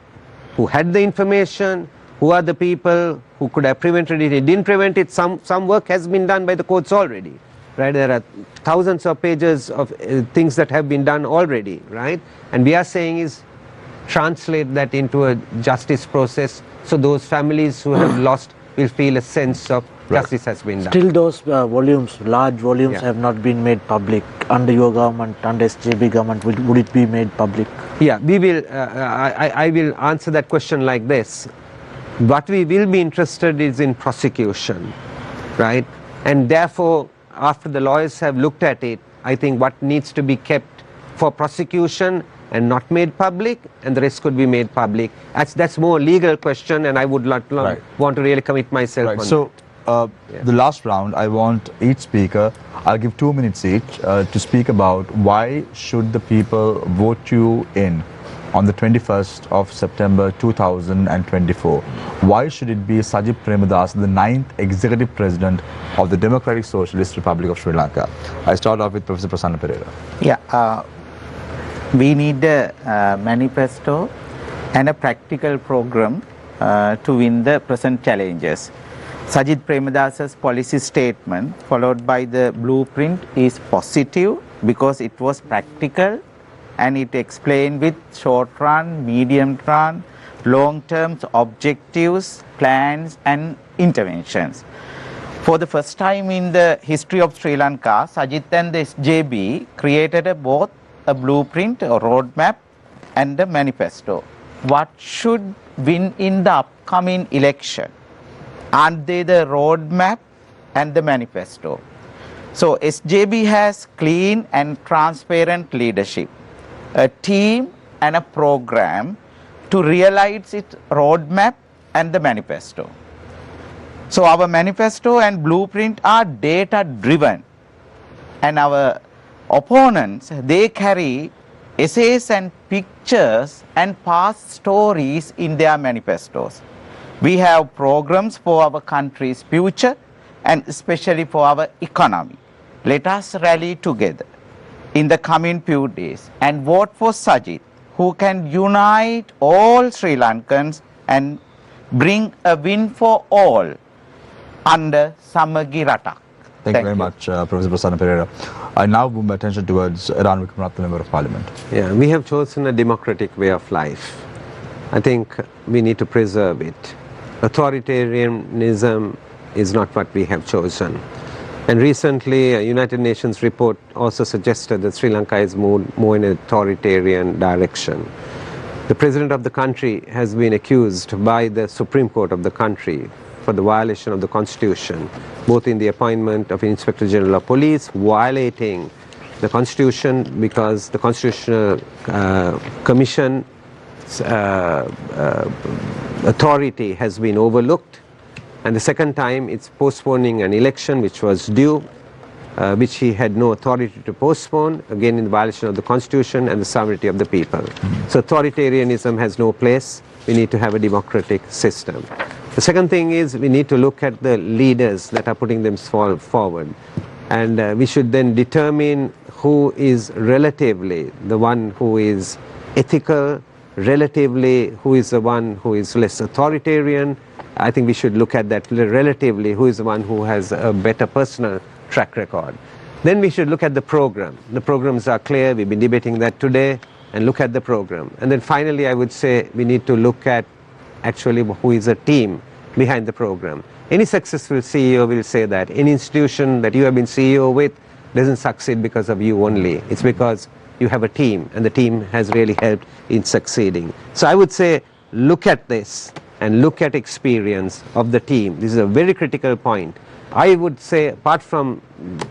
who had the information? Who are the people who could have prevented it? It didn't prevent it. Some work has been done by the courts already, right? There are thousands of pages of things that have been done already, right? And we are saying is, translate that into a justice process, so those families who have lost will feel a sense of justice has been done. Still those volumes, large volumes have not been made public. Under your government, under SJB government, would it be made public? Yeah, we will, I will answer that question like this. What we will be interested is in prosecution, right? And therefore, after the lawyers have looked at it, I think what needs to be kept for prosecution and not made public, and the rest could be made public. That's more legal question, and I would not want to really commit myself on so, the last round, I want each speaker, I'll give 2 minutes each to speak about why should the people vote you in on the 21st of September 2024. Why should it be Sajid Premadasa, the 9th Executive President of the Democratic Socialist Republic of Sri Lanka? I start off with Professor Prasanna Perera. Yeah, we need a manifesto and a practical program to win the present challenges. Sajid Premadasa's policy statement followed by the blueprint is positive because it was practical and it explained with short run, medium run, long term objectives, plans and interventions. For the first time in the history of Sri Lanka, Sajid and the SJB created both a blueprint, a roadmap and a manifesto. What should win in the upcoming election? Aren't they the roadmap and the manifesto? So SJB has clean and transparent leadership, a team and a program to realize its roadmap and the manifesto. So our manifesto and blueprint are data driven, and our opponents, they carry essays and pictures and past stories in their manifestos. We have programs for our country's future and especially for our economy. Let us rally together in the coming few days and vote for Sajid, who can unite all Sri Lankans and bring a win for all under Samagi Ratak. Thank you very much, Professor Prasanna Perera. I now move my attention towards Eran Wickramaratne, Member of Parliament. Yeah, we have chosen a democratic way of life. I think we need to preserve it. Authoritarianism is not what we have chosen. And recently, a United Nations report also suggested that Sri Lanka is moved more in an authoritarian direction. The President of the country has been accused by the Supreme Court of the country for the violation of the Constitution, both in the appointment of Inspector General of Police, violating the Constitution because the Constitutional Commission authority has been overlooked, and the second time it's postponing an election which was due, which he had no authority to postpone, again in violation of the Constitution and the sovereignty of the people. So authoritarianism has no place. We need to have a democratic system. The second thing is we need to look at the leaders that are putting themselves forward, and we should then determine who is relatively the one who is ethical, relatively who is the one who is less authoritarian. I think we should look at that relatively who is the one who has a better personal track record. Then we should look at the program. The programs are clear, we've been debating that today, and look at the program. And then finally I would say we need to look at actually who is a team behind the program. Any successful CEO will say that. Any institution that you have been CEO with doesn't succeed because of you only. It's because you have a team, and the team has really helped in succeeding. So I would say look at this and look at experience of the team. This is a very critical point. I would say apart from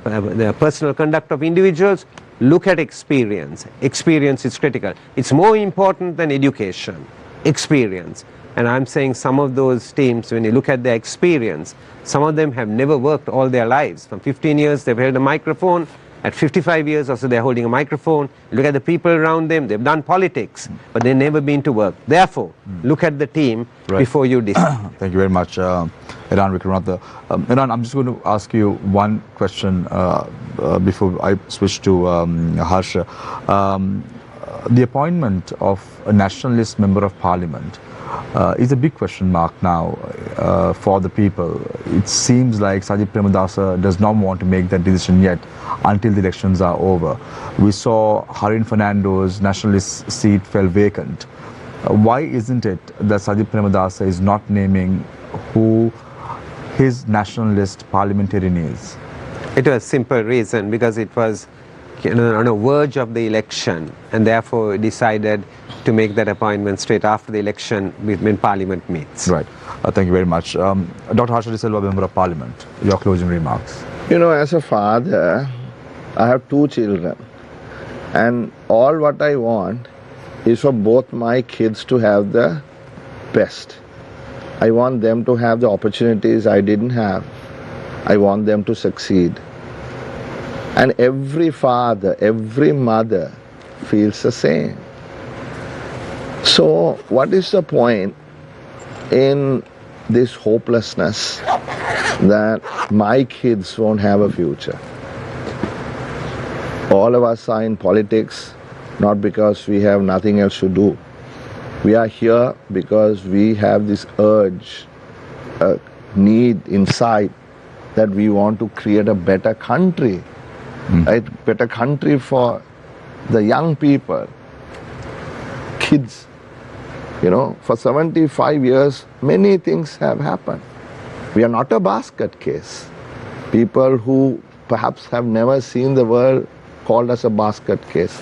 the personal conduct of individuals, look at experience. Experience is critical. It's more important than education. Experience. And I'm saying some of those teams, when you look at their experience, some of them have never worked all their lives. From 15 years they've held a microphone. At 55 years also they're holding a microphone. Look at the people around them, they've done politics, but they've never been to work. Therefore, look at the team before you decide. Thank you very much, Eran Wickramaratne. Eran, I'm just going to ask you one question before I switch to Harsha. The appointment of a nationalist member of parliament is a big question mark now for the people. It seems like Sajid Premadasa does not want to make that decision yet until the elections are over. We saw Harin Fernando's nationalist seat fell vacant. Why isn't it that Sajid Premadasa is not naming who his nationalist parliamentarian is? It was simple reason, because it was on a verge of the election, and therefore decided to make that appointment straight after the election when Parliament meets. Right. Thank you very much. Dr. Harsha De Silva, Member of Parliament, your closing remarks. You know, as a father, I have 2 children, and all what I want is for both my kids to have the best. I want them to have the opportunities I didn't have. I want them to succeed. And every father, every mother feels the same. So what is the point in this hopelessness that my kids won't have a future? All of us are in politics not because we have nothing else to do. We are here because we have this urge, a need inside that we want to create a better country, right? Better country for the young people, kids. You know, for 75 years, many things have happened. We are not a basket case. People who perhaps have never seen the world called us a basket case.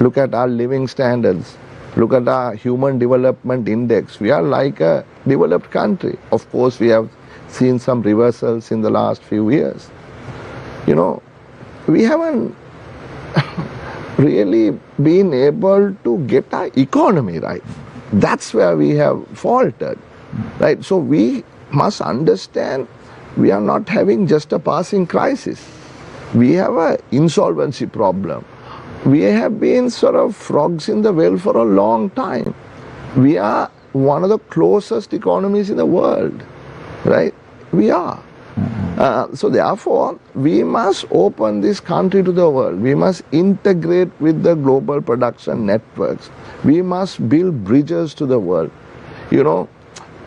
Look at our living standards. Look at our human development index. We are like a developed country. Of course, we have seen some reversals in the last few years. You know, we haven't really been able to get our economy right. That's where we have faltered, right? So we must understand we are not having just a passing crisis. We have an insolvency problem. We have been sort of frogs in the well for a long time. We are one of the closest economies in the world, right? We are. So therefore, we must open this country to the world. We must integrate with the global production networks. We must build bridges to the world. You know,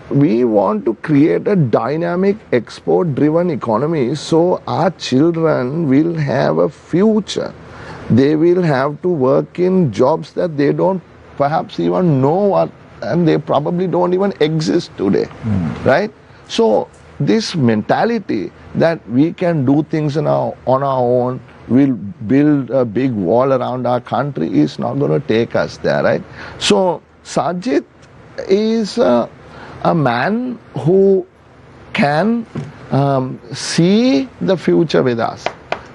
we want to create a dynamic export-driven economy so our children will have a future. They will have to work in jobs that they don't perhaps even know what, and they probably don't even exist today, right? So this mentality that we can do things on our own, we'll build a big wall around our country is not going to take us there, right? So Sajid is a man who can see the future with us.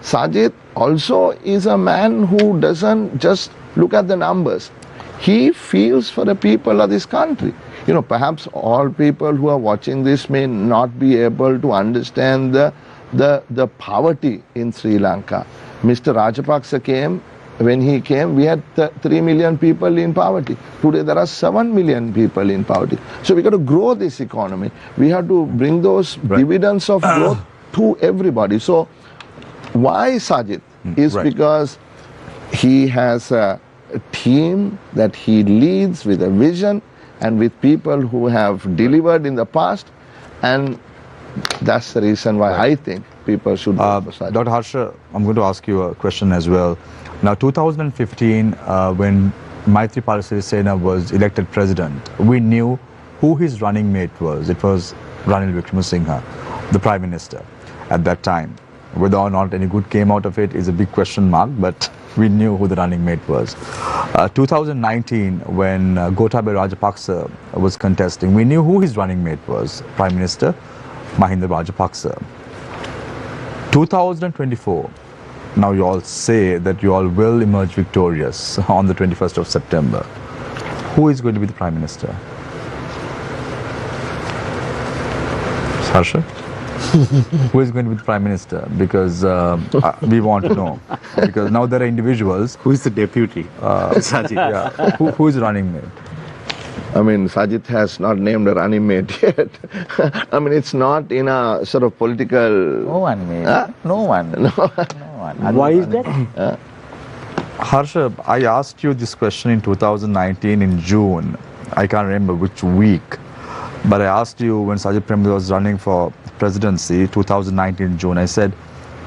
Sajid also is a man who doesn't just look at the numbers. He feels for the people of this country. You know, perhaps all people who are watching this may not be able to understand the poverty in Sri Lanka. Mr. Rajapaksa came, when he came, we had 3 million people in poverty. Today there are 7 million people in poverty. So we got to grow this economy. We have to bring those dividends of growth to everybody. So why Sajid is because he has a team that he leads with a vision and with people who have delivered in the past, and that's the reason why I think people should vote for Sajid. Dr. Harsha, I'm going to ask you a question as well. Now, 2015, when Maithripala Sirisena was elected president, we knew who his running mate was. It was Ranil Wickramaratne, the Prime Minister at that time. Whether or not any good came out of it is a big question mark, but we knew who the running mate was. 2019, when Gotabaya Rajapaksa was contesting, we knew who his running mate was, Prime Minister Mahinda Rajapaksa. 2024, now you all say that you all will emerge victorious on the 21st of September. Who is going to be the Prime Minister? Harsha? Who is going to be the Prime Minister? Because we want to know. Because now there are individuals. Who is the deputy? Sajid. Yeah. Who is running mate? I mean, Sajid has not named a running mate yet. I mean, it's not in a sort of political... No one, mate. No one. No one. Why is that? Harsha, I asked you this question in 2019 in June. I can't remember which week. But I asked you when Sajid Premdas was running for presidency, 2019 June, I said,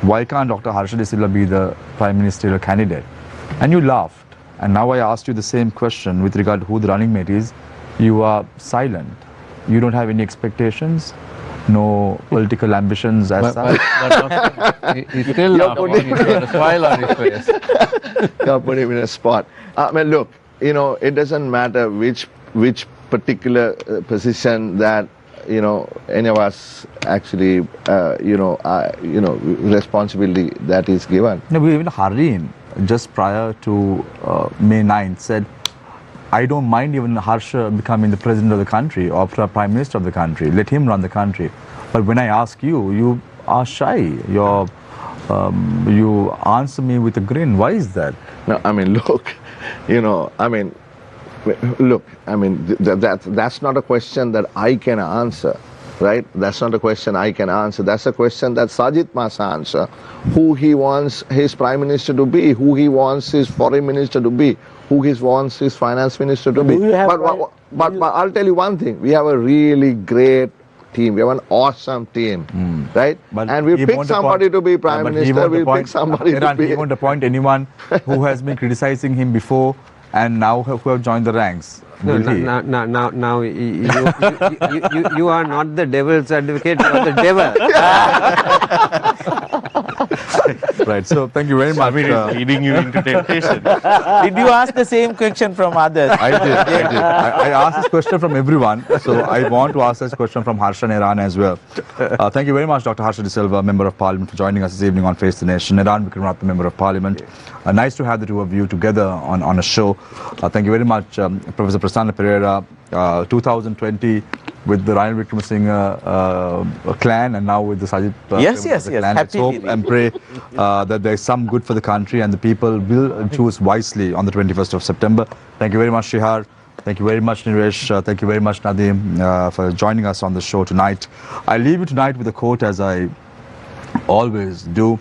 why can't Dr. Harsha De Silva be the Prime Ministerial candidate? And you laughed. And now I asked you the same question with regard to who the running mate is. You are silent. You don't have any expectations. no political ambitions as such. He's still laughing. He's got a smile on his face. You're putting him in a spot. I mean, look, it doesn't matter which particular position that any of us actually responsibility that is given. No, even Harin, just prior to May 9th, said, I don't mind even Harsha becoming the president of the country or prime minister of the country. Let him run the country. But when I ask you, you are shy. You answer me with a grin. Why is that? No, I mean, look, that's not a question that I can answer, right? That's not a question I can answer. That's a question that Sajid must answer. Who he wants his prime minister to be, who he wants his foreign minister to be, who he wants his finance minister to be. But I'll tell you one thing. We have a really great team. We have an awesome team, right? But we'll pick somebody to be prime minister. We'll pick somebody to be... He won't appoint anyone who has been criticizing him before and now who have joined the ranks. No, now you are not the devil's advocate, you are the devil. Right, so thank you very much. Leading you into temptation. Did you ask the same question from others? I did. I asked this question from everyone, so I want to ask this question from Harsha and Eran as well. Thank you very much, Dr. Harsha De Silva, Member of Parliament, for joining us this evening on Face the Nation. Eran Wickramaratne, Member of Parliament. Nice to have the two of you together on a show. Thank you very much, Professor Prasanna Perera. 2020 with the Eran Wickramaratne clan and now with the Sajid yes. clan. Let's hope and pray that there is some good for the country and the people will choose wisely on the 21st of September. Thank you very much, Shihar. Thank you very much, Niresh. Thank you very much, Nadeem, for joining us on the show tonight. I leave you tonight with a quote, as I always do.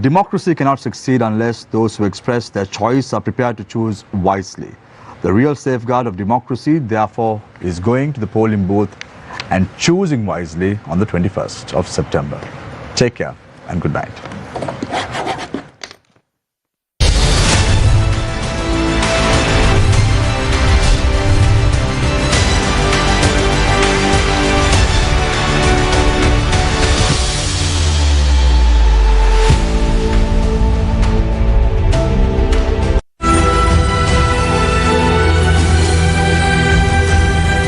Democracy cannot succeed unless those who express their choice are prepared to choose wisely. The real safeguard of democracy, therefore, is going to the polling booth and choosing wisely on the 21st of September. Take care and good night.